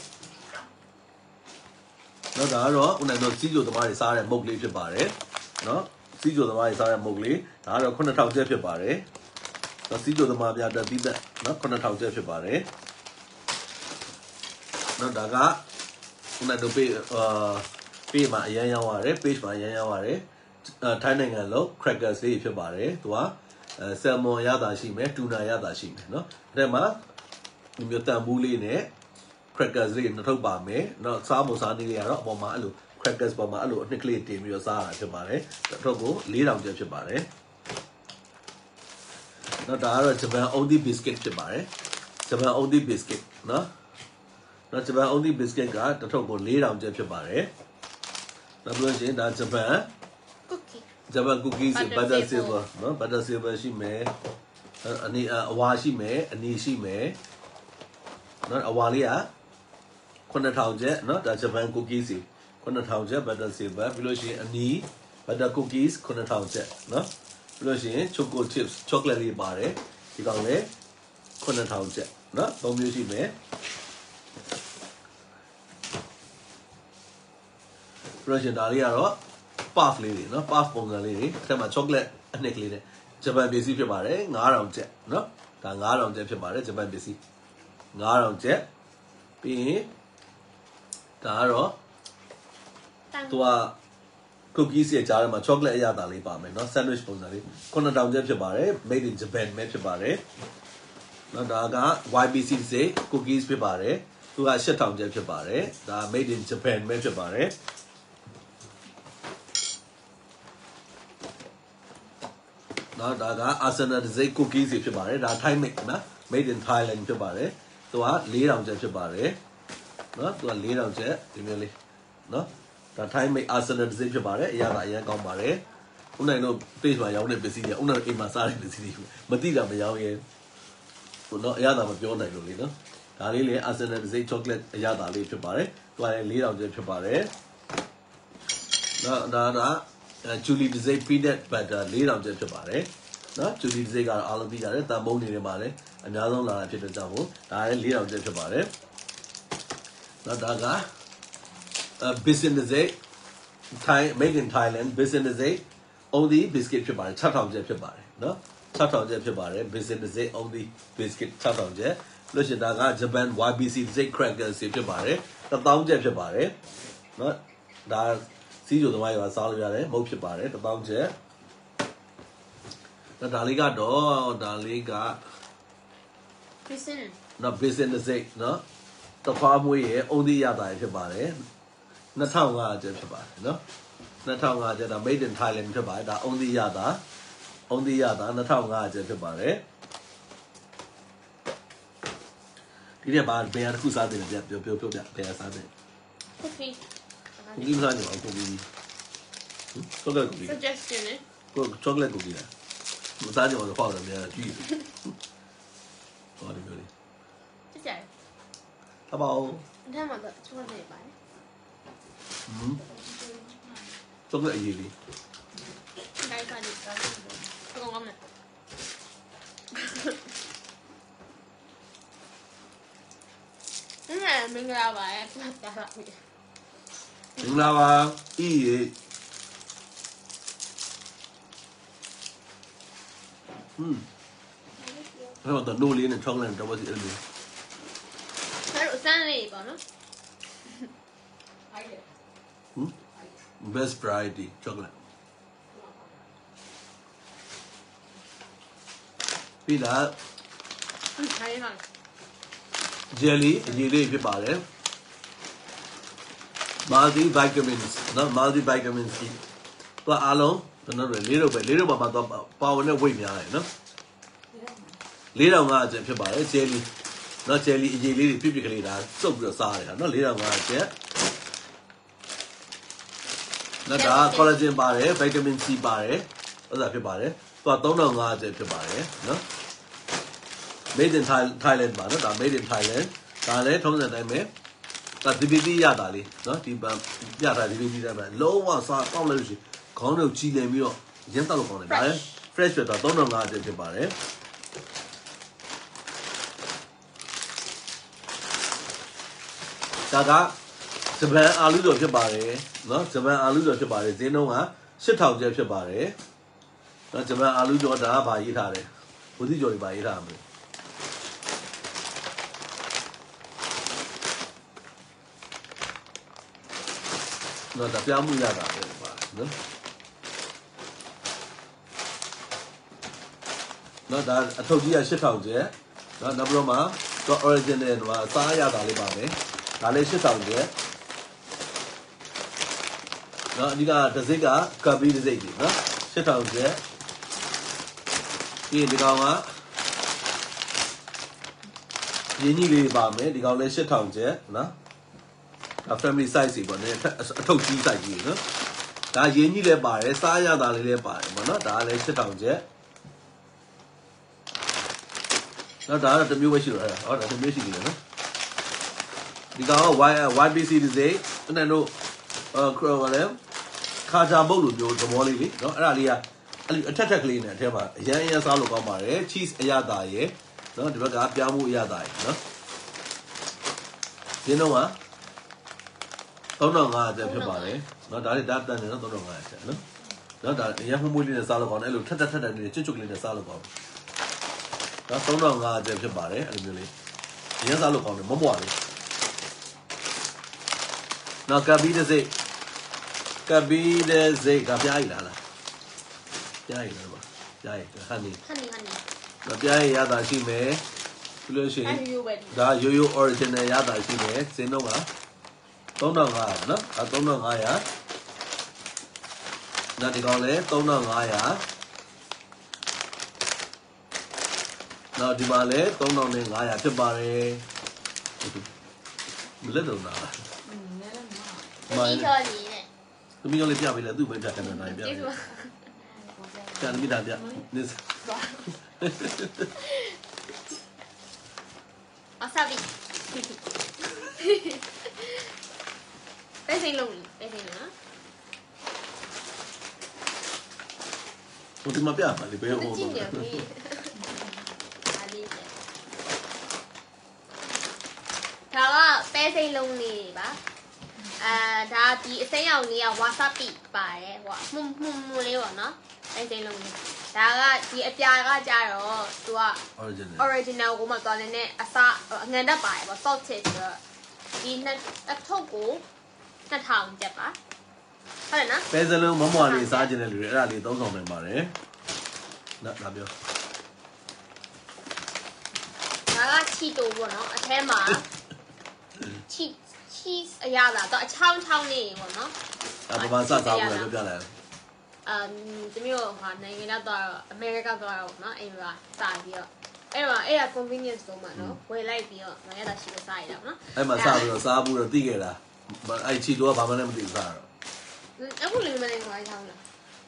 No, the hour, when I don't see you, the Marisar and Mowgli Jepare, no? See you the Marisar Mowgli, I don't want to talk Jepare. No, see you the Mabia, the Bida, not going to talk Jepare. No, Daga, when I do pay, page မှာအရင်ရောက်ရတယ် page မှာအရင်ရောက်ရတယ်ထိုင်းနိုင်ငံလုံး crackers လေးဖြစ်ပါတယ်သူကsalmon ရတာရှိမယ် tuna ရတာရှိမယ်เนาะအဲ့မှာဒီမျိုးတန်ဘူးလေးနဲ့ crackers လေးနှစ်ထုပ်ပါမယ်เนาะစားမစားနည်းလေးကတော့အပေါ်မှာအဲ့လို crackers ပေါ်မှာအဲ့လိုအနှစ်ကလေးတင်ပြီးတော့စားရတာဖြစ်ပါတယ်တစ်ထုပ်ကို4000ကျပ်ဖြစ်ပါတယ်เนาะဒါကတော့ Japan only biscuit ဖြစ်ပါတယ် Japan only biscuit เนาะJapan only biscuit ကတစ်ထုပ်ကို4000ကျပ်ဖြစ်ပါတယ်နောက်ပြီးရင်ဒါ Japan cookies butter silver เนาะ butter silver ရှိမယ်အဝါရှိမယ်အနီရှိမယ်เนาะအဝါလေးက9000ကျပ်เนาะဒါ Japan cookies 9000ကျပ် butter silver ပြီးလို့ရှိရင်အနီ butter cookies 9000ကျပ်เนาะပြီးလို့ရှိရင် choco chips chocolate လေးပါတယ်ဒီကောင်လေး9000ကျပ်เนาะသုံးမျိုးရှိမယ်ပြီးလို့ရှိရင်ဒါလေးကတော့ puff လေးတွေเนาะ puff ပုံစံလေးတွေအဲ့မှာ chocolate အနှစ်ကလေးနဲ့ Japan ပစ္စည်းဖြစ်ပါတယ်9000ကျပ်เนาะဒါ9000ကျပ်ဖြစ်ပါတယ် Japan ပစ္စည်း9000ကျပ်ပြီးရင်ဒါကတော့သူက cookies ရဲ့ကြားထဲမှာ chocolate အရသာလေးပါမယ်เนาะ sandwich ပုံစံလေး9000ကျပ်ဖြစ်ပါတယ် made in Japan ပဲဖြစ်ပါတယ်เนาะဒါက YBC စေ cookies ဖြစ်ပါတယ်သူက8000ကျပ်ဖြစ်ပါတယ်ဒါ made in Japan ပဲဖြစ်ပါတယ်နော်ဒါက Arsenal dessert cookies ဖြစ်ပါတယ်ဒါ Thai made နော် made in Thailand ဖြစ်ပါတယ်သူက4000ကျပ်ဖြစ်ပါတယ်နော်သူက4000ကျပ်ဒီမျိုးလေးနော်ဒါ Thai made Arsenal dessert ဖြစ်ပါတယ်အရသာအရင်ကောင်းပါတယ်ဦးနိုင်တို့ page မှာရောင်းတဲ့ပစ္စည်းတွေဦးနိုင်အိမ်မှာစားတဲ့ပစ္စည်းတွေမသိတာမရောင်းရဲဟိုနော်အရသာမပြောနိုင်လို့လေနော်ဒါလေးလေ Arsenal dessert chocolate အရသာလေးဖြစ်ပါတယ်သူကလည်း4000ကျပ်ဖြစ်ပါတယ်နော်ဒါJulie dessert peanut butter 4000ကျပ်ဖြစ်ပါတယ်နော် Julie dessert ကတော့အားလုံးသိကြတယ်တန်ပုံးနေနေပါလေအများဆုံးလာတာဖြစ်တဲ့ကြောင့်ကိုဒါလည်း4000ကျပ်ဖြစ်ပါတယ်နော်ဒါကbusiness dessert Thai made in Thailand business dessert only biscuit ဖြစ်ပါတယ်6000ကျပ်ဖြစ်ပါတယ်နော်6000ကျပ်ဖြစ်ပါတယ် business dessert only biscuit 6000ကျပ်လို့ရှိရင်ဒါက Japan YBC dessert crackers ဖြစ်ပါတယ်1000ကျပ်ဖြစ်ပါတယ်နော်ဒါစီးကြိုသမားတွေကစားလို့ရတယ်မဟုတ်ဖြစ်ပါတယ်1000ကျပ်ဒါလေးကတော့ဒါလေးက business နော် business နော်တခွားမွေးရဲ့အုံးသီးရတာဖြစ်ပါတယ်2500ကျပ်ဖြစ်ပါတယ်နော်2500ကျပ်ဒါ made in Thailand ဖြစ်ပါတယ်ဒါအုံးသီးရတာ2500ကျပ်ဖြစ်ပါတယ်ဒီနေ့ဘာဘယ်တစ်ခုစားတယ်ပြောပြဘယ်စားတယ် cookie cookie စားနေအောင် cookie chocolate cookie suggestion ကို chocolate cookie လားမစားကြတော့ပေါ့တယ်များကြည့်ဟောဒီမျိုးလေးကြည့်အပေါင်းဒါမှတော့ chocolate ပါတယ်chocolate အရေးလေးတိုင်းပါတယ်ကောင်းမယ်မင်္ဂလာပါရဲ့ဆက်တာပါမင်္ဂလာပါအေးအဲ့တော့နိုးလေးနဲ့ chocolate တော့စီအဲ့လိုအဲ့တော့စမ်းလေးပေါ့နော်best variety chocolate ပြီးလားခိုင်းပါjelly အရေးလေးဖြစ်ပါတယ် multi vitamins နော် multi vitamins သူအားလုံးကျွန်တော်တို့လေးတော့ပါတော့ပါဝင်တဲ့ weight များတယ်နော်4500ကျပ်ဖြစ်ပါတယ် jelly နော် jelly အရေးလေးတွေပြစ်ကလေးဒါစုပ်ပြီးတော့စားရတယ်နော်4500ကျပ်နော်ဒါ collagen ပါတယ် vitamin C ပါတယ်အဲ့ဒါဖြစ်ပါတယ်သူက3500ကျပ်ဖြစ်ပါတယ်နော် made in Thailand ပါနော်ဒါ made in Thailand ဒါလည်းထုံးစံတိုင်းပဲဒါဒီပီတီရတာလေးနော်ဒီပြတာဒီပီတီတိုင်းပဲလုံးဝစားတောက်လိုက်လို့ရှိခေါင်းတို့ကြီးလင်ပြီးတော့ရမ်းတောက်လို့ကောင်းတယ်ဒါလည်း fresh ဖြစ်တော့3500ကျပ်ဖြစ်ပါတယ်ဒါကဂျပန်အာလူကျော်ဖြစ်ပါတယ်နော်ဂျပန်အာလူကျော်ဖြစ်ပါတယ်ဈေးနှုန်းက8000ကျပ်ဖြစ်ပါတယ်နော်ဂျပန်အာလူကျော်ဒါကဘာရေးထားလဲဝစီကျော်တွေဘာရေးထားမလဲ那咱边木亚的吧，那咱投资也是投资，那不罗嘛，做 original 嘛，啥亚的哩吧呗，那哩是投资。那你看这个咖啡的这个，那是投资。ဒီကောင်ကရင်းကြီးလေးပါမယ်ဒီကောင်လည်း8000ကျပ်နော်ဒါ family size တွေပေါ့နည်းအထုပ်ကြီး size ကြီးနော်ဒါရင်းကြီးလည်းပါတယ်စားရတာလေးလည်းပါတယ်ပေါ့နော်ဒါလည်း8000ကျပ်နော်ဒါတော့တစ်မျိုးပဲရှိတော့အဲ့ဒါဟောဒါတစ်မျိုးရှိနေတယ်နော်ဒီကောင်က YBC ဒီစိအဲ့နဲ့တို့ဘာလဲခါချာဘုတ်လိုမျိုးသဘောလေးလေနော်အဲ့ဒါလေးကအထက်ကလေးနဲ့အထဲမှာအရန်စားလို့ကောင်းပါတယ် cheese အရသာရယ်နော်ဒီဘက်ကပြောင်းမှုအရသာရယ်နော်ဒီတော့က3500ကျပ်ဖြစ်ပါတယ်နော်ဒါလေးဒါတန်တယ်နော်3500ကျပ်နော်ဒါအရန်မှုမွေးလေးနဲ့စားလို့ကောင်းတယ်အဲ့လိုထက်လေးကျွတ်ကလေးနဲ့စားလို့ကောင်းတယ်ဒါ3500ကျပ်ဖြစ်ပါတယ်အဲ့လိုမျိုးလေးအရန်စားလို့ကောင်းတယ်မမွားလေးနော်ကဘီတဲ့စိတ်ကပြားရည်လားပြားရည်လားပါပြားရည်ဟန်နီပြားရည်ရတာရှိမယ်ပြီးလို့ရှိရင်ဒါရိုး original ရတာရှိမယ်စင်းတော့က3500နော်3500ဒါဒီကောင်လဲ3500နောက်ဒီမှာလဲ3500ဖြစ်ပါတယ်မလက်တော့လားမိုင်းတော်ကြီးနဲ့သမီးရောလေးပြပေးလဲသူ့ပဲပြခံနိုင်ပြပေးကျန်သမီးဒါပြနေအဆာဘီပဲစိန်လုံးနော်ဟိုဒီမှာပြပါလေဘယ်ဟိုကြည့်နေပြီအားလေးဒါကပဲစိန်လုံးလေးပါဒါဒီအစိမ်းရောင်လေးကဝါဆာပီပါတယ်ဟိုမှုလေးပေါ့နော်အဲစိမ်းလုံးလေးဒါကဒီအပြာကကြတော့သူက original ကိုမှသွားနေအစားငန်တက်ပါတယ်ပေါ့ salted ဆိုတော့ဒီအထုပ်ကို2000ကျပ်ပါဟုတ်တယ်နော်ပဲစလုံးမမွာလေးစားခြင်းတဲ့လူတွေအဲ့ဒါလေးသုံးဆောင်နိုင်ပါတယ်နော်ဒါပြောဒါကချီတိုပေါ့နော်အထဲမှာcheese အရသာတော့အချောင်းလေးပေါ့နော်အဲ့ဘာစားဖို့လဲပြောပြလိုက်ဒီမျိုးဟာနိုင်ငံတော့အမေရိကတော့နော်အိမ်မှာစားပြီးတော့အဲ့က convenience ဆုံးမှာနော်ဝယ်လိုက်ပြီးတော့ငါရတာရှိလို့စားရတာနော်အဲ့မှာစားပြီးတော့စားဖို့တော့သိခဲ့တာအဲ့ချီတော့ဘာမှလည်းမသိဘူးစားတော့အခုလည်းမနေခွာချောင်းလား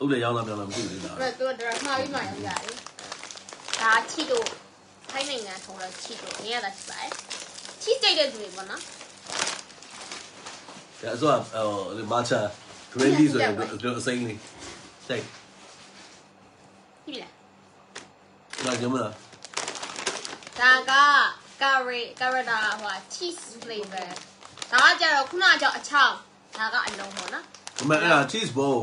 ဥလေရောင်းလာပြောင်းလာမသိဘူးလားအဲ့တော့ဒါမှာပြီးမှရောက်ရတယ်ဒါချီတော့ထိုင်းနိုင်ငံထုံးတော့ချီတော့ငါရတာရှိပါတယ်ချီကြိတ်တဲ့သူတွေပေါ့နော်ဒါဆိုမာချာ ready ဆိုရင်အစိမ်းလေးစိတ်ပြီလားဒါကြမလားဒါက curry ဟို cheese flavor ဒါကကြတော့ခုနကကြောင့်အချောင်းဒါကအလုံးပေါ့နော်အမေအဲ့ဒါ cheese ball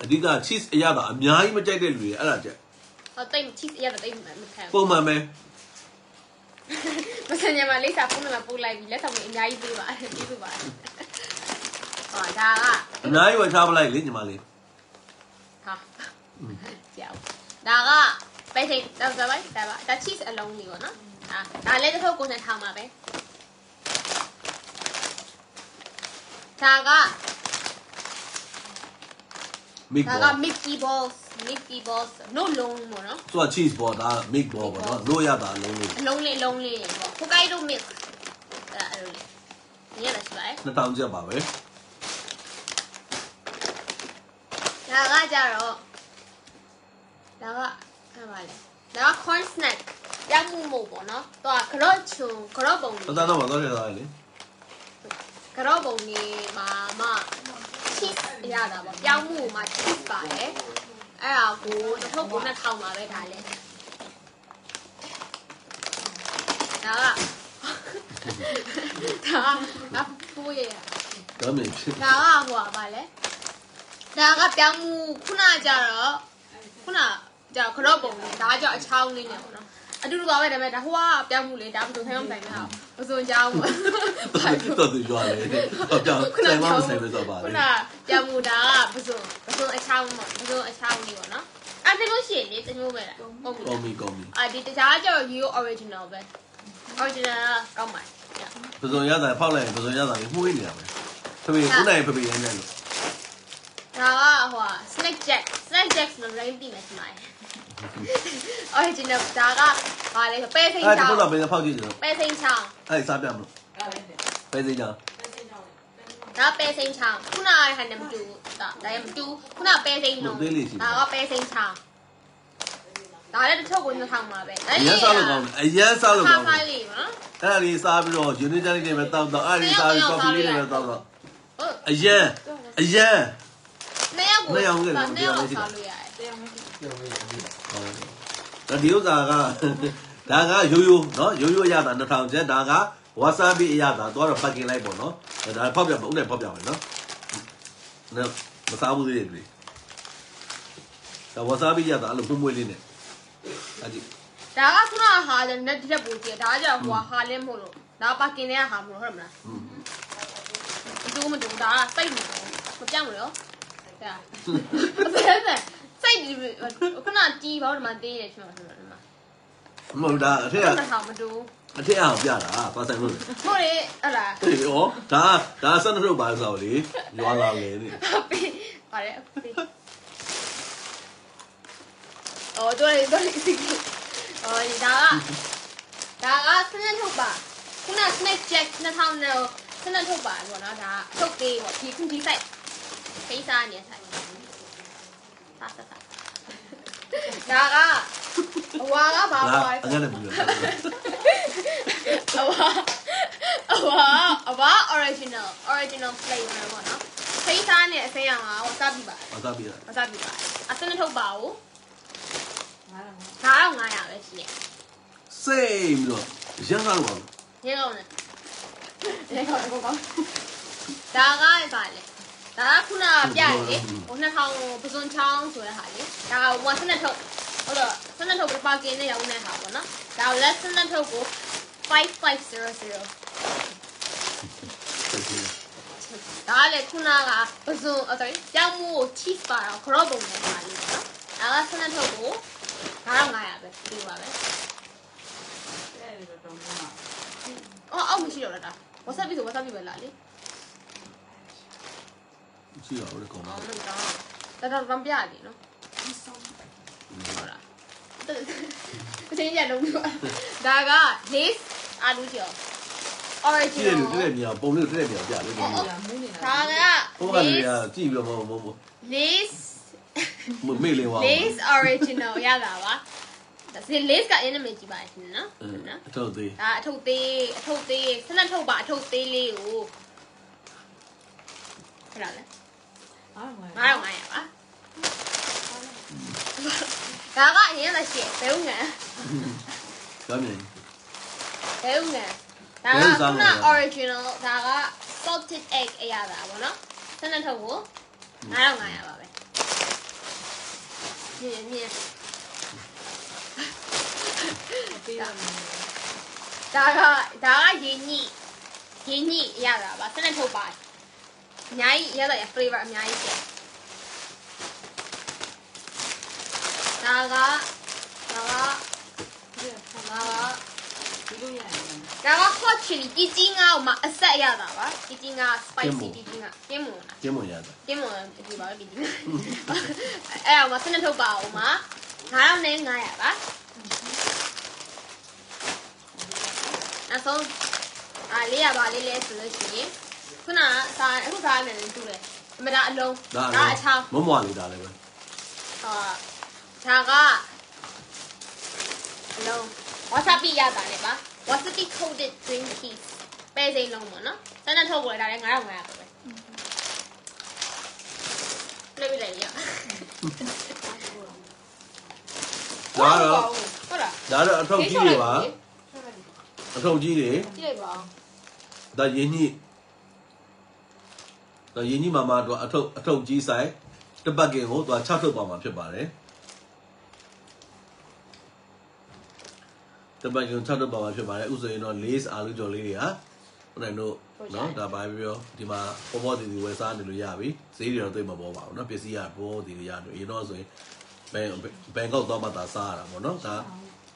အဓိက cheese အရသာအများကြီးမကြိုက်တဲ့လူတွေအဲ့ဒါကြက်ဟောတိတ် cheese အရသာတိတ်မခံပုံမှန်ပဲမစညာမလေးစားဖုန်းနဲ့ပို့လိုက်ပြီးလက်ဆောင်တွေအများကြီးပေးပါကျေးဇူးပါဟောဒါကအများကြီးဝယ်ထားပလိုက်လေညီမလေးဟာကြောက်ဒါကပဲစိတ်တော့စပါဒါ cheese အလုံးလေးပေါ့နော်ဒါလည်းတစ်ထုပ်ကိုနဲ့ထောင်ပါပဲဒါက Mickey balls နို့လုံးပေါ့နော်သူက cheese ball ဒါ Mick ball ပေါ့နော်နို့ရတာအလုံးလေးပေါ့ဟိုကိုက်ဒို mix အဲ့လိုလေးရတာရှိပါတယ်2000ကျပ်ပါပဲဒါကကြတော့ဒါကဘာလဲဒါက corn snack ရမှုမို့ပေါ့နော်သူကကြော့ပုံတော်တော့တော့ရတာလေကြော့ပုံကြီးမှာမှ cheese ရတာပေါ့ပြောင်းမှုမှာ cheese ပါတယ်အဲ့ဒါကိုတစ်ထုပ်ကို2000ပါပဲဒါလဲဒါဖိုးရဒါမင်းဒါကဟိုပါလဲဒါကပြောင်းမှုခုနကြတော့ကြောက်ခရော့ပုံဒါကြောက်အချောင်းလေးနဲ့ပေါ့နော် အတူတူသွားပဲဒါပေမဲ့ဒါဟိုကပြောင်းမှုလေဒါဘယ်လိုထိုင်အောင်တိုင်လဲဟာပစုံကြောင်းတော်သူကြွားလေပြောင်းဆိုင်မဆိုင်ပဲဆိုပါလေခုနပြောင်းမှုဒါကပစုံအချောင်းပေါ့ပစုံအချောင်းလေးပေါ့နော်အဲ့ဒါလို့ရှိရင်လေတမျိုးပဲလားကောင်းပြီဒီတခြားကျတော့ you original ပဲ original ကောင်းပါပစုံရတာဖောက်လိုက်ရင်ပစုံရတာကြီးမှုေးနေတာပဲဖေဖေဦးနိုင်ဖေဖေရမ်းတယ်လို့ဒါကဟို snack jack ဆိုတော့ rain ပြီးမယ်ထင်ပါတယ် original ဒါကဘာလဲပဲစိမ်းချောင်းအဲ့ဒါတော့ဘယ်ဖောက်ကြည့်ကြလို့ပဲစိမ်းချောင်းအဲ့စားပြမလို့ပဲစိမ်းချောင်းဒါပဲစိမ်းချောင်းခုနကဟန်တယ်မတူဒါရမတူခုနပဲစိမ်းလုံးဒါကပဲစိမ်းချောင်းဒါလည်းတစ်ထုပ်ကို2000ပါပဲအရင်စားလို့ကောင်းတယ်အရင်စားလို့ကောင်းတယ်ဖိုင်လေးနော်အဲ့ဒါလေးစားပြီးတော့ယူနီဂျန်လေးတွေပဲတောက်တော့အဲ့ဒီစားပြီးကော်ဖီလေးတွေပဲတောက်တော့အရင်နှစ်ယောက်စားလို့ရတယ်တရားမရှိဒါဒီဥစ္စာကဒါကရိုးရိုးနော်ရိုးရိုးအရသာ2000ကျပ်ဒါကဝါဆာဘီအရသာတော့ပတ်ကင်လိုက်ပေါ့နော်ဒါဖောက်ပြဦးနဲ့ဖောက်ပြမယ်နော်မစားဘူးသေးတယ်ဒါဝါဆာဘီရတာအဲ့လိုမှုမွေးလေးနဲ့အဲ့ဒီဒါကခုနဟာလည်းနဲ့တက်ပူကြည့်ဒါကြောင့်ဟိုဟာလင်းမို့လို့ဒါပတ်ကင်နဲ့ဟာမလို့ဟုတ်မလားဒီမတူဒါစိတ်မပြောင်းဘူးလို့ဒါစိတ်ဒီခုနတီးဘာလို့မှတေးတယ်ချင်မှာမဟုတ်ဒါအထက်ကမတူအထက်အောင်ပြတာပါဆိုင်လို့ဟုတ်လေဟလာဟေးဩဒါစနထုတ်ပါဆိုလေရွာလာလေနေပါတယ်အော်တို့လေအော်ဒါကစနထုတ်ပါခုန snack jack 2000နဲ့စနထုတ်ပါပေါ့နော်ဒါထုတ်သေးပေါ့ဒီခုဒီဆိုင်ဖိစားနေဆိုင်ဒါကအဝါကဘာပေါ်လဲအဲ့ဒါလည်းပြောအဝါ original flavor ပေါ့နော်ဖိစားနေအစိမ်းအောင်ဝါဆာဘီပါဝါဆာဘီပါအစနထုတ်ပါဦး9500ပဲရှိရဲ့စိတ်ပြီးတော့ရန်ကားလို့ပါရန်ကောင်းတယ်ဒါကပါလေဒါကခုနပြရလေဟို2000ပစွန်ချောင်းဆိုတဲ့ဟာလေဒါကဝါစနထုတ်ဟုတ်တော့စနထုတ်ပါကင်းနဲ့ရောင်းနေတာပေါ့နော်ဒါကလက်စနထုတ်ကို5500ဒါလည်းခုနကပစွန်ကြောင်မို့ cheese ပါတော့ခရော့ပုံနဲ့ပါလေနော်ဒါကစနထုတ်ကို9500ပဲပြီးပါပဲအော်မရှိတော့လားဒါဝါဆာဘီဆိုဝါဆာဘီပဲလားလေရှိရအောင်ကောင်းပါဒါတော့ပြရတယ်နော်ဟုတ်လားအချင်းရလုံးဒါက lace အာလူကျော် original တဲ့မြောင်ပုံလေးတဲ့မြောင်ပြလို့ဒါကဟိုကလည်းကြည့်ပြီးတော့မ lace မေ့လေဝါ lace original ရတာပါဒါ lace က enemy ကြည့်ပါရှင်နော်အထုတ်သေးဒါအထုတ်သေးစနထုတ်ပါအထုတ်သေးလေးကိုဟုတ်လား9500ပါဒါကအရင်ကရှိဘဲဦးငန်ဒါမြင်ဘဲဦးငန်ဒါကခုန original ဒါက salted egg အရသာပေါ့နော်စနထုတ်ကို9500ပါပဲမြင်ဒါကရင်းညိအရသာပါစနထုတ်ပါအများကြီးရတာရ flavor အများကြီးကျဒါကhot chili ကြီးငါ့ကိုမှအဆက်ရတာပါကြီးငါ spicy ကြီးငါကျင်းမွန်ရတာကျင်းမွန်ဒီပါပြီအဲ့အောင်မစနထုတ်ပါဦးမှာ9500ပါအဆုံးလေးရပါလေးလဲဆိုလို့ရှိရင်ခုနအခုစားနေတယ်တူတယ်အမဒါအလုံးဒါအချောင်းမမွာလေးဒါလည်းပဲဒါကအလုံးဝါဆာဘီရတာလေပါဝါဆာဘီ coated green peas ပဲစိမ်းလုံးပေါ့နော်စနထုတ်ကိုလည်းဒါလည်း9500ပဲပြည့်ပြည့်လေးရဒါတော့ဟုတ်လားဒါတော့အထုပ်ကြီးတွေပါအထုပ်ကြီးတွေကြည့်လိုက်ပါဒါရင်းညိမမတို့အထုပ်ကြီးဆိုင်တပတ်ကင်ကိုသူက6ထုတ်ပါမှာဖြစ်ပါတယ် တပတ်က6တော့ပါဖြစ်ပါတယ်ဥဆိုရင်တော့ lace အာလူကြော်လေးတွေဟာဦးနိုင်တို့နော်ဒါပါပြီးတော့ဒီမှာပေါ်တီဝယ်စားနေလို့ရပြီဈေးတွေတော့သိမပေါ်ပါဘူးနော်ပစ္စည်းကပေါ်တီတွေရတယ်ရင်တော့ဆိုရင်ဘန်ကောက်တော့မှသာစားရတာပေါ့နော်ဒါ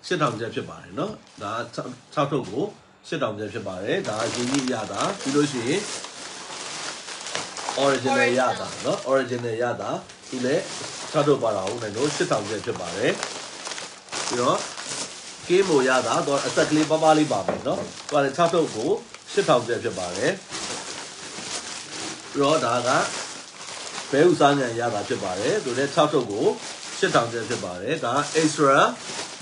8000ကျပ်ဖြစ်ပါတယ်နော်ဒါ6ထုတ်ကို8000ကျပ်ဖြစ်ပါတယ်ဒါအရင်ကြီးရတာပြီးလို့ရှိရင် original ရတာနော် original ရတာဒီလေ6ထုတ်ပါတာဦးနိုင်တို့8000ကျပ်ဖြစ်ပါတယ်ပြီးတော့ကေးမိုရတာတော့အသက်ကလေးပါပါလေးပါမယ်နော်သူကလည်း6ထုတ်ကို8000ကျပ်ဖြစ်ပါတယ်ပြီးတော့ဒါကဘဲဥစားငံရတာဖြစ်ပါတယ်သူလည်း6ထုတ်ကို8000ကျပ်ဖြစ်ပါတယ်ဒါ extra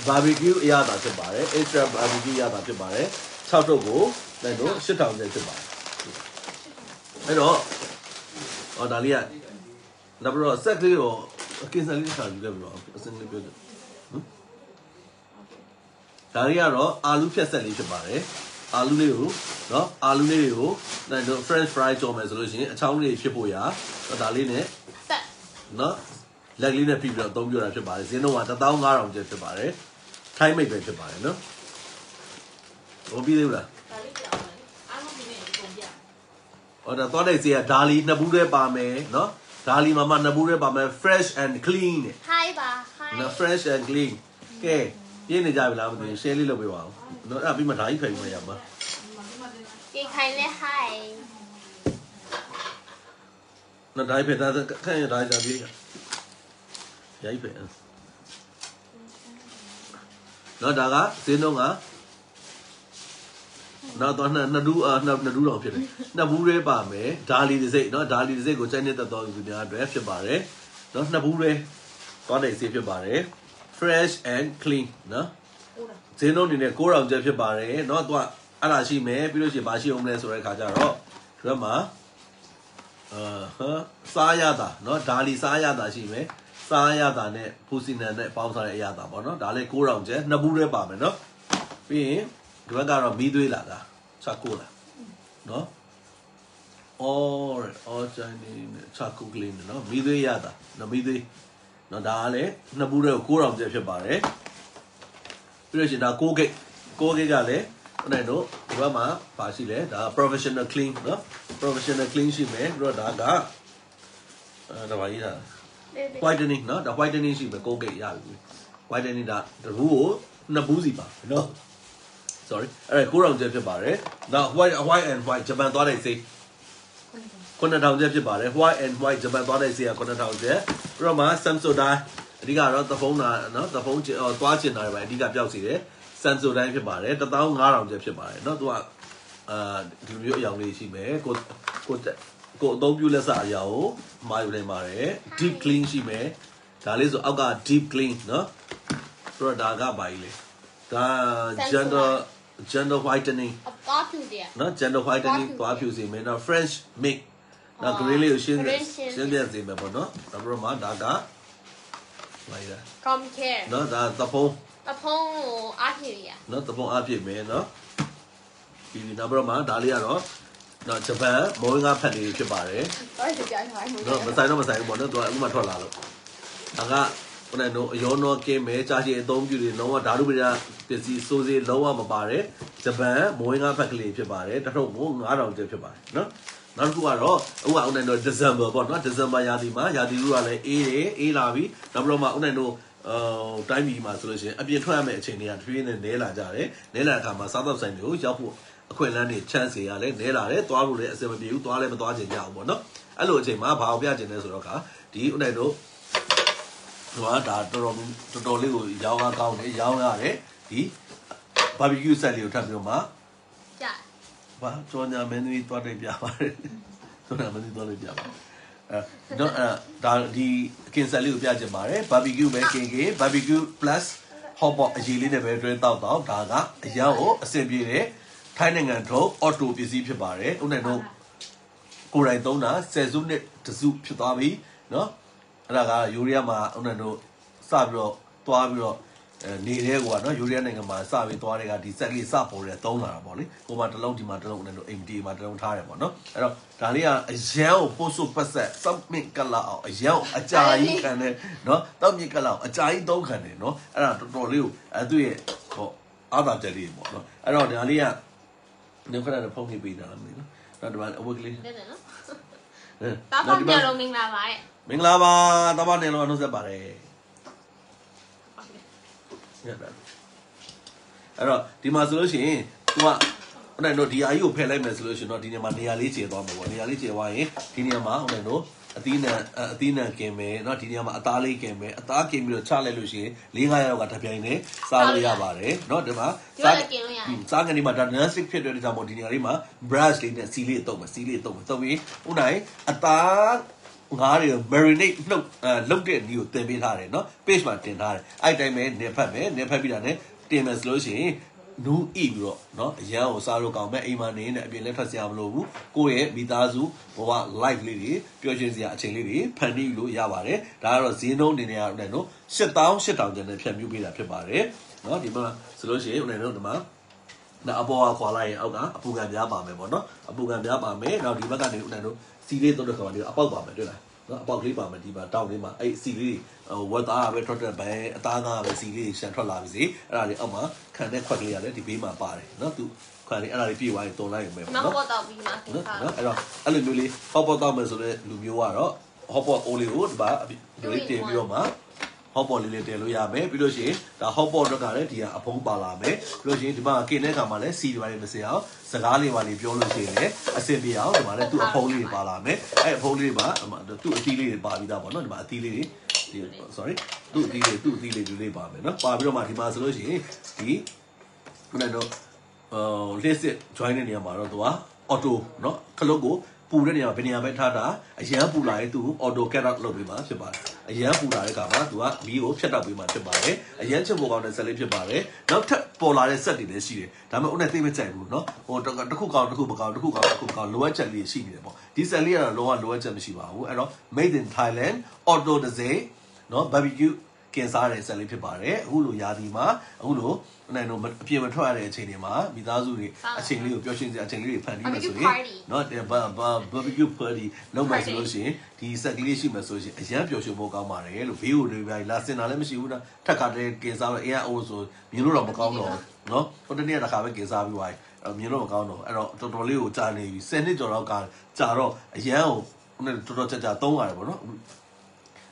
barbecue အရသာဖြစ်ပါတယ် extra barbecue ရတာဖြစ်ပါတယ်6ထုတ်ကိုလည်းတော့8000ကျပ်ဖြစ်ပါတယ်အဲ့တော့ဒါလေးကနောက်ပြီးတော့ set လေးကိုအကင်းစလေးထားယူခဲ့ပြီးတော့အစင်းလေးပြောတယ်ဒါလေးကတော့အာလူဖြတ်ဆက်လေးဖြစ်ပါတယ်အာလူလေးကိုနော်အာလူလေးတွေကိုနိုင်တော့ French fry ကြော်မယ်ဆိုလို့ရှိရင်အချောင်းလေးဖြစ်ဖို့ရဒါလေးနဲ့ဆက်နော်လက်ကလေးနဲ့ပြီးပြီးတော့အသုံးပြတာဖြစ်ပါတယ်ဈေးနှုန်းက15000ကျပ်ဖြစ်ပါတယ်ထိုင်းမိတ်ပဲဖြစ်ပါတယ်နော်ဟောပြီးသေးဘူးလားဒါလေးပြောင်းမယ်အားလုံးဒီနေ့ပုံပြဟောဒါသွားတဲ့ဈေးကဒါလီနှစ်ဘူးတည်းပါမယ်နော်ဒါလီမှာနှစ်ဘူးတည်းပါမယ် fresh and clean နဲ့ hi ပါ hi နော် fresh and clean ကဲပြင်းနေကြပြီလားမသိဘူး share လေးလုပ်ပေးပါဦးနော်အဲ့ပြီးမှဓာကြီးဖယ်ပြီးမှရပါဒီခိုင်လဲ hi နော်ဓာကြီးဖယ်တာခိုင်ရဓာကြီးပြေးရိုက်ဖယ်နော်ဒါကဈေးနှုန်းကနောက်တော့နှစ်ဒူးတော့ဖြစ်တယ်နှစ်ဘူးလေးပါမယ်ဒါလီတစ်စိတ်နော်ဒါလီတစ်စိတ်ကိုကျိုင်းနေတဲ့တော်သူများအတွက်ဖြစ်ပါတယ်နော်နှစ်ဘူးလေးသွားတဲ့ဈေးဖြစ်ပါတယ် fresh and clean နော်ဈေးနှုန်းအနေနဲ့9000ကျပ်ဖြစ်ပါတယ်เนาะသူကအဲ့ဒါရှိမယ်ပြီးလို့ရှိရင်ဘာရှိအောင်လဲဆိုတဲ့ခါကျတော့ဒီဘက်မှာစားရတာเนาะဒါလီစားရတာရှိမယ်စားရတာနဲ့ဖူစီနန်နဲ့ပေါင်းစားတဲ့အရာတာပေါ့เนาะဒါလည်း9000ကျပ်နှစ်ဘူးတည်းပါမယ်เนาะပြီးရင်ဒီဘက်ကတော့မီးသွေးလာတာချက်ကိုလာเนาะall Chinese ချက်ကိုကလေးเนาะမီးသွေးရတာเนาะမီးသွေးเนาะဒါလည်းနှစ်ဘူးတည်းကို9000ကျပ်ဖြစ်ပါတယ်ပြီးလို့ရှိရင်ဒါကိုဂိတ်ကလည်းအဲ့တော့ဒီဘက်မှာပါရှိလဲဒါ professional clean เนาะ professional clean ရှိမယ်ပြီးတော့ဒါကဒါပါရေးတာ whitening เนาะဒါ whitening ရှိမယ်ကိုဂိတ်ရပြီ whitening ဒါတဘူးကိုနှစ်ဘူးစီပါเนาะ sorry အဲ့ဒါ9000ကျပ်ဖြစ်ပါတယ်နောက် white and white ဂျပန်သွားတဲ့စေး9000ကျပ်ဖြစ်ပါတယ် white and white ဂျပန်သွားတဲ့စေးက9000ကျပ်ပြီးတော့မှ Samsung ဒါအဓိကတော့သဖုံးတာเนาะသဖုံးသွားကျင်တာတွေပဲအဓိကပျောက်စီတယ်စန်ဆိုတိုင်းဖြစ်ပါတယ်15000ကျပ်ဖြစ်ပါတယ်เนาะသူကဒီလိုမျိုးအယောင်လေးရှိမယ်ကိုအသုံးပြုလက်စအရာကိုမှာယူနိုင်ပါတယ် deep clean ရှိမယ်ဒါလေးဆိုအောက်က deep clean เนาะဆိုတော့ဒါကဘာကြီးလဲဒါ gender whitening သွားဖြူတယ်เนาะ gender whitening သွားဖြူစီမယ်เนาะ French make နော် grey လေးကိုရှင်းပြစီမယ်ပေါ့เนาะနောက်ပြီးတော့မှဒါကလိုက်တာ come care နော်ဒါသဖုံးကိုအားဖြည့်ရနော်သဖုံးအားဖြည့်မယ်နော်ပြီးနောက်ပြီးတော့မှဒါလေးကတော့နော်ဂျပန်မိုးငါဖက်လေးဖြစ်ပါတယ်ဟုတ်တယ်ကြားထားတယ်နော်မဆိုင်ဘူးပေါ့နော်သူကအခုမှထွက်လာလို့ဒါကခုနကတော့အယောနောကင်းမယ်ကြာရှည်အသုံးပြုတွေလုံးဝဓာတုပဒပစ္စည်းစိုးစေးလုံးဝမပါတယ်ဂျပန်မိုးငါဖက်ကလေးဖြစ်ပါတယ်တစ်ထုပ်ကို9000ကျပ်ဖြစ်ပါတယ်နော်နောက်တစ်ခုကတော့အခုကဦးနိုင်တို့ December ပေါ့နော် December ရာသီမှာရာသီဥတုကလည်းအေးလာပြီနောက်ပြီးတော့မှဦးနိုင်တို့တိုင်းပြည်မှာဆိုလို့ရှိရင်အပြင်ထွက်ရမယ့်အချိန်တွေကထွေးနေနဲလာကြတယ်နဲလာတဲ့အခါမှာစားသောက်ဆိုင်တွေကိုရောက်ဖို့အခွင့်အလမ်းတွေချမ်းစီရလဲနဲလာတယ်သွားလို့လည်းအဆင်မပြေဘူးသွားလည်းမသွားချင်ကြဘူးပေါ့နော်အဲ့လိုအချိန်မှာဘာအောင်ပြချင်လဲဆိုတော့ဒီဦးနိုင်တို့ဟိုကဒါတော်တော်လေးကိုရောင်းကောင်းတယ်ရောင်းရတယ်ဒီ barbecue set လေးကိုထပ်ပြီးတော့မှကြာဘာကြောညာမင်းသမီးသွားတယ်ပြပါတယ်ကြောညာမင်းသမီးသွားတယ်ပြပါတော့ဒါဒီကင်ဆယ်လေးကိုပြချင်ပါတယ် barbecue ပဲ KK barbecue plus hot pot အရေးလေးနဲ့ပဲတွဲတောက်ဒါကအရန်ကိုအဆင်ပြေတယ်ထိုင်းနိုင်ငံထုတ် auto ပစ္စည်းဖြစ်ပါတယ်ဦးနိုင်တို့ကိုယ်တိုင်သုံးတာ10စုနှစ်တစုဖြစ်သွားပြီเนาะအဲ့ဒါကယူရီးယားမှာဦးနိုင်တို့စပြီးတော့သွားပြီးတော့နေတဲ့ကွာเนาะယူရီးယားနိုင်ငံမှာစပြီးသွားတဲ့ကဒီစက်ကလေးစပေါ်တယ်သုံးလာတာပေါ့လေကိုမတစ်လုံးဒီမှာတစ်လုံးဦးနိုင်တို့ MD မှာတစ်လုံးထားတယ်ပေါ့เนาะအဲ့တော့ဒါလေးကအရန်ကိုပို့ဆုပတ်ဆက် submit ကလာအောင်အရန်အကြာကြီးခံတယ်เนาะတောက်မြစ်ကလာအောင်အကြာကြီးသုံးခံတယ်เนาะအဲ့ဒါတော်တော်လေးကိုသူ့ရဲ့ဟော အားသာချက်လေးပေါ့နော်အဲ့တော့ဒါလေးကဒီခဏတော့ဖုန်းပေးတာလားမသိဘူးနော်ဒီမှာအဝတ်ကလေးတဲ့နော်တာပါညလုံးမင်္ဂလာပါရဲ့မင်္ဂလာပါတာပါနေလို့နှုတ်ဆက်ပါတယ်ရတယ်အဲ့တော့ဒီမှာဆိုလို့ရှိရင် तू ကဟိုနဲ့တို့ဒီအာကြီးကိုဖယ်လိုက်မယ်ဆိုလို့ရှိရင်တော့ဒီနေရာမှာနေရာလေးကျဲသွားမှာပေါ့နေရာလေးကျဲသွားရင်ဒီနေရာမှာဟိုနဲ့တို့အသီးနှံกินမယ်เนาะဒီနေရာမှာအသားလေးกินမယ်အသားกินပြီးတော့ချလိုက်လို့ရှိရင်4-5ရောက်ကတပြိုင်နဲ့စားလို့ရပါတယ်เนาะဒီမှာစားကနေမှာဒါ non-stick ဖြစ်တဲ့ကြောင့်မို့ဒီနေရာလေးမှာ brush လေးနဲ့စီလေးတုပ်မယ်စီလေးတုပ်ပြီးဥနိုင်အသားငါးတွေ marinate လုပ်တဲ့ဒီကိုတင်ပေးထားတယ်เนาะ page မှာတင်ထားတယ်အဲ့တိုင်းပဲနေဖက်မယ်နေဖက်ပြီးတာနဲ့တင်မယ်ဆိုလို့ရှိရင်နူးဣပြီးတော့เนาะအရန်ကိုစားလို့ကောင်းမဲ့အိမ်မှာနေနေအပြင်လက်ထွက်စရာမလိုဘူးကိုယ့်ရဲ့မိသားစုဘဝ live လေးတွေပျော်ရွှင်စရာအချိန်လေးတွေဖန်တီးလို့ရပါတယ်ဒါကတော့ဈေးနှုန်းနေနေရတယ်နော်8800ကျန်တဲ့ဖြတ်မြူးပေးတာဖြစ်ပါတယ်เนาะဒီမှာဆိုလို့ရှိရင်ဦးနေတို့ဒီမှာဒါအပေါ်ကခွာလိုက်ရင်အောက်ကအပူခံပြားပါမယ်ပေါ့နော်အပူခံပြားပါမယ်နောက်ဒီဘက်ကနေဦးနေတို့စီလေးတုတ်တဲ့ခါမှာဒီအပေါက်ပါမယ်တွေ့လားနော်အပေါက်လေးပါမယ်ဒီမှာတောင်းလေးမှာအဲ့စီလေးဝက်သားပဲထွက်တဲ့ဘဲအသားကားပဲစီလေးရှန်ထွက်လာပြီစီအဲ့ဒါလေးအောက်မှာခံတဲ့ခွက်လေးရတယ်ဒီဘေးမှာပါတယ်နော်သူခွက်လေးအဲ့ဒါလေးပြေးသွားရင်တုံလိုက်ရုံပဲနော်ဟောပေါ်တော့ပြီးမှခင်ဗျာနော်အဲ့တော့အဲ့လိုမျိုးလေးဟောပေါ်တော့မယ်ဆိုတဲ့လူမျိုးကတော့ဟောပေါ်အိုးလေးကိုဒီမှာဒီလေးတင်ပြီးတော့မှဟောပေါ်လေးတင်လို့ရမယ်ပြီးလို့ရှိရင်ဒါဟောပေါ်တော့ကလည်းဒီကအဖုံးပါလာမယ်ပြီးလို့ရှိရင်ဒီမှာกินတဲ့အခါမှာလည်းစီတွေပါလေးမစင်အောင်စကားလေးပါလေးပြောလို့ရှိရင်လည်းအဆင်ပြေအောင်ဒီမှာလည်းသူ့အဖုံးလေးတွေပါလာမယ်အဲ့အဖုံးလေးတွေပါသူ့အသီးလေးတွေပါပြီးသားပေါ့နော်ဒီမှာအသီးလေးတွေsorry သူ့အသီးလေးဒီလေးပါမယ်နော်ပါပြီးတော့မှဒီမှာဆိုလို့ရှိရင်ဒီခုနကတော့list join တဲ့နေရာမှာတော့သူက auto เนาะခလုတ်ကိုပူတဲ့နေရာဘယ်နေရာပဲထားတာအရန်ပူလာရင်သူ auto cat out လုပ်ပေးမှာဖြစ်ပါတယ်အရန်ပူလာတဲ့အခါမှာသူကမီးကိုဖြတ်တောက်ပေးမှာဖြစ်ပါတယ်အရန်ချက်ပေါ်ကောင်းတဲ့ဆက်လေးဖြစ်ပါတယ်နောက်ထပ်ပေါ်လာတဲ့ဆက်တွေလည်းရှိတယ်ဒါပေမဲ့ဦးနဲ့သိမကြိုက်ဘူးเนาะဟိုတစ်ခုကောင်းတစ်ခုမကောင်းတစ်ခုကောင်းတစ်ခုမကောင်းလိုအပ်ချက်လေးရှိနေတယ်ပေါ့ဒီဆက်လေးကတော့လုံးဝလိုအပ်ချက်မရှိပါဘူးအဲ့တော့ made in Thailand auto design เนาะ barbecue ကင်စားတဲ့ဆက်လေးဖြစ်ပါတယ်အခုလိုယာဒီမှာအခုလိုနိုင်တော့အပြင်မထွက်ရတဲ့အချိန်တွေမှာမိသားစုတွေအချိန်လေးကိုပျော်ရွှင်စရာအချိန်လေးတွေဖန်တီးမယ်ဆိုရင်เนาะbarbecue party လုပ်မယ်ဆိုလို့ရှိရင်ဒီဆက်ကလေးရှိမယ်ဆိုရင်အရန်ပျော်ရွှင်ဖို့ကောင်းပါတယ်လို့ဘေးကိုတွေပြလာစင်တာလည်းမရှိဘူးနော်ထက်ကတည်းကင်စားတော့အရန်အိုးဆိုမြင်လို့တော့မကောင်းတော့เนาะဟိုတနေ့တစ်ခါပဲကင်စားပြီးသွားပြီမြင်လို့မကောင်းတော့အဲ့တော့တော်တော်လေးကိုကြာနေပြီ10နှစ်ကျော်တော့ကြာတော့အရန်ကိုတော်တော်ကြာသုံးရတယ်ပေါ့နော်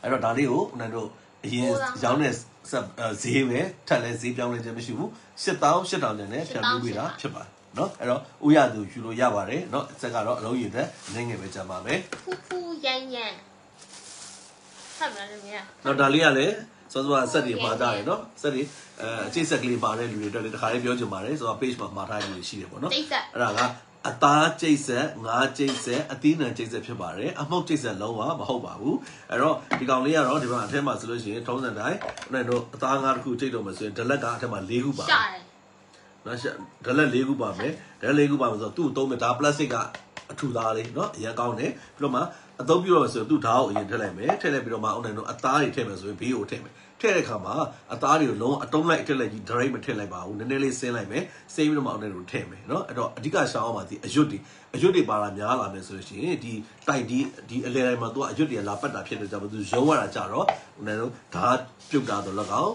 အဲ့တော့ဒါလေးကိုဦးနိုင်တို့အရင်ရောင်းတဲ့ဈေးပဲထက်လဲဈေးပြောင်းလဲခြင်းမရှိဘူး8800ကျန်နဲ့ဖြတ်ပြီးတာဖြစ်ပါတယ်เนาะအဲ့တော့ဥရသူယူလို့ရပါတယ်เนาะစက်ကတော့အလုံးရည်တဲ့နေငယ်ပဲကြမှာပဲဖူဖူရန်ရန်ဆက်မလားမင်းတော့ဒါလေးကလည်းစောစောဆက်တွေမှာတာရယ်เนาะဆက်တွေအကျိတ်ဆက်ကလေးပါတဲ့လူတွေအတွက်လည်းတစ်ခါလေးပြောချင်ပါတယ်ဆိုတော့ page မှာမှာထားရလို့ရှိတယ်ပေါ့เนาะအဲ့ဒါကအသားကျိတ်ဆက်ငါးကျိတ်ဆက်အသီးနှံကျိတ်ဆက်ဖြစ်ပါတယ်အမှုတ်ကျိတ်ဆက်လုံးဝမဟုတ်ပါဘူးအဲ့တော့ဒီကောင်လေးကတော့ဒီမှာအထက်မှာဆိုလို့ရှိရင်ထုံးစံတိုင်းအဲ့တော့အသားငါးတစ်ခုကျိတ်တော့မယ်ဆိုရင်ဒလက်ကအထက်မှာ၄ခုပါရှာတယ်နော်ဒလက်၄ခုပါမယ်ဒလက်၄ခုပါမယ်ဆိုတော့သူ့သုံးမယ်ဒါပလတ်စတစ်ကအထူသားလေးเนาะအရင်ကောင်းတယ်ပြီးတော့မှအသုံးပြုတော့ဆိုသူ့ဓာတ်ကိုအရင်ထည့်လိုက်မယ်ထည့်လိုက်ပြီးတော့မှအောင်တယ်တော့အသားတွေထည့်မယ်ဆိုရင်ဘေးကိုထည့်မယ်ထည့်တဲ့အခါမှာအသားတွေကိုလုံးအတုံးလိုက်ထည့်လိုက်ကြီး direct မထည့်လိုက်ပါဘူးနည်းနည်းလေးဆင်းလိုက်မယ်ဆင်းပြီးတော့မှအောင်တယ်လို့ထည့်မယ်เนาะအဲ့တော့အဓိကရှောင်းအောင်ပါဒီအရွတ်တွေပါလာများလာမယ်ဆိုလို့ရှိရင်ဒီတိုက်ဒီအလဲတိုင်းမှာသူကအရွတ်တွေလာပတ်တာဖြစ်တဲ့ကြောင့်သူရုံးရတာကြတော့ဦးနေတော့ဓာတ်ပြုတ်တာတော့၎င်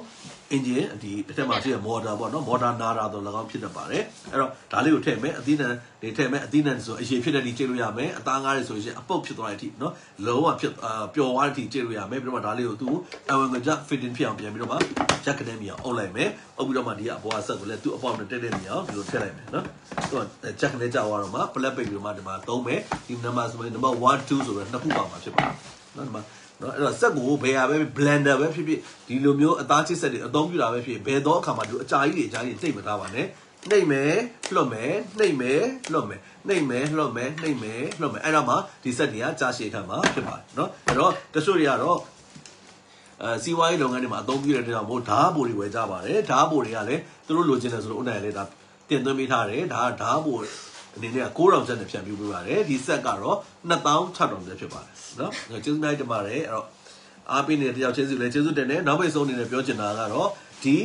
းအင်ဂျင်ဒီအထက်မှာရှိတဲ့ motor ပေါ့နော် motor နာတာတော့၎င်းဖြစ်တတ်ပါတယ်အဲ့တော့ဒါလေးကိုထည့်မယ်အသီးနှံတွေထည့်မယ်အသီးနှံဆိုအရင်ဖြစ်တဲ့ဒီကျိတ်လို့ရမယ်အသားငါးတွေဆိုရင်အပုတ်ဖြစ်သွားတဲ့အထိနော်လုံးဝဖြစ်ပျော်သွားတဲ့အထိကျိတ်လို့ရမယ်ပြီးတော့မှဒါလေးကိုသူအဝင်က fitting ဖြစ်အောင်ပြန်ပြီးတော့မှ jack ကနေမြောင်အုပ်လိုက်မယ်အုပ်ပြီးတော့မှဒီကအပေါ်ကဆက်ကိုလည်းသူ့အပေါက်နဲ့တက်တဲ့မြောင်ဒီလိုထည့်လိုက်မယ်နော်သူက jack နဲ့ကြောက်သွားတော့မှ plug ပိတ်ပြီးတော့မှဒီမှာသုံးမယ်ဒီ number ဆိုရင် number 1 2ဆိုတော့နှစ်ခုပါမှာဖြစ်ပါတယ်နော်ဒီမှာနော်အဲ့တော့စက်ကိုဘယ်ဟာပဲ blender ပဲဖြစ်ဖြစ်ဒီလိုမျိုးအသားချစ်စက်တွေအသုံးပြုတာပဲဖြစ်ဘယ်တော့အခါမှဒီအကြာကြီးတိတ်မသားပါနဲ့နှိပ်မယ်လွတ်မယ်နှိပ်မယ်လွတ်မယ်နှိပ်မယ်လွတ်မယ်နှိပ်မယ်လွတ်မယ်အဲ့တော့မှဒီစက်တွေကကြာရှည်ခံမှာဖြစ်ပါတယ်နော်အဲ့တော့တချို့တွေကတော့စီဝိုင်းလုပ်ငန်းတွေမှာအသုံးပြုတဲ့တဲ့ကြောင့်မို့ဓာတ်ဘိုတွေဝယ်ကြပါတယ်ဓာတ်ဘိုတွေကလည်းသူတို့လိုချင်တယ်ဆိုလို့ဥနိုင်လည်းဒါတင်သွင်းပေးထားတယ်ဒါကဓာတ်ဘိုအနေနဲ့9000ကျပ်နဲ့ဖြန့်ပြပေးပါတယ်ဒီဆက်ကတော့2600ကျပ်ဖြစ်ပါတယ်နော်ကျေးဇူးများတင်ပါတယ်အဲ့တော့အားပေးနေတဲ့တယောက်ချင်းစီလည်းကျေးဇူးတင်တယ်နောက်ပိတ်ဆုံးအနေနဲ့ပြောချင်တာကတော့ဒီ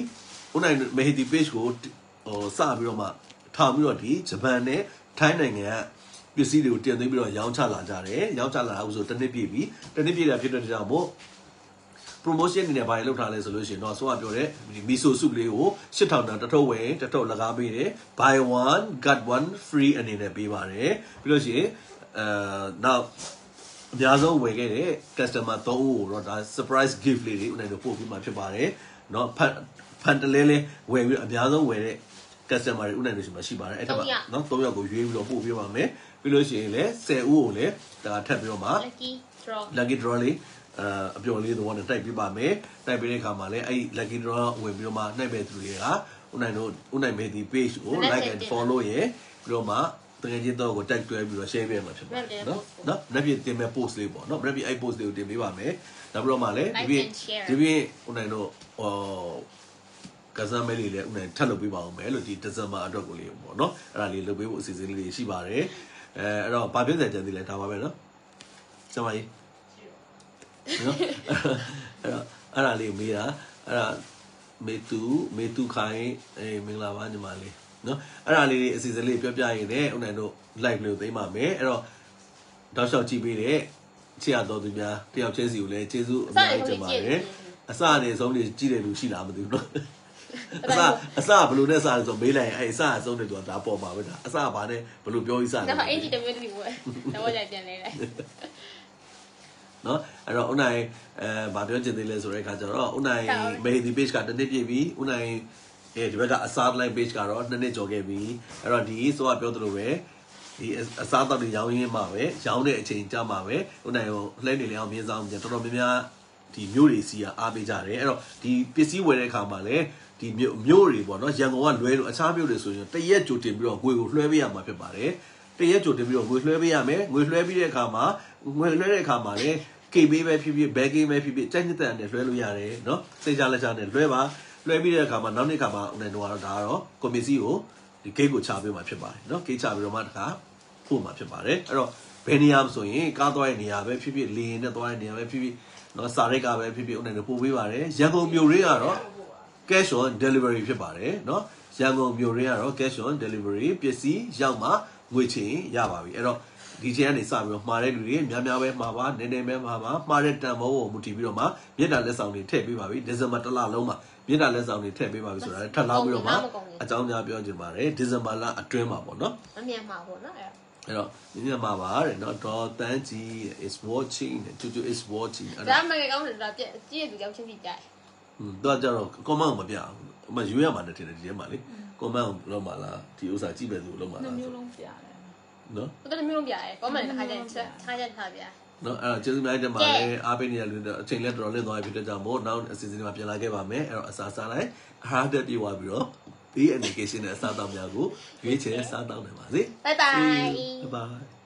ဥနိုင်မေဟီဒီ page ကိုစပြီးတော့မှထောင်ပြီးတော့ဒီဂျပန်နဲ့ထိုင်းနိုင်ငံကပစ္စည်းတွေကိုတင်သွင်းပြီးတော့ရောင်းချလာကြတယ်ရောင်းချလာတာဆိုတနစ်ပြည့်ပြီတနစ်ပြည့်တာဖြစ်တဲ့ကြောင့်မို့ promotion နေဘာလို့ထားလဲဆိုလို့ရှိရင်တော့ဆိုကပြောတယ်မီဆိုစုလေးကို8000တန်တစ်ထုပ်ဝယ်တစ်ထုပ်လကားပေးတယ် buy one get one free အနေနဲ့ပေးပါတယ်ပြီးလို့ရှိရင်နောက်အများဆုံးဝယ်ခဲ့တဲ့ customer 3ဦးကိုတော့ဒါ surprise gift လေးတွေဦးနိုင်တို့ပို့ပြီးမှဖြစ်ပါတယ်เนาะဖန်တလဲလဲဝယ်ပြီးအများဆုံးဝယ်တဲ့ customer တွေဦးနိုင်တို့ရှိမှရှိပါတယ်အဲ့ထက်မှာเนาะ3ယောက်ကိုရွေးပြီးတော့ပို့ပေးပါမယ်ပြီးလို့ရှိရင်လည်း10ဦးကိုလည်းဒါထပ်ပြီးတော့မှ lucky draw လေးအပြော်လေးတော့တိုက်ပြပါမယ်တိုက်ပေးတဲ့အခါမှာလည်းအဲ့ lucky draw ဝင်ပြီးတော့မှနှိုက်မဲ့သူတွေကဦးနိုင်မဲ့ဒီ page ကို like and follow ရပြီးတော့မှတကယ်ချင်းတော့ကို tag တွဲပြီးတော့ share ပေးမှာဖြစ်ပါတယ်နော်နောက်ပြတင်မဲ့ post လေးပေါ့နော်နောက်ပြအဲ့ post လေးကိုတင်ပေးပါမယ်နောက်ပြီးတော့မှလည်းဒီပြင်ဦးနိုင်တို့ကစားမဲလေးလည်းဦးနိုင်ထပ်လုပ်ပေးပါအောင်မယ်လို့ဒီ December အတွက်ကိုလေးပေါ့နော်အဲ့ဒါလေးလုပ်ပေးဖို့အစီအစဉ်လေးတွေရှိပါတယ်အဲ့တော့ဘာဖြစ်စရာကြံသေးလဲဒါပါပဲနော်စမကြီးနော်အဲ့ဒါလေးမေးတာအဲ့ဒါမေတူခိုင်မင်္ဂလာပါညီမလေးနော်အဲ့ဒါလေးအစီအစဉ်လေးပြောပြရင်လည်းဦးနိုင်တို့ live လေးကိုသိမ်းပါမယ်အဲ့တော့တောက်လျှောက်ကြည့်ပေးတဲ့ချစ်ရတော်သူများတယောက်ချင်းစီကိုလည်းကျေးဇူးအများကြီးတင်ပါတယ်အစအနေဆုံးတွေကြည့်တယ်လို့ရှိလားမသိဘူးနော်အစဘလို့နဲ့စားဆိုမေးလိုက်အဲ့အစအဆုံးတွေတော့ဒါပေါ်ပါပဲဒါအစဘာနဲ့ဘလို့ပြောပြီးစားလဲဒါအင်ဂျီတမျိုးတူပဲတော့ကြပြန်နေတယ်နော်အဲ့တော့ဦးနိုင်ဗာပြောချင်သေးလဲဆိုတဲ့အခါကျတော့ဦးနိုင်မေဒီ page ကတစ်နှစ်ပြည့်ပြီဦးနိုင်ဒီဘက်ကအစားလိုက် page ကတော့2နှစ်ကျော်ခဲ့ပြီအဲ့တော့ဒီဆိုကပြောသလိုပဲဒီအစားတောက်တွေရောင်းရင်းမှာပဲရောင်းတဲ့အချိန်ကြာမှာပဲဦးနိုင်ကိုလှည့်နေလေအောင်မြင်ဆောင်ပြန်တော်တော်များများဒီမျိုးတွေစီကအားပေးကြတယ်အဲ့တော့ဒီပစ္စည်းဝယ်တဲ့အခါမှာလည်းဒီမျိုးတွေပေါ့နော်ရန်ကုန်ကလွဲလို့အခြားမျိုးတွေဆိုရင်တရက်ကြိုတင်ပြီးတော့ငွေကိုလွှဲပေးရမှာဖြစ်ပါတယ်တရက်ကြိုတင်ပြီးတော့ငွေလွှဲပေးရမယ်ငွေလွှဲပြီးတဲ့အခါမှာလည်းKB ပဲဖြစ်ဖြစ် back game ပဲဖြစ်ဖြစ်ကြိုက်တဲ့နဲ့လွှဲလို့ရတယ်เนาะစိတ်ချလက်ချနဲ့လွှဲပါလွှဲပြီးတဲ့အခါမှာနောက်နေ့ခါမှာဦးနိုင်တို့ကတော့ဒါကတော့ကွန်ပီစီကိုဒီ gate ကိုချပေးမှာဖြစ်ပါတယ်เนาะ gate ချပြီးတော့မှတခါပို့မှာဖြစ်ပါတယ်အဲ့တော့ဘယ်နေရာဆိုရင်ကားသွားတဲ့နေရာပဲဖြစ်ဖြစ်လေရင်နဲ့သွားတဲ့နေရာပဲဖြစ်ဖြစ်เนาะစာရိတ်ကပဲဖြစ်ဖြစ်ဦးနိုင်တို့ပို့ပေးပါတယ်ရန်ကုန်မြို့ရင်းကတော့ cash on delivery ဖြစ်ပါတယ်เนาะရန်ကုန်မြို့ရင်းကတော့ cash on delivery ပစ္စည်းရောက်မှငွေချေရပါပြီအဲ့တော့ဒီချိန်ကနေစပြီးတော့မှားတဲ့လူတွေများများပဲမှာပါနည်းနည်းပဲမှားတဲ့တန်ဖိုးကိုမူတည်ပြီးတော့မှမြေတားလက်ဆောင်တွေထည့်ပေးပါပြီဒီဇင်ဘာတစ်လလုံးမှာမြေတားလက်ဆောင်တွေထည့်ပေးပါပြီဆိုတာထပ်လောက်ပြီးတော့မှအကြောင်းများပြောချင်ပါတယ်ဒီဇင်ဘာလအတွင်းမှာပေါ့နော်အမြင်မှာပေါ့နော်အဲ့တော့မြင်မှာပါတဲ့နော်ဒေါ်တန်းကြီး is watching တူ is watching ဒါမှကောင်းတယ်ဒါပြည့်ကြည့်ရသူရောက်ချင်းပြကြတယ်တော့ကြတော့ comment မပြဘူးမရွေးရမှာနဲ့ထင်တယ်ဒီထဲမှာလေ comment လောက်မှာလားဒီဥစ္စာကြည့်ပဲသူလောက်မှာလားမျိုးလုံးပြတယ်နော်ဟုတ်တယ်မျိုးလုံးပြရဲ comment တစ်ခါကျထားပြနော်အဲ့တော့ကျေးဇူးများတင်ပါတယ်အားပေးနေရလို့အချိန်လက်တော်လင်းသွားပြီဖြစ်တဲ့ကြောင့်မို့နောက်အစီအစဉ်တွေမှာပြန်လာခဲ့ပါမယ်အဲ့တော့အစားစားလိုက်အားတက်ပြေးသွားပြီးတော့ဒီ education နဲ့အစားအသောက်များကိုရွေးချယ်စားတောင်းနိုင်ပါစေ bye bye